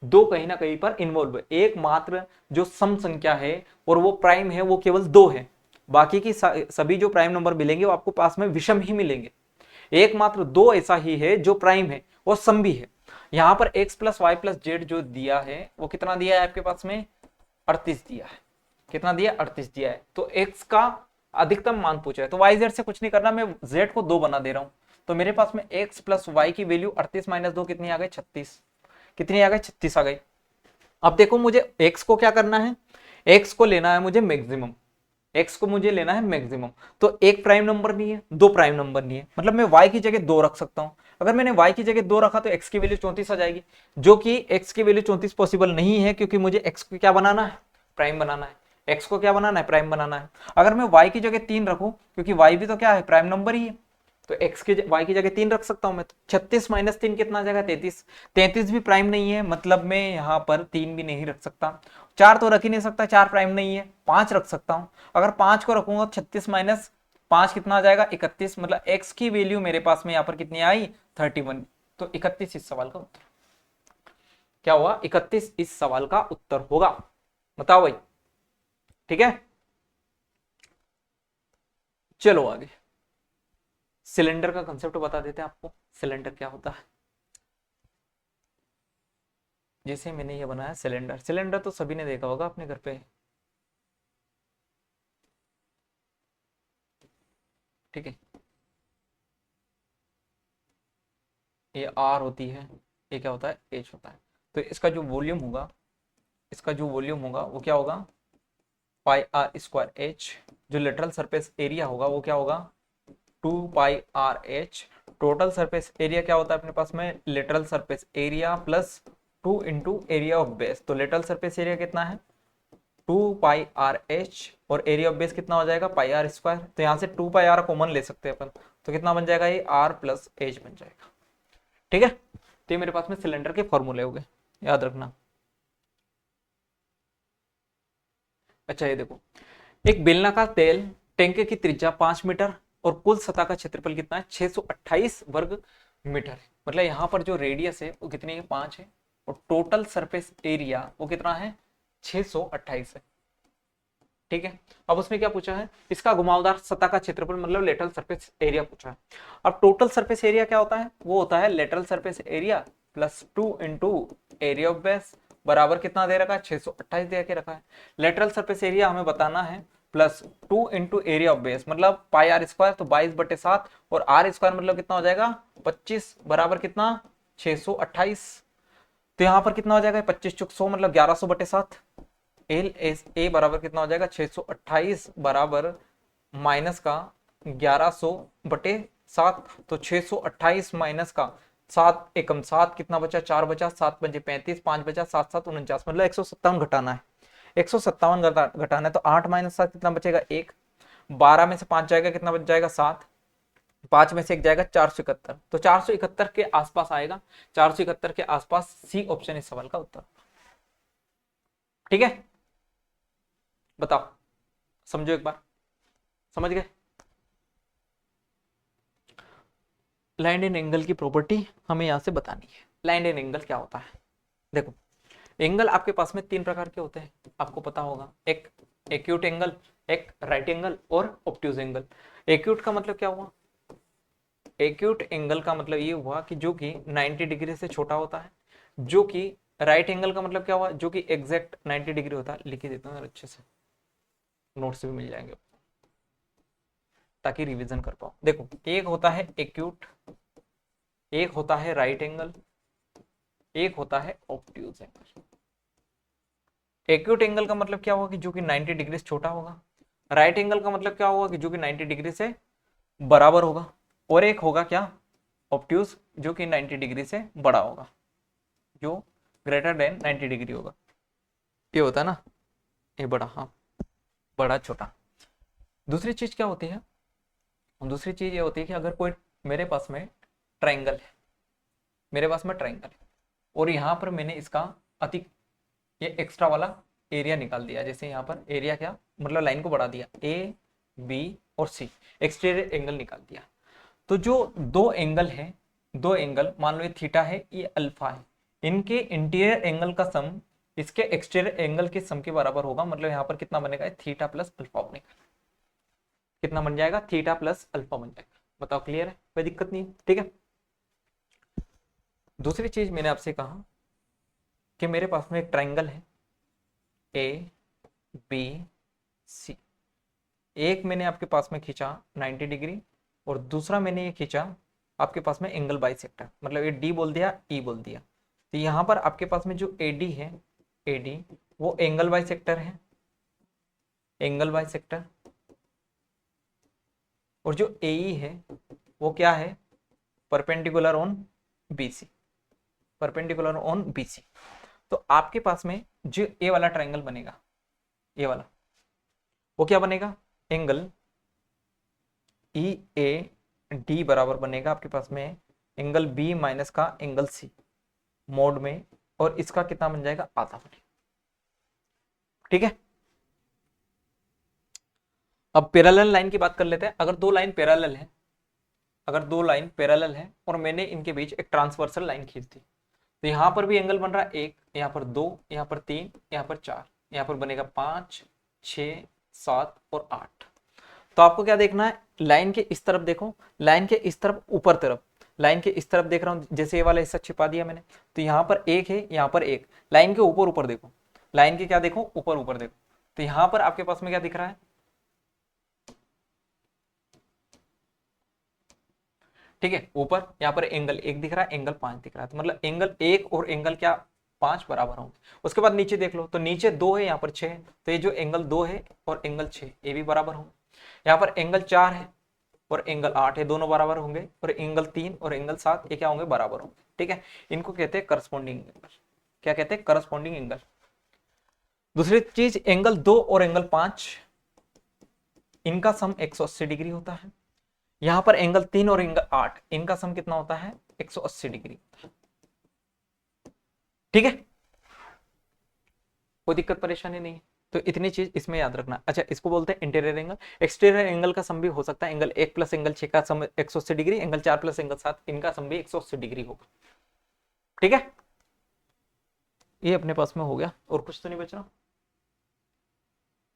2 कहीं ना कहीं पर इन्वॉल्व है। एकमात्र जो सम संख्या है और वो प्राइम है वो केवल 2 है। बाकी की सभी जो प्राइम नंबर मिलेंगे वो आपको पास में विषम ही मिलेंगे। एकमात्र 2 ऐसा ही है जो प्राइम है और सम भी है। यहां पर x plus y plus z जो दिया है वो कितना दिया है आपके पास में? 38 दिया है। कितना दिया? 38 दिया है। तो एक्स का अधिकतम मान पूछा है, तो वाई जेड से कुछ नहीं करना, मैं जेड को 2 बना दे रहा हूं। तो मेरे पास में एक्स प्लस वाई की वैल्यू 38 माइनस 2 कितनी आ गई? 36। कितनी आ गई? 36 आ गई। अब देखो मुझे x को क्या करना है? x को लेना है मुझे मैक्सिमम, x को मुझे लेना है मैक्सिमम। तो एक प्राइम नंबर नहीं है, 2 प्राइम नंबर नहीं है, मतलब मैं y की जगह 2 रख सकता हूं। अगर मैंने y की जगह 2 रखा तो x की वैल्यू 34 आ जाएगी, जो कि x की वैल्यू 34 पॉसिबल नहीं है, क्योंकि मुझे x को क्या बनाना है? प्राइम बनाना है। x को क्या बनाना है? प्राइम बनाना है। अगर मैं y की जगह 3 रखूं, क्योंकि y भी तो क्या है? प्राइम नंबर ही है, तो x की y की जगह 3 रख सकता हूं मैं। 36 माइनस 3 कितना आ जाएगा? 33। 33 भी प्राइम नहीं है, मतलब मैं यहाँ पर 3 भी नहीं रख सकता। 4 तो रख ही नहीं सकता, 4 प्राइम नहीं है। 5 रख सकता हूं। अगर 5 को रखूंगा 36 माइनस 5 कितना आ जाएगा? 31। मतलब x की वैल्यू मेरे पास में यहाँ पर कितनी आई? 31। तो 31 इस सवाल का उत्तर क्या हुआ? 31 इस सवाल का उत्तर होगा। बताओ भाई। ठीक है, चलो आगे। सिलेंडर का कंसेप्ट बता देते हैं आपको, सिलेंडर क्या होता है। जैसे मैंने ये बनाया सिलेंडर, सिलेंडर तो सभी ने देखा होगा अपने घर पे। ठीक है, ये आर होती है, ये क्या होता है? एच होता है। तो इसका जो वॉल्यूम होगा, इसका जो वॉल्यूम होगा वो क्या होगा? Pi are square h. जो लेटरल सरफेस एरिया होगा वो क्या होगा? 2 pi are h. Total surface area क्या होता है अपने पास में? Lateral surface area plus 2 into area of base. तो लेटरल सरफेस एरिया कितना है? 2 पाई आर एच, और एरिया ऑफ बेस कितना हो जाएगा? Pi are square. तो यहाँ से 2 पाई आर कॉमन ले सकते हैं अपन, तो कितना बन जाएगा? ये आर प्लस एच बन जाएगा। ठीक है, तो ये मेरे पास में सिलेंडर के फॉर्मूले हो गए, याद रखना। अच्छा ये देखो, एक बेलनाकार तेल टैंक की त्रिज्या 5 मीटर और कुल सतह का क्षेत्रफल कितना है? 628 वर्ग मीटर। मतलब यहाँ पर जो रेडियस है वो कितनी है? 5 है, और टोटल सरफेस एरिया वो कितना है? 628 है। ठीक है, अब उसमें क्या पूछा है? इसका घुमावदार सतह का क्षेत्रफल मतलब लेटरल सरफेस एरिया पूछा है। अब टोटल सरफेस एरिया क्या होता है? वो होता है lateral surface area plus 2 into area of base, बराबर कितना दे रखा है? 628 दे के रखा है। लेटरल सरफेस एरिया हमें बताना है plus 2 into area of base, मतलब पाई आर स्क्वायर, तो 22/7, और आर स्क्वायर मतलब कितना हो जाएगा? 25, बराबर कितना? 628। तो यहाँ पर कितना हो जाएगा? 25 चुक 100 मतलब 1100/7। एल एस ए बराबर कितना हो जाएगा? 628 बराबर माइनस का 1100/7, तो 628 माइनस का 7 एकम 7 कितना बचा, 4 बचा, 7 पंजे 35, 5 बचा, 7 7 49, मतलब 157 घटाना है। 157 घटाना है, तो 8 माइनस 7 कितना बचेगा, 1। 12 में से 5 जाएगा, कितना बच जाएगा, 7। 5 में से 1 जाएगा, 471, तो 471 के आसपास आएगा। 471 के आसपास सी ऑप्शन इस सवाल का उत्तर। ठीक है, बताओ, समझो एक बार, समझ गए। लाइन एंड एंगल की प्रॉपर्टी हमें यहां से बतानी है। लाइन एंड एंगल क्या होता है, देखो एंगल आपके पास में 3 प्रकार के होते हैं, आपको पता होगा। एक एक्यूट एंगल, एक राइट एंगल और ऑब्ट्यूज एंगल। एक्यूट का मतलब क्या हुआ, एक्यूट एंगल का मतलब ये हुआ कि जो कि 90 डिग्री से छोटा होता है। जो कि राइट एंगल का मतलब क्या हुआ, जो कि एग्जैक्ट 90 डिग्री होता है। लिख ही देता हूँ अच्छे से, नोट्स भी मिल जाएंगे ताकि रिवीजन कर पाओ। देखो एक होता है एक्यूट, एक होता है राइट एंगल, एक होता है ऑब्ट्यूज एंगल। एक्यूट एंगल का मतलब क्या होगा कि जो कि 90 डिग्री से छोटा होगा। राइट एंगल का मतलब क्या होगा कि जो कि 90 डिग्री से बराबर होगा। और एक होगा क्या, ऑब्ट्यूज, जो कि 90 डिग्री से बड़ा होगा, जो ग्रेटर देन 90 डिग्री होगा। ये होता है ना, ये बड़ा, हाँ बड़ा छोटा। दूसरी चीज क्या होती है, दूसरी चीज ये होती है कि अगर कोई मेरे पास में ट्रायंगल है, मेरे पास में ट्रायंगल है और यहाँ पर मैंने इसका अति ये एक्स्ट्रा वाला एरिया निकाल दिया। जैसे यहाँ पर एरिया क्या, मतलब लाइन को बढ़ा दिया, ए बी और सी, एक्सटीरियर एंगल निकाल दिया। तो जो दो एंगल है, दो एंगल मान लो ये थीटा है, ये अल्फा है, इनके इंटीरियर एंगल का सम इसके एक्सटीरियर एंगल के सम के बराबर होगा। मतलब यहाँ पर कितना बनेगा, थीटा प्लस अल्फा बनेगा। कितना बन जाएगा, थीटा प्लस अल्फा बन जाएगा। बताओ क्लियर है, कोई दिक्कत नहीं है, ठीक है। दूसरी चीज मैंने आपसे कहा कि मेरे पास में एक ट्रायंगल है ए बी सी। एक मैंने आपके पास में खींचा 90 डिग्री और दूसरा मैंने ये खींचा आपके पास में एंगल बाइसेक्टर, मतलब ये डी बोल दिया, ई बोल दिया। तो यहाँ पर आपके पास में जो एडी है, एडी वो एंगल बाइसेक्टर है, एंगल बाइसेक्टर। और जो एई है वो क्या है, perpendicular on BC, perpendicular on BC. तो आपके पास में जो ए वाला ट्रायंगल बनेगा, ये वाला, वो क्या बनेगा, एंगल ई ए डी बराबर बनेगा आपके पास में एंगल बी माइनस का एंगल सी मोड में, और इसका कितना बन जाएगा, आधा बनेगा। ठीक है, अब पैरेलल लाइन की बात कर लेते हैं। अगर दो लाइन पैरेलल है, अगर दो लाइन पैरेलल है और मैंने इनके बीच एक ट्रांसवर्सल लाइन खींच दी, तो यहां पर भी एंगल बन रहा है एक, यहाँ पर दो, यहाँ पर तीन, यहाँ पर चार, यहाँ पर बनेगा 5 6 7 और 8। तो आपको क्या देखना है, लाइन के इस तरफ देखो, लाइन के इस तरफ ऊपर तरफ, लाइन के इस तरफ देख रहा हूं, जैसे ये वाला हिस्सा छिपा दिया मैंने, तो यहाँ पर एक है, यहाँ पर एक। लाइन के ऊपर ऊपर देखो, लाइन के क्या देखो, ऊपर ऊपर देखो। तो यहाँ पर आपके पास में क्या दिख रहा है, ठीक है, ऊपर यहाँ पर एंगल एक दिख रहा है, एंगल 5 दिख रहा है। तो मतलब एंगल एक और एंगल क्या, 5 बराबर होंगे। उसके बाद नीचे देख लो, तो नीचे 2 है, यहाँ पर 6 है, तो ये जो एंगल 2 है और एंगल 6 ये भी बराबर होंगे। यहाँ पर एंगल 4 है और एंगल 8 है, दोनों बराबर होंगे। और एंगल 3 और एंगल 7 ये क्या होंगे, बराबर होंगे। ठीक है, इनको कहते हैं करस्पॉन्डिंग एंगल। क्या कहते हैं, करस्पॉन्डिंग एंगल। दूसरी चीज, एंगल 2 और एंगल 5 इनका सम 180 डिग्री होता है। यहां पर एंगल 3 और एंगल 8 इनका सम कितना होता है, 180 डिग्री होता है। ठीक है, कोई दिक्कत परेशानी नहीं है। तो इतनी चीज इसमें याद रखना। अच्छा, इसको बोलते हैं इंटीरियर एंगल। एक्सटीरियर एंगल का सम भी हो सकता है, एंगल 1 प्लस एंगल 6 का सम 180 डिग्री, एंगल 4 प्लस एंगल 7 इनका सम भी 180 डिग्री होगा। ठीक है, ये अपने पास में हो गया। और कुछ तो नहीं बच रहा,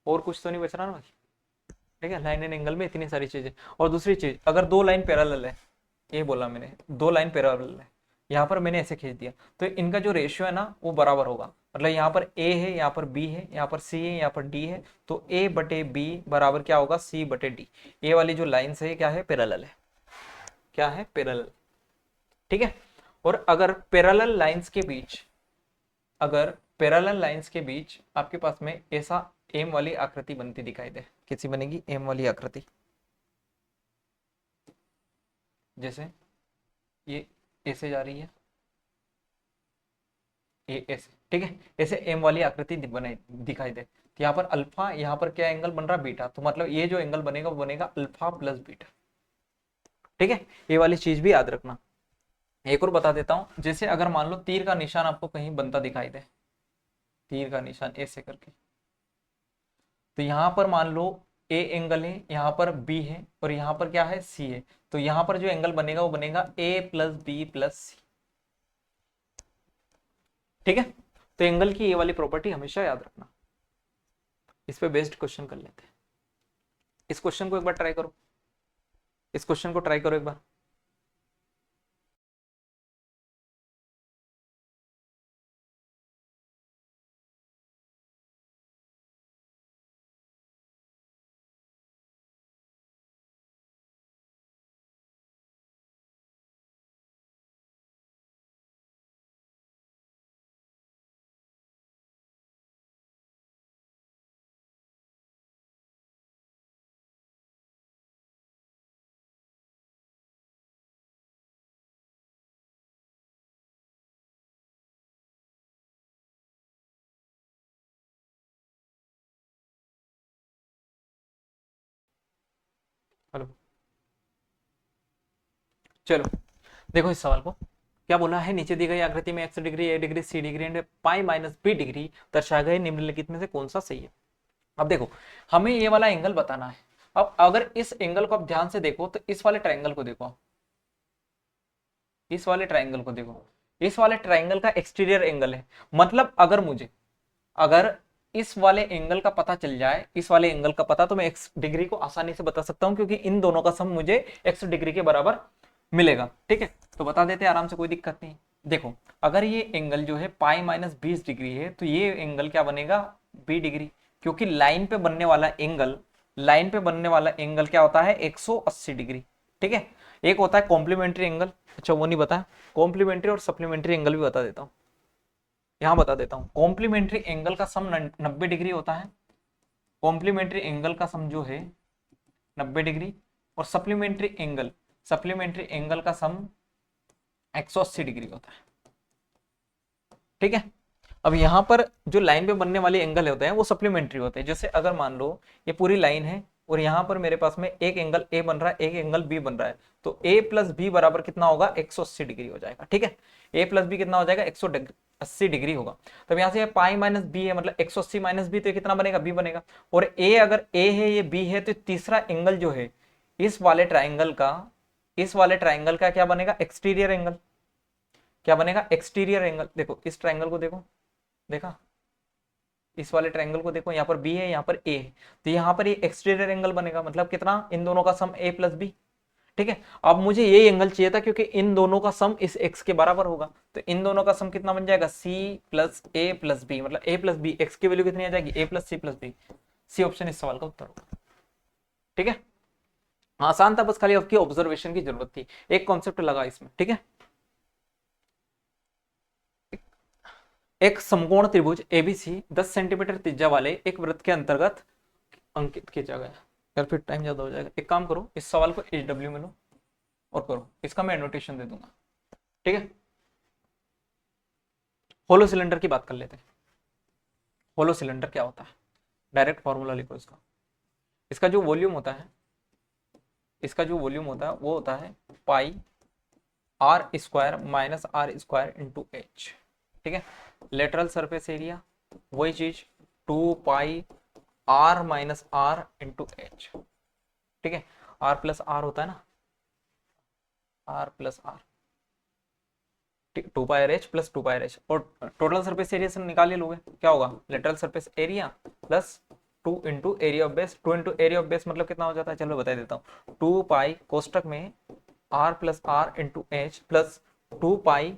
और कुछ तो नहीं बच रहा ना भाई। ठीक है, लाइन एंड एंगल में इतनी सारी चीजें। और दूसरी चीज, अगर दो लाइन पैरेलल है, ये बोला मैंने, दो लाइन पैरेलल है, यहाँ पर मैंने ऐसे खींच दिया, तो इनका जो रेशियो है ना वो बराबर होगा। मतलब यहाँ पर ए है, यहाँ पर बी है, यहाँ पर सी है, यहाँ पर डी है, तो ए बटे बी बराबर क्या होगा, सी बटे डी। ए वाली जो लाइन है क्या है, पैरेलल है। क्या है, पैरेलल। ठीक है, और अगर पैरेलल लाइंस के बीच, अगर पैरेलल लाइंस के बीच आपके पास में ऐसा एम वाली आकृति बनती दिखाई दे, कैसी बनेगी, एम वाली आकृति। जैसे ये ऐसे जा रही है, ये ऐसे, ठीक है, ऐसे एम वाली आकृति बने दिखाई दे, तो यहाँ पर अल्फा, यहाँ पर क्या एंगल बन रहा है, बीटा, तो मतलब ये जो एंगल बनेगा वो बनेगा अल्फा प्लस बीटा, ठीक है। ये वाली चीज भी याद रखना। एक और बता देता हूं, जैसे अगर मान लो तीर का निशान आपको कहीं बनता दिखाई दे, तीर का निशान ऐसे करके, तो यहां पर मान लो ए एंगल है, यहां पर बी है, और यहां पर क्या है, सी है, तो यहां पर जो एंगल बनेगा वो बनेगा ए प्लस बी प्लस सी, ठीक है। तो एंगल की ये वाली प्रॉपर्टी हमेशा याद रखना। इस पे बेस्ड क्वेश्चन कर लेते हैं। इस क्वेश्चन को एक बार ट्राई करो, इस क्वेश्चन को ट्राई करो एक बार। हेलो, चलो देखो इस सवाल को, क्या बोला है, नीचे दी गई आकृति में x degree, a degree, c degree and pi minus b degree दर्शाए गए निम्नलिखित में से कौन सा सही है। अब देखो हमें ये वाला एंगल बताना है। अब अगर इस एंगल को आप ध्यान से देखो तो इस वाले ट्रायंगल को देखो, इस वाले ट्रायंगल को देखो, इस वाले ट्रायंगल का एक्सटीरियर एंगल है। मतलब अगर मुझे, अगर इस वाले एंगल का पता चल जाए, इस वाले एंगल का पता, तो मैं x डिग्री को आसानी से बता सकता हूं, क्योंकि इन दोनों का सम मुझे x डिग्री के बराबर मिलेगा, ठीक है। तो बता देते हैं आराम से, कोई दिक्कत नहीं। देखो अगर ये एंगल जो है पाई माइनस 20 डिग्री है, तो ये एंगल क्या बनेगा, b डिग्री, क्योंकि लाइन पे बनने वाला एंगल, लाइन पे बनने वाला एंगल क्या होता है, 180 डिग्री, ठीक है। एक होता है कॉम्प्लीमेंट्री एंगल, अच्छा वो नहीं बताया, कॉम्प्लीमेंट्री और सप्लीमेंट्री एंगल भी बता देता हूँ, यहां बता देता हूं। कॉम्प्लीमेंट्री एंगल का सम 90 डिग्री होता है, कॉम्प्लीमेंट्री एंगल का सम जो है 90 डिग्री, और सप्लीमेंट्री एंगल का सम 180 डिग्री होता है, ठीक है। अब यहां पर जो लाइन पे बनने वाले एंगल होते हैं वो सप्लीमेंट्री होते हैं। जैसे अगर मान लो ये पूरी लाइन है और यहां पर मेरे पास में एक एंगल ए बन रहा है, एक एंगल बी बन रहा है, तो ए प्लस बी बराबर कितना होगा, 180 डिग्री हो जाएगा, ठीक है। ए प्लस बी कितना हो जाएगा, 180 डिग्री होगा। तब यहां से पाई माइनस बी है, मतलब 180 माइनस बी, तो कितना बनेगा, बी बनेगा। और ए, अगर ए है ये बी है, तो तीसरा एंगल जो है इस वाले ट्राइंगल का, इस वाले ट्राइंगल का क्या बनेगा, एक्सटीरियर एंगल, क्या बनेगा, एक्सटीरियर एंगल। देखो इस ट्राइंगल को देखो, देखा, इस वाले ट्रायंगल को देखो, यहाँ पर बी है, यहाँ पर ए है, तो यहाँ पर ये एक्सटीरियर एंगल बनेगा, मतलब कितना, इन दोनों का सम ए प्लस बी, ठीक है। अब मुझे ये एंगल चाहिए था, क्योंकि इन दोनों का सम इस एक्स के बराबर होगा, तो इन दोनों का सम कितना बन जाएगा, C plus A plus B, मतलब ए प्लस बी, एक्स की वैल्यू कितनी आ जाएगी, A plus C plus B. C option इस सवाल का उत्तर होगा, ठीक है। आसान था, बस खाली आपकी ऑब्जर्वेशन की जरूरत थी, एक कॉन्सेप्ट लगा इसमें, ठीक है। एक समकोण त्रिभुज एबीसी 10 सेंटीमीटर त्रिज्या वाले एक वृत्त के अंतर्गत अंकित खींचा गया। यार फिर टाइम ज्यादा हो जाएगा, एक काम करो, इस सवाल को HW में लो और करो, इसका मैं नोटेशन दे दूंगा, ठीक है। होलो सिलेंडर की बात कर लेते हैं। होलो सिलेंडर क्या होता है, डायरेक्ट फॉर्मूला लिखो इसका। इसका जो वॉल्यूम होता है, इसका जो वॉल्यूम होता है वो होता है pi are square minus R square into H, ठीक है। लेटरल सरफेस एरिया वही चीज 2 pi R minus R into H, ठीक है। आर प्लस आर होता है ना, R plus R, 2 pi are H plus 2 pi R H, और टोटल सरफेस एरिया से निकाल ही लोगे, क्या होगा, lateral surface area plus 2 into area of base. 2 into area of base मतलब कितना हो जाता है, चलो बता देता हूँ, 2 पाई कोष्टक में R plus R into H plus 2 pi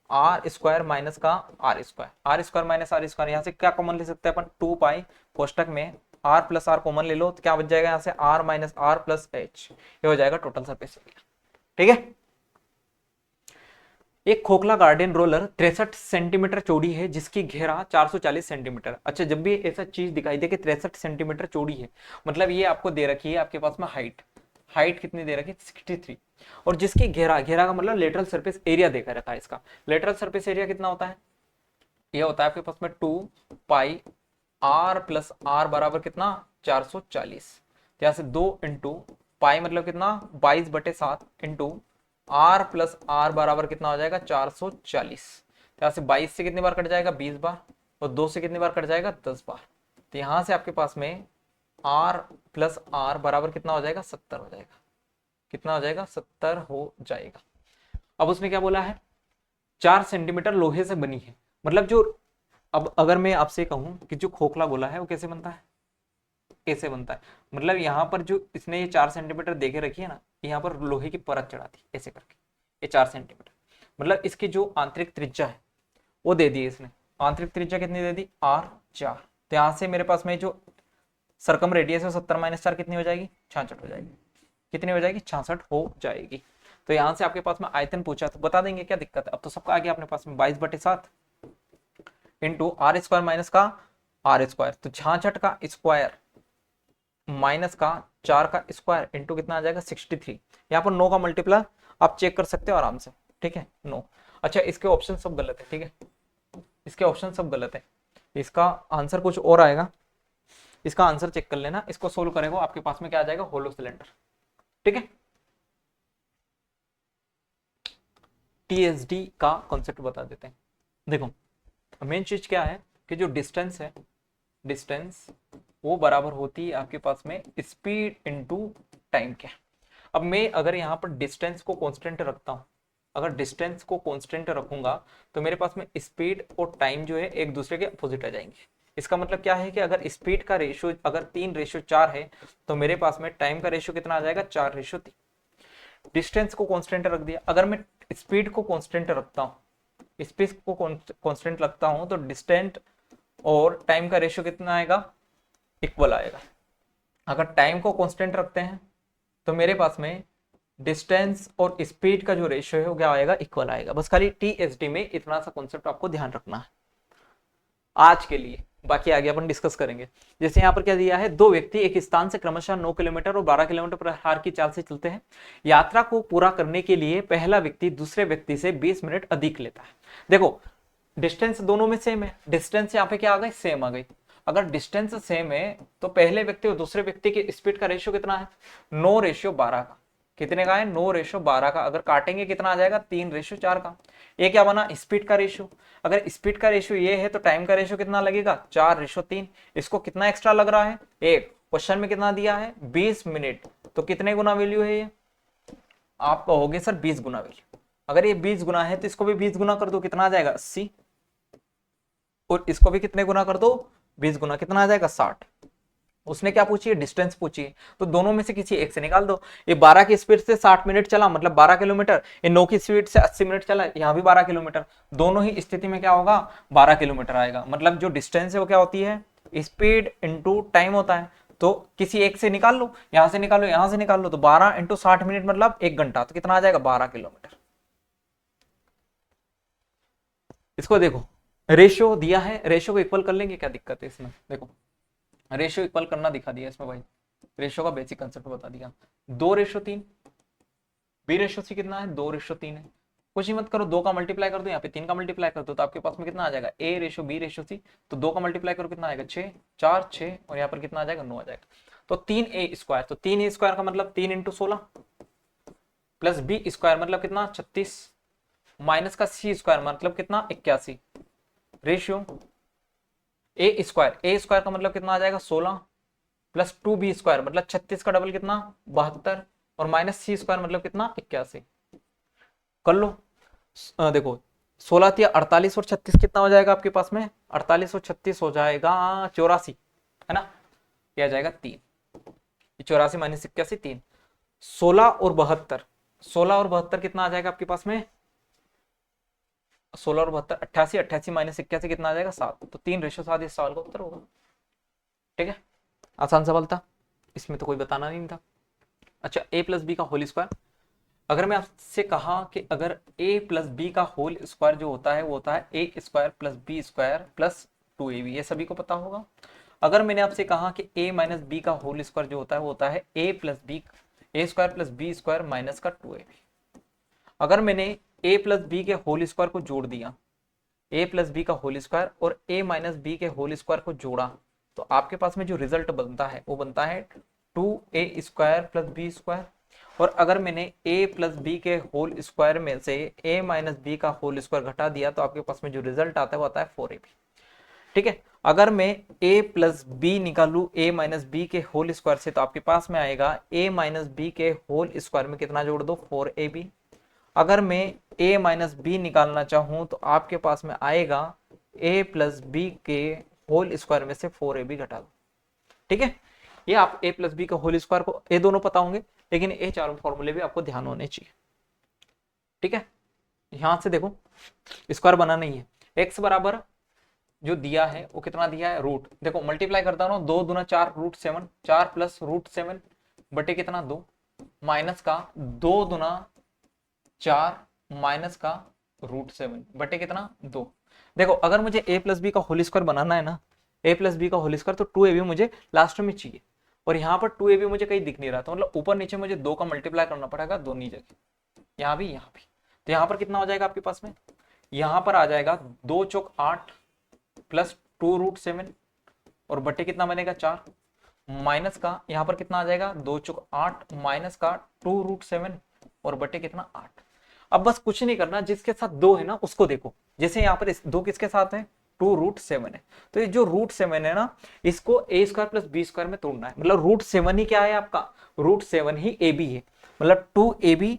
are square minus का R square, R square minus R square, यहाँ से क्या कॉमन ले सकते हैं अपन, 2 पाई कोष्टक में आर प्लस आर कॉमन ले लो, तो क्या बच जाएगा यहाँ से, R minus R plus H, ये हो जाएगा टोटल सरफेस एरिया, ठीक है। एक खोखला गार्डन रोलर 63 सेंटीमीटर चौड़ी है, जिसकी घेरा 440 सेंटीमीटर। अच्छा, जब भी ऐसा चीज दिखाई दे कि 63 सेंटीमीटर चौड़ी है, मतलब ये आपको दे रखी है आपके पास में हाइट, हाइट कितनी दे रखी है 63, और जिसकी घेरा, घेरा का मतलब लेटरल सरफेस एरिया देखा रखा है इसका। लेटरल सरफेस एरिया कितना होता है, ये होता है आपके पास में 2 पाई आर प्लस आर बराबर कितना 440। यहाँ से 2 इंटू पाई मतलब कितना 22/7 इंटू आर प्लस आर बराबर कितना हो जाएगा 440। यहाँ से 22 से कितनी बार कट जाएगा 20 बार, और 2 से कितनी बार कट जाएगा 10 बार। तो यहाँ से आपके पास में आर प्लस आर बराबर कितना हो जाएगा 70 हो जाएगा। कितना हो जाएगा 70 हो जाएगा। अब उसमें क्या बोला है 4 सेंटीमीटर लोहे से बनी है, मतलब जो, अब अगर मैं आपसे कहूं कि जो खोखला गोला है वो कैसे बनता है, कैसे बनता है, मतलब यहाँ पर जो इसने ये 4 सेंटीमीटर देके रखी है ना, यहाँ पर लोहे की परत चढ़ा दी ऐसे करके, ये 4 सेंटीमीटर, मतलब इसकी जो आंतरिक त्रिज्या है वो दे दी इसने। आंतरिक त्रिज्या कितनी दे दी R4। तो यहाँ से मेरे पास में जो सरकम रेडियस है 70-4 कितनी हो जाएगी 66 हो जाएगी। कितनी हो जाएगी 66 हो जाएगी। तो यहाँ से आपके पास में आयतन पूछा तो बता देंगे, क्या दिक्कत है। अब तो सबका आ गया अपने पास में 22/7 इंटू आर स्क्वायर माइनस का आर स्क्वायर, तो 66 का स्क्वायर माइनस का 4 का स्क्वायर इंटू कितना आ जाएगा 63। यहाँ पर 9 का मल्टीप्लाई आप चेक कर सकते हो आराम से, ठीक है 9। अच्छा इसके ऑप्शन सब गलत है, ठीक है, इसके ऑप्शन सब गलत है, इसका आंसर कुछ और आएगा। इसका आंसर चेक कर लेना, इसको सोल्व करेगा आपके पास में क्या आ जाएगा होलो सिलेंडर, ठीक है। टीएसडी का कॉन्सेप्ट बता देते हैं। देखो मेन चीज क्या है कि जो डिस्टेंस है, डिस्टेंस वो बराबर होती है आपके पास में स्पीड इनटू टाइम के। अब मैं अगर यहाँ पर डिस्टेंस को कांस्टेंट रखता हूँ, अगर डिस्टेंस को कांस्टेंट रखूंगा तो मेरे पास में स्पीड और टाइम जो है एक दूसरे के अपोजिट आ जाएंगे। इसका मतलब क्या है कि अगर स्पीड का रेशियो अगर 3:4 है तो मेरे पास में टाइम का रेशियो कितना आ जाएगा 4:3। डिस्टेंस को कांस्टेंट रख दिया, अगर मैं स्पीड को कांस्टेंट रखता हूँ, स्पीड को कांस्टेंट रखता हूँ तो डिस्टेंस और टाइम का रेशियो कितना आएगा इक्वल आएगा। अगर टाइम को कांस्टेंट रखते हैं तो मेरे पास में डिस्टेंस और स्पीड का जो रेशियो है वो क्या आएगा इक्वल आएगा। बस खाली टीएसडी में इतना सा कॉन्सेप्ट आपको ध्यान रखना है आज के लिए, बाकी आगे अपन डिस्कस करेंगे। जैसे यहाँ पर क्या दिया है, दो व्यक्ति एक स्थान से क्रमशः 9 किलोमीटर और 12 किलोमीटर प्रति आवर की चाल से चलते हैं। यात्रा को पूरा करने के लिए पहला व्यक्ति दूसरे व्यक्ति से 20 मिनट अधिक लेता है। देखो डिस्टेंस दोनों में सेम है, डिस्टेंस यहाँ पे क्या आ गई सेम आ गई। अगर डिस्टेंस सेम है तो पहले व्यक्ति और दूसरे व्यक्ति की स्पीड का रेशियो कितना है 9:12 का। कितने का है 9:12 का। अगर काटेंगे कितना आ जाएगा 3:4 का। ये क्या बना स्पीड का रेशियो। अगर स्पीड का रेशियो ये है तो टाइम का रेशियो कितना लगेगा 4:3। इसको कितना एक्स्ट्रा लग रहा है, एक क्वेश्चन में कितना दिया है 20 मिनट, तो कितने गुना वैल्यू है ये, आप कहोगे सर 20 गुना वैल्यू। अगर ये 20 गुना है तो इसको भी 20 गुना कर दो, कितना आ जाएगा 80, और इसको भी कितने गुना कर दो 20 गुना, कितना आ जाएगा 60। उसने क्या पूछी है डिस्टेंस पूछी है, तो दोनों में से किसी एक से निकाल दो। ये 12 की स्पीड से 60 मिनट चला मतलब 12 किलोमीटर, ये 9 की स्पीड से 80 मिनट चला, यहाँ भी 12 किलोमीटर। दोनों ही स्थिति में क्या होगा 12 किलोमीटर आएगा। मतलब जो डिस्टेंस है वो क्या होती है स्पीड इंटू टाइम होता है। तो किसी एक से निकाल लो, यहां से निकालो यहां से निकाल लो, तो 12 इंटू 60 मिनट मतलब 1 घंटा, तो कितना आ जाएगा 12 किलोमीटर। इसको देखो रेशियो दिया है, रेशियो को इक्वल कर लेंगे, क्या दिक्कत है इसमें। देखो रेशियो इक्वल करना दिखा दिया इसमें भाई, रेशियो का बेसिक कंसेप्ट बता दिया। 2:3, B/C कितना है 2:3 है। कुछ ही मत करो, 2 का मल्टीप्लाई कर दो, यहाँ पे 3 का मल्टीप्लाई कर दो, तो आपके पास में कितना आ जाएगा A/B/C। तो 2 का मल्टीप्लाई करो कितना आएगा 6, 4 6, और यहाँ पर कितना आ जाएगा 9 आ जाएगा। तो 3A², तो 3A² का मतलब 3 × 16 प्लस B² मतलब कितना 36 माइनस का C² मतलब कितना 81। रेशियो A² का मतलब कितना आ जाएगा 16 प्लस 2B² मतलब 36 का डबल कितना 72, और माइनस C² मतलब कितना 81। कर लो देखो 16 × 48 और 36 कितना हो जाएगा आपके पास में 48 और 36 हो जाएगा 84, है ना, क्या आ जाएगा 3। 84 माइनस 81 3। 16 और 72, 16 और 72 कितना आ जाएगा आपके पास में 16 और 72 88, 88 माइनस 81 कितना आ जाएगा 7। तो 3:7 इस सवाल का उत्तर होगा। ठीक है, आसान सवाल था, इसमें तो कोई बताना नहीं था। अच्छा A+B का होल स्क्वायर, अगर मैं आपसे कहा कि अगर A+B का होल स्क्वायर जो होता है वो होता है A² + B² + 2AB, ये सभी को पता होगा। अगर मैंने आपसे कहा कि A - B का होल स्क्वायर जो होता है वो होता है A + B a square plus b square minus का 2ab। अगर मैंने a प्लस बी के होल स्क्वायर को जोड़ दिया, a प्लस बी का होल स्क्वायर और a माइनस बी के होल स्क्वायर को जोड़ा, तो आपके पास में जो रिजल्ट बनता है वो बनता है 2a square plus b square. और अगर मैंने a प्लस बी के होल स्क्वायर में से a माइनस बी का होल स्क्वायर घटा दिया तो आपके पास में जो रिजल्ट आता है वो आता है 4ab। ठीक है, अगर मैं a प्लस बी निकालू a माइनस बी के होल स्क्वायर से तो आपके पास में आएगा a माइनस बी के होल स्क्वायर में कितना जोड़ दो 4ab। अगर मैं a माइनस बी निकालना चाहूं तो आपके पास में आएगा a प्लस बी के होल स्क्वायर में से 4ab घटा दो। ठीक है, ये आप a प्लस बी का होल स्क्वायर को ये दोनों पता होंगे, लेकिन ये चारों फॉर्मूले भी आपको ध्यान होने चाहिए। ठीक है, यहां से देखो स्क्वायर बना नहीं है, x बराबर जो दिया है वो कितना दिया है रूट, देखो मल्टीप्लाई करता हूं 2 दूना 4 रूट 7, 4 प्लस रूट 7 बटे कितना 2 माइनस का 2 दूना 4 माइनस का रूट 7 बटे कितना 2। देखो अगर मुझे a प्लस बी का होल स्क्वायर बनाना है ना, a प्लस बी का होल स्क्वायर, तो 2ab मुझे लास्ट में चाहिए और यहाँ पर 2ab मुझे कहीं दिख नहीं रहा, तो मतलब ऊपर नीचे मुझे 2 का मल्टीप्लाई करना पड़ेगा दोनों जगह, यहाँ भी यहाँ भी। तो यहाँ पर कितना हो जाएगा आपके पास में, यहाँ पर आ जाएगा 2 चौक 8 प्लस 2 रूट 7 और बटे कितना बनेगा 4 माइनस का यहाँ पर कितना आ जाएगा 2 चौक 8 माइनस का 2 रूट 7 और बटे कितना 8। अब बस कुछ नहीं करना, जिसके साथ 2 है ना उसको देखो, जैसे यहाँ पर 2 किसके साथ है 2 रूट 7 है, तो ये जो रूट 7 है ना इसको a square plus b square में तोड़ना है, मतलब रूट 7 ही क्या है आपका, रूट 7 ही ab है, मतलब 2ab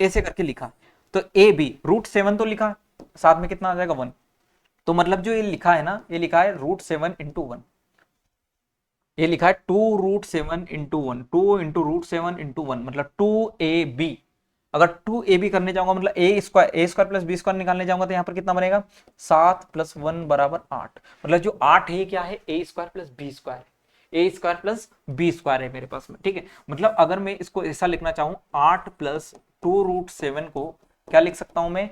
ऐसे करके लिखा, तो ab रूट 7 तो लिखा, साथ में कितना आ जाएगा 1, तो मतलब जो ये लिखा है ना ये लिखा है रूट 7 इंटू 1, ये लिखा है 2 root 7 into 1, 2 into root 7 into 1 मतलब 2ab। अगर 2ab करने जाऊंगा मतलब a square plus b square निकालने जाऊंगा तो यहाँ पर कितना बनेगा 7 प्लस 1 बराबर 8, मतलब जो 8 है क्या है a square plus b square, a square plus b square है मेरे पास में। ठीक है, मतलब अगर मैं इसको ऐसा लिखना चाहूँ 8 प्लस 2 रूट 7 को क्या लिख सकता हूं मैं,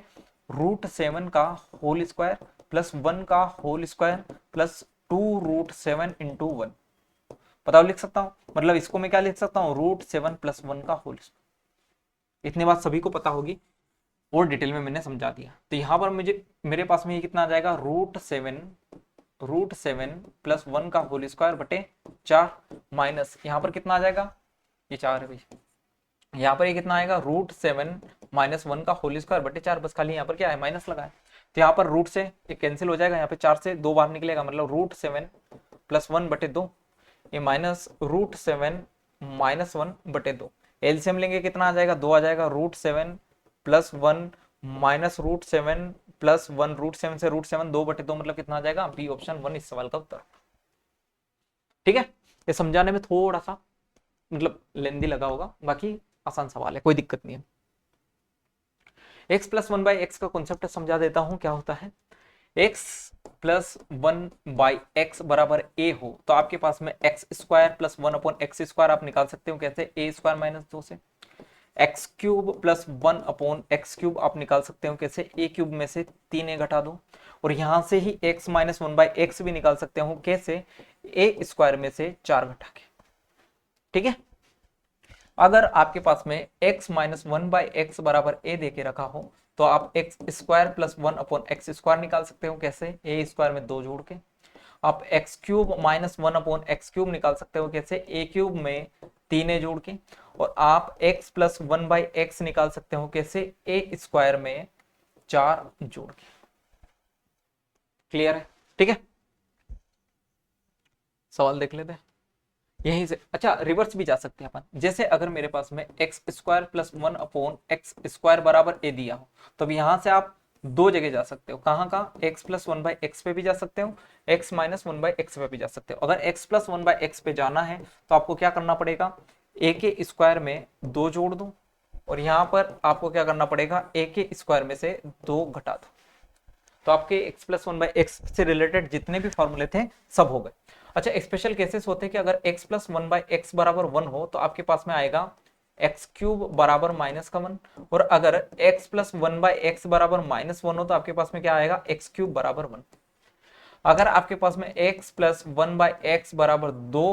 रूट 7 का होल स्क्वायर प्लस 1 का whole square plus 2 root 7 into 1, बताओ लिख सकता हूं, मतलब इसको मैं क्या लिख सकता हूं रूट 7 प्लस 1 का होल स्क्वायर। इतनी बात सभी को पता होगी और डिटेल में मैंने समझा दिया। तो यहाँ पर मुझे मेरे पास में ये कितना आ जाएगा रूट 7 प्लस 1 का होल स्क्वायर बटे 4 माइनस यहाँ पर कितना आ जाएगा, ये 4 है भाई, यहाँ पर ये कितना आएगा रूट 7 माइनस 1 का होल स्क्वायर बटे 4, बस खाली यहाँ पर क्या है माइनस लगा है, तो यहाँ पर रूट से ये कैंसिल हो जाएगा, यहाँ पे 4 से 2 बाहर निकलेगा, मतलब रूट 7 प्लस 1 बटे 2 ये माइनस रूट 7 माइनस 1 बटे 2, एलसीएम लेंगे कितना आ जाएगा 2 आ जाएगा, root 7 plus 1 minus root 7 plus 1, root 7 से रूट 7 2 बटे 2 मतलब कितना आ जाएगा बी ऑप्शन 1 इस सवाल का उत्तर। ठीक है, ये समझाने में थोड़ा सा मतलब लेंदी लगा होगा, बाकी आसान सवाल है, कोई दिक्कत नहीं है। x प्लस 1 बाई एक्स का कॉन्सेप्ट समझा देता हूं क्या होता है, x प्लस 1 बाई एक्स बराबर a हो तो आपके पास में x square plus 1 upon x square आप निकाल सकते हो कैसे, a स्क्वायर माइनस 2 से, x cube plus 1 upon x cube आप निकाल सकते हो कैसे, a क्यूब में से 3a घटा दो, और यहां से ही x माइनस 1 बाई एक्स भी निकाल सकते हो कैसे, a स्क्वायर में से 4 घटा के। ठीक है, अगर आपके पास में x माइनस 1 बाई एक्स बराबर a दे के रखा हो तो आप x square plus 1 upon x square निकाल सकते हो कैसे, a स्क्वायर में 2 जोड़ के। आप x cube minus 1 upon x cube निकाल सकते हो कैसे, a क्यूब में 3a जोड़ के, और आप x प्लस 1 बाई एक्स निकाल सकते हो कैसे, a स्क्वायर में 4 जोड़ के। क्लियर है, ठीक है, सवाल देख लेते हैं यहीं से। अच्छा रिवर्स भी जा सकते हैं अपन, जैसे अगर मेरे पास में x square plus 1 upon x square बराबर a दिया हो तो अब यहां से आप 2 जगह जा सकते हो, कहाँ का, x प्लस 1 बाई एक्स पे भी जा सकते हो, x माइनस 1 बाई एक्स पे भी जा सकते हो। अगर x प्लस 1 बाई एक्स पे जाना है तो आपको क्या करना पड़ेगा, a के स्क्वायर में 2 जोड़ दो, और यहाँ पर आपको क्या करना पड़ेगा, a के स्क्वायर में से 2 घटा दो, तो आपके x प्लस 1 बाई एक्स से रिलेटेड जितने भी फॉर्मूले थे सब हो गए। अच्छा स्पेशल केसेस होते हैं कि अगर x प्लस 1 बाई एक्स बराबर 1 हो तो आपके पास में आएगा एक्स क्यूब बराबर माइनस का 1, और अगर x प्लस 1 बाई एक्स बराबर माइनस 1 हो तो आपके पास में क्या आएगा एक्स क्यूब बराबर 1। अगर आपके पास में x प्लस 1 बाई एक्स बराबर 2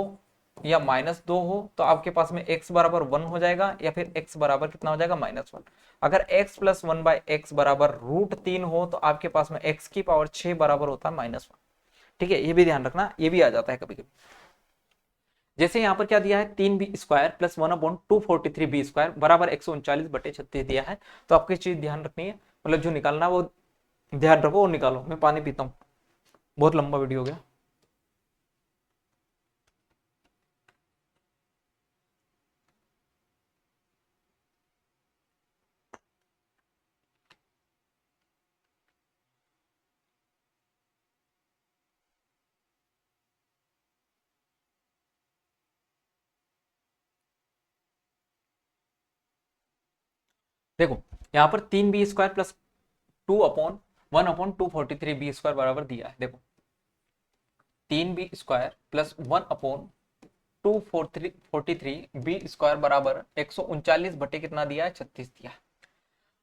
या -2 हो तो आपके पास में x बराबर 1 हो जाएगा, या फिर x बराबर कितना हो जाएगा -1। अगर x प्लस 1/x बराबर √3 हो तो आपके पास में x की पावर 6 बराबर होता है -1। ठीक है, ये भी ध्यान रखना, ये भी आ जाता है कभी कभी। जैसे यहाँ पर क्या दिया है, 3b² प्लस 1/243b² बराबर 139/36 दिया है। तो आपको चीज ध्यान रखनी है, मतलब जो निकालना वो ध्यान रखो और निकालो। मैं पानी पीता हूँ, बहुत लंबा वीडियो हो गया। देखो यहाँ पर 3b² प्लस 2/1/243b² बराबर दिया है। देखो 3b² प्लस 1/243b² बराबर 139 बटे कितना दिया है, 36 दिया है।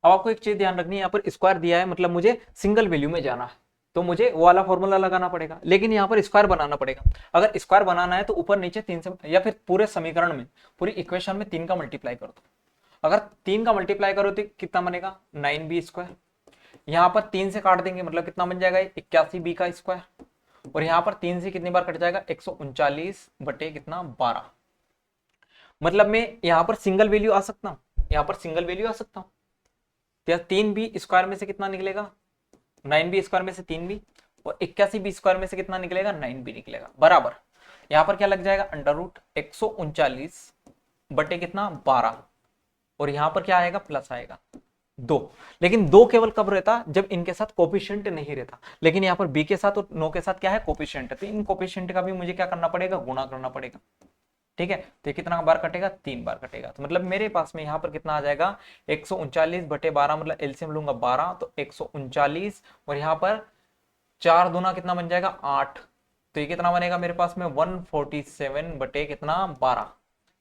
अब आपको एक चीज ध्यान रखनी है, यहाँ पर स्क्वायर दिया है मतलब मुझे सिंगल वैल्यू में जाना है, तो मुझे वो वाला फॉर्मूला लगाना पड़ेगा, लेकिन यहाँ पर स्क्वायर बनाना पड़ेगा। अगर स्क्वायर बनाना है तो ऊपर नीचे 3 से, या फिर पूरे समीकरण में, पूरी इक्वेशन में 3 का मल्टीप्लाई कर दो। अगर 3 का मल्टीप्लाई करो तो कितना बनेगा, 9b²। यहाँ पर 3 से काट देंगे मतलब कितना बन जाएगा, 81b²। और यहाँ पर 3 से कितनी बार कट जाएगा, 139 बटे कितना 12। मतलब मैं यहाँ पर सिंगल वैल्यू आ सकता हूँ, यहाँ पर सिंगल वैल्यू आ सकता हूँ। तो 3b² में से कितना निकलेगा, 9b² में से 3b, और 81b² में से कितना निकलेगा, 9b निकलेगा, बराबर यहाँ पर क्या लग जाएगा, √139 बटे कितना 12, और यहाँ पर क्या आएगा, प्लस आएगा 2। लेकिन 2 केवल कब रहता, जब इनके साथ कोफिशिएंट नहीं रहता। लेकिन यहाँ पर b के साथ और 9 के साथ क्या है, कोफिशिएंट है, तो इन कोफिशिएंट का भी मुझे क्या करना पड़ेगा, गुणा करना पड़ेगा। ठीक है, तो ये कितना बार कटेगा, 3 बार कटेगा। तो मतलब मेरे पास में यहाँ पर कितना आ जाएगा, 139 बटे 12, मतलब एलसीएम लूंगा 12, तो 139, और यहाँ पर 4 दूना कितना बन जाएगा, 8। तो ये कितना बनेगा मेरे पास में, 147 बटे कितना 12।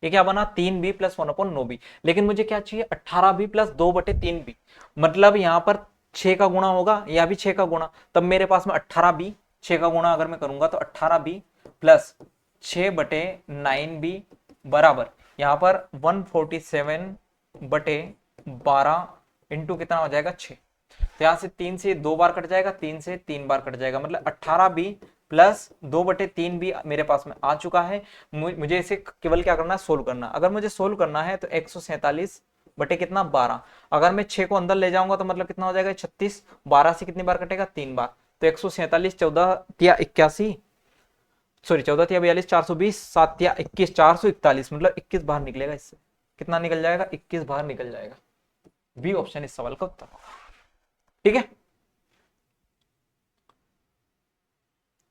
ये क्या बना, 3b प्लस 1/9b। लेकिन मुझे क्या चाहिए, 18b प्लस 2/3b। मतलब यहाँ पर 6 का गुणा होगा, या भी 6 का गुणा, तब मेरे पास में 18b, 6 का गुणा अगर मैं करूंगा तो 18b प्लस 6/9b बराबर यहाँ पर 147/12 इंटू कितना हो जाएगा, 6। तो यहाँ से 3 से 2 बार कट जाएगा, 3 से 3 बार कट जाएगा, मतलब 18b प्लस 2/3b मेरे पास में आ चुका है। मुझे इसे केवल क्या करना है, सोल्व करना। अगर मुझे सोल्व करना है तो 147 बटे कितना 12, अगर मैं 6 को अंदर ले जाऊंगा तो मतलब कितना हो जाएगा, 36। 12 से कितनी बार कटेगा, 3 बार, तो 147, 14 तिया 81, सॉरी 14 तिया 42, 420, 7 तिया 21, 441, मतलब 21 बाहर निकलेगा। इससे कितना निकल जाएगा, 21 बाहर निकल जाएगा। बी ऑप्शन इस सवाल का उत्तर होगा। ठीक है,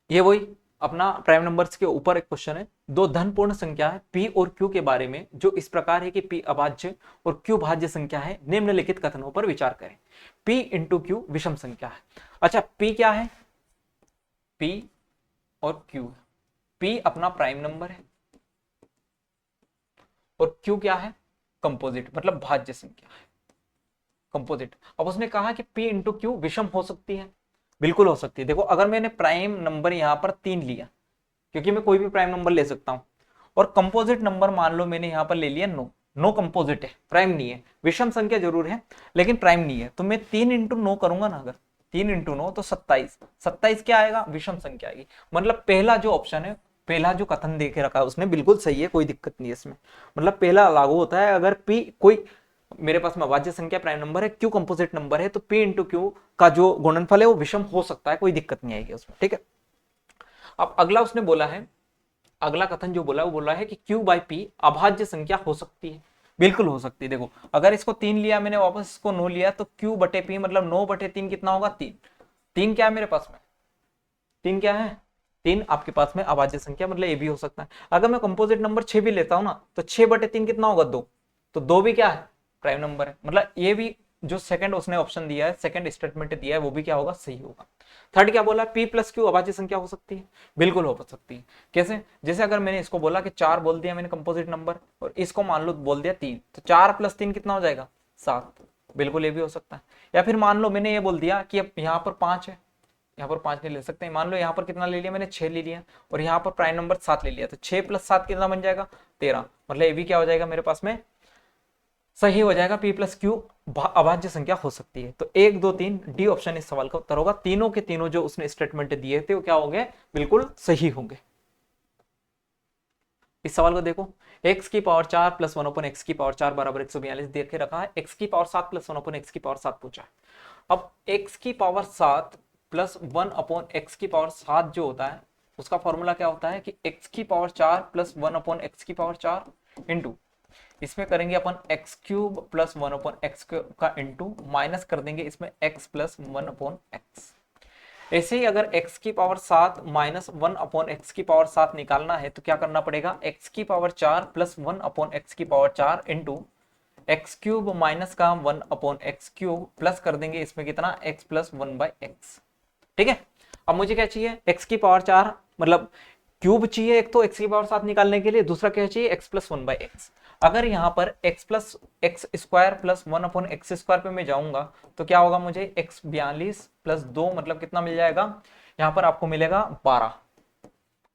ये वही अपना प्राइम नंबर्स के ऊपर एक क्वेश्चन है। दो धनपूर्ण संख्या है p और q के बारे में जो इस प्रकार है कि p अभाज्य और q भाज्य संख्या है, निम्नलिखित कथनों पर विचार करें। p इंटू q विषम संख्या है। अच्छा, p क्या है, p और q है। p अपना प्राइम नंबर है और q क्या है, कंपोजिट, मतलब भाज्य संख्या है, कंपोजिट। अब उसने कहा कि p इंटू q विषम हो सकती है, बिल्कुल हो सकती है। देखो अगर मैंने प्राइम नंबर यहां पर 3 लिया, क्योंकि मैं कोई भी प्राइम नंबर ले सकता हूं, और कंपोजिट नंबर मान लो मैंने यहां पर ले लिया 9, 9 कंपोजिट है, प्राइम नहीं है, विषम संख्या जरूर है लेकिन प्राइम नहीं है, तो मैं 3 इंटू 9 करूंगा ना, अगर 3 इंटू 9 तो 27, 27 क्या आएगा, विषम संख्या आएगी। मतलब पहला जो ऑप्शन है, पहला जो कथन देके रखा है उसने बिल्कुल सही है, कोई दिक्कत नहीं है इसमें। मतलब पहला लागू होता है, अगर p कोई मेरे पास में अभाज्य संख्या प्राइम नंबर है, q कंपोजिट नंबर है, तो p इंटू q का जो गुणनफल है वो विषम हो सकता है, कोई दिक्कत नहीं आएगी उसमें। ठीक है, अब अगला उसने बोला है, अगला कथन जो बोला है वो बोला है कि q बाई p अभाज्य संख्या हो सकती है, बिल्कुल हो सकती है। देखो अगर इसको 3 लिया मैंने, वापस इसको 9 लिया, तो q बटे p मतलब 9/3 कितना होगा, 3। 3 क्या है मेरे पास में, 3 क्या है, 3 आपके पास में अभाज्य संख्या, मतलब ये भी हो सकता है। अगर मैं कंपोजिट नंबर 6 भी लेता हूं ना, तो 6/3 कितना होगा, 2। तो 2 भी क्या है, प्राइम नंबर है। मतलब ये भी जो सेकंड उसने ऑप्शन दिया है, सेकंड स्टेटमेंट दिया है, वो भी क्या होगा, सही होगा। थर्ड क्या बोला, p प्लस क्यू अभाज्य संख्या हो सकती है, बिल्कुल हो सकती है। कैसे, जैसे अगर मैंने इसको बोला कि 4 बोल दिया मैंने कंपोजिट नंबर, और इसको मान लो बोल दिया 3, तो 4 + 3 कितना हो जाएगा, 7, बिल्कुल ये भी हो सकता है। या फिर मान लो मैंने ये बोल दिया कि अब यहाँ पर 5 है, यहाँ पर 5 नहीं ले सकते। मान लो यहाँ पर कितना ले लिया मैंने, 6 ले लिया, और यहाँ पर प्राइम नंबर 7 ले लिया, तो 6 + 7 कितना बन जाएगा, 13। मतलब ये भी क्या हो जाएगा मेरे पास में, सही हो जाएगा, p + q अभाज्य संख्या हो सकती है। तो 1 2 3 डी ऑप्शन इस सवाल का उत्तर होगा। तीनों के तीनों जो उसने स्टेटमेंट दिए थे वो क्या होंगे, बिल्कुल सही होंगे। इस सवाल को देखो, x की पावर 4 + 1/x की पावर 4 बराबर 142 दे के रखा है, x की पावर 7 + 1/x की पावर 7 पूछा है। अब x की पावर 7 + 1/x की पावर 7 जो होता है उसका फॉर्मूला क्या होता है कि x की पावर 4 + 1/x की पावर 4 इंटू, इसमें करेंगे अपन x³ + 1/x का इंटू, माइनस कर देंगे इसमें x + 1/x। ऐसे ही अगर x की पावर 7 - 1/x की पावर 7 निकालना है तो क्या करना पड़ेगा, x की पावर 4 + 1/x की पावर 4 इंटू x³ माइनस का 1/x³ प्लस कर देंगे इसमें कितना, x + 1/x। ठीक है, अब मुझे क्या चाहिए, x की पावर 4 मतलब क्यूब चाहिए एक, तो x की पावर 7 निकालने के लिए, दूसरा क्या चाहिए, x + 1/x। अगर यहाँ पर x + x² + 1/x² पे मैं जाऊंगा तो क्या होगा, मुझे x42 + 2 मतलब कितना मिल जाएगा, यहाँ पर आपको मिलेगा 12।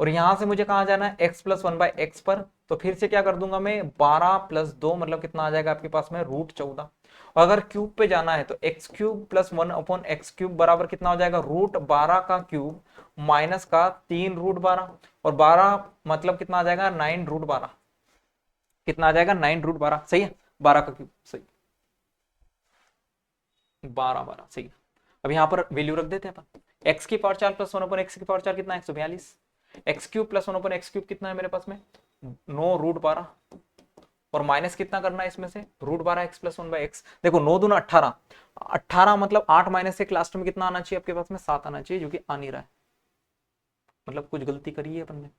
और यहां से मुझे कहा जाना है, x + 1/x पर, तो फिर से क्या कर दूंगा मैं, 12 + 2 मतलब कितना आ जाएगा आपके पास में, √14। और अगर क्यूब पे जाना है तो x³ + 1/x³ बराबर कितना हो जाएगा, √12 का क्यूब माइनस का 3 √12, और 12 मतलब कितना आ जाएगा, 9 √12। कितना आ जाएगा, 9 √12। सही है, 12 का क्यूब सही, 12 सही है। अब यहाँ पर वैल्यू रख देते हैं अपन, x की पावर 4 + 1/x की पावर 4 कितना है, 142। x³ + 1/x³ कितना है मेरे पास में, 9 √12, और माइनस कितना करना है इसमें से, √12 x + 1/x। देखो 9 दूना 18, 18 मतलब 8 - 1 लास्ट में कितना आना चाहिए आपके पास में, 7 आना चाहिए, जो कि आ नहीं रहा है, मतलब कुछ गलती करी है अपन ने।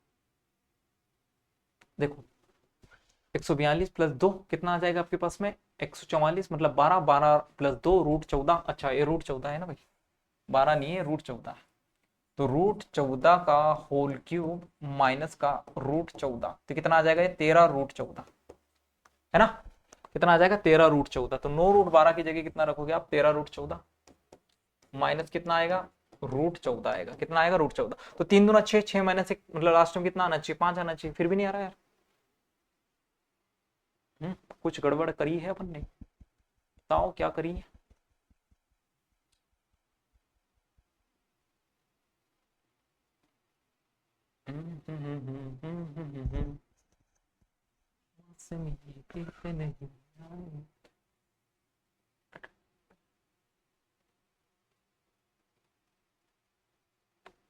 देखो 142 + 2 कितना आ जाएगा आपके पास में, 144 मतलब 12, 12 + 2 √14। अच्छा ये √14 है ना भाई, 12 नहीं है, √14 है। तो √14 का होल क्यूब माइनस का √14, तो कितना आ जाएगा, ये 13 √14 है ना। कितना आ जाएगा, 13 √14। तो 9 √12 की जगह कितना रखोगे आप, 13 √14 माइनस कितना आएगा, √14 आएगा। कितना आएगा, √14। तो 3 दूना 6, 6 - 1 मतलब लास्ट में कितना आना चाहिए, 5 आना चाहिए, फिर भी नहीं आ रहा यार। कुछ गड़बड़ करी है अपन ने, बताओ क्या करी है।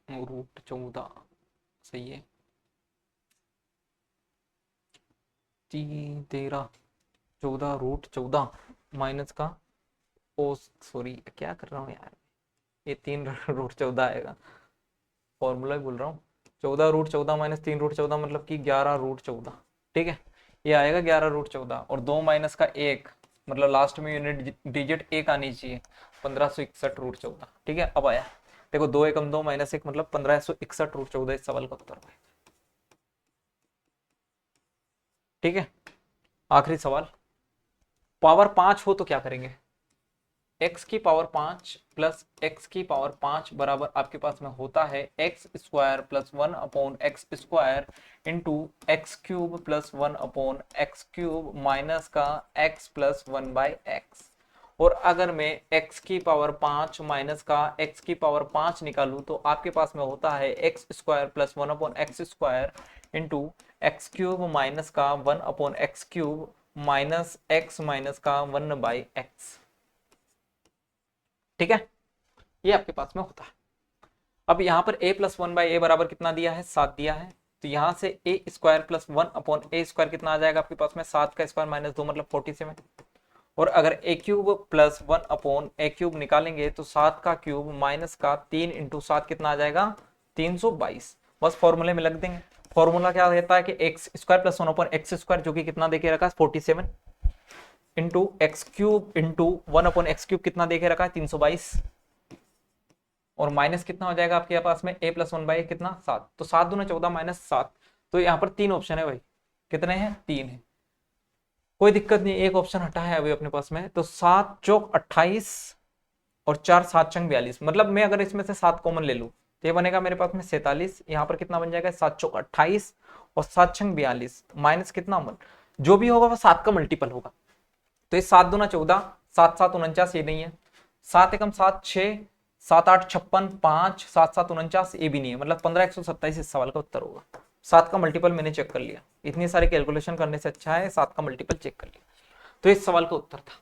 नहीं √14 सही है, 13 14 √14 माइनस का, ओ सॉरी क्या कर रहा हूँ यार, ये 3 √14 आएगा, फॉर्मूला बोल रहा हूँ। 14 √14 माइनस 3 √14 मतलब कि 11 √14। ठीक है, ये आएगा 11 √14, और 2 माइनस का 1 मतलब लास्ट में यूनिट डिजिट 1 आनी चाहिए, 1561 √14। ठीक है, अब आया, देखो 2 एकम 2 - 1 मतलब 1561 √14 इस सवाल का उत्तर है। ठीक है, आखिरी सवाल, पावर 5 हो तो क्या करेंगे, x की पावर 5 प्लस x की पावर 5 बराबर आपके पास में होता है x² + 1/x² into x³ + 1/x³ minus का x + 1/x। और अगर मैं x की पावर 5 माइनस का x की पावर 5 निकालूं तो आपके पास में होता है x² + 1/x² into x³ minus का 1/x³ माइनस x माइनस का 1/x। ठीक है, ये आपके पास में होता है। अब यहाँ पर a + 1/a बराबर कितना दिया है, 7 दिया है, तो यहाँ से a² + 1/a² कितना आ जाएगा आपके पास में, 7 का स्क्वायर माइनस 2 मतलब 47। और अगर a³ + 1/a³ निकालेंगे तो 7 का क्यूब माइनस का 3 × 7 कितना आ जाएगा, 322। बस फॉर्मूले में लग देंगे। फॉर्मूला क्या रहता है कि x² + 1/x² जो कि कितना देके रखा है, 47 इंटू x³ इंटू 1/x³ कितना देके रखा है, 322, और माइनस कितना हो जाएगा आपके पास में a + 1/a कितना, 7। तो 7 दूना 14 माइनस 7, तो यहाँ पर 3 ऑप्शन है भाई, कितने हैं, 3 है, कोई दिक्कत नहीं, एक ऑप्शन हटा है अभी अपने पास में, तो 7 × 28 और 4 7 छंग 42, मतलब मैं अगर इसमें से 7 कॉमन ले लूँ तो ये बनेगा मेरे पास में 47, यहाँ पर कितना बन जाएगा 7 चौक 28 और 7 छंग 42 माइनस कितना अमन, जो भी होगा वो 7 का मल्टीपल होगा। तो ये 7 दूना 14, 7 7 49 ये नहीं है, 7 एकम 7 6, 7 8 56, 5 7 7 49 ये भी नहीं है, मतलब 15 127 इस सवाल का उत्तर होगा। 7 का मल्टीपल मैंने चेक कर लिया, इतनी सारे कैलकुलेशन करने से अच्छा है 7 का मल्टीपल चेक कर लिया, तो इस सवाल का उत्तर था।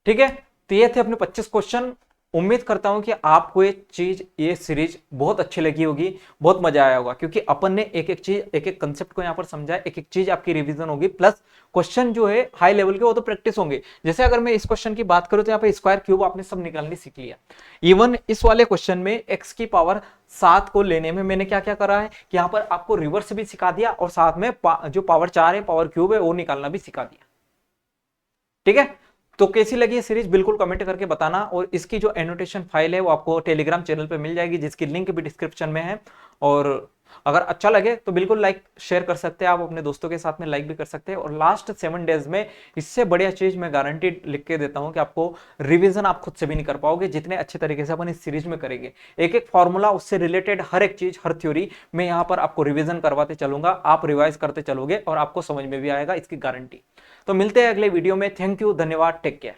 ठीक है, तो ये थे अपने 25 क्वेश्चन। उम्मीद करता हूं कि आपको ये सीरीज बहुत अच्छी लगी होगी, बहुत मजा आया होगा, क्योंकि अपन ने एक एक चीज एक एक कंसेप्ट को यहाँ पर समझा, एक एक चीज आपकी रिवीजन होगी, प्लस क्वेश्चन जो है हाई लेवल के वो तो प्रैक्टिस होंगे। जैसे अगर मैं इस क्वेश्चन की बात करूं तो यहाँ पे स्क्वायर क्यूब आपने सब निकालनी सीख लिया। इवन इस वाले क्वेश्चन में एक्स की पावर 7 को लेने में मैंने क्या क्या करा है कि यहाँ पर आपको रिवर्स भी सिखा दिया और साथ में जो पावर 4 है पावर क्यूब है वो निकालना भी सिखा दिया। ठीक है, तो कैसी लगी ये सीरीज बिल्कुल कमेंट करके बताना, और इसकी जो एनोटेशन फाइल है वो आपको टेलीग्राम चैनल पे मिल जाएगी, जिसकी लिंक भी डिस्क्रिप्शन में है। और अगर अच्छा लगे तो बिल्कुल लाइक शेयर कर सकते हैं आप अपने दोस्तों के साथ में, लाइक भी कर सकते हैं। और लास्ट 7 डेज में इससे बढ़िया चीज मैं गारंटी लिख के देता हूं कि आपको रिवीजन आप खुद से भी नहीं कर पाओगे जितने अच्छे तरीके से अपन इस सीरीज में करेंगे। एक एक फॉर्मूला, उससे रिलेटेड हर एक चीज, हर थ्योरी मैं यहाँ पर आपको रिवीजन करवाते चलूंगा, आप रिवाइज करते चलोगे और आपको समझ में भी आएगा, इसकी गारंटी। तो मिलते हैं अगले वीडियो में। थैंक यू, धन्यवाद, टेक केयर।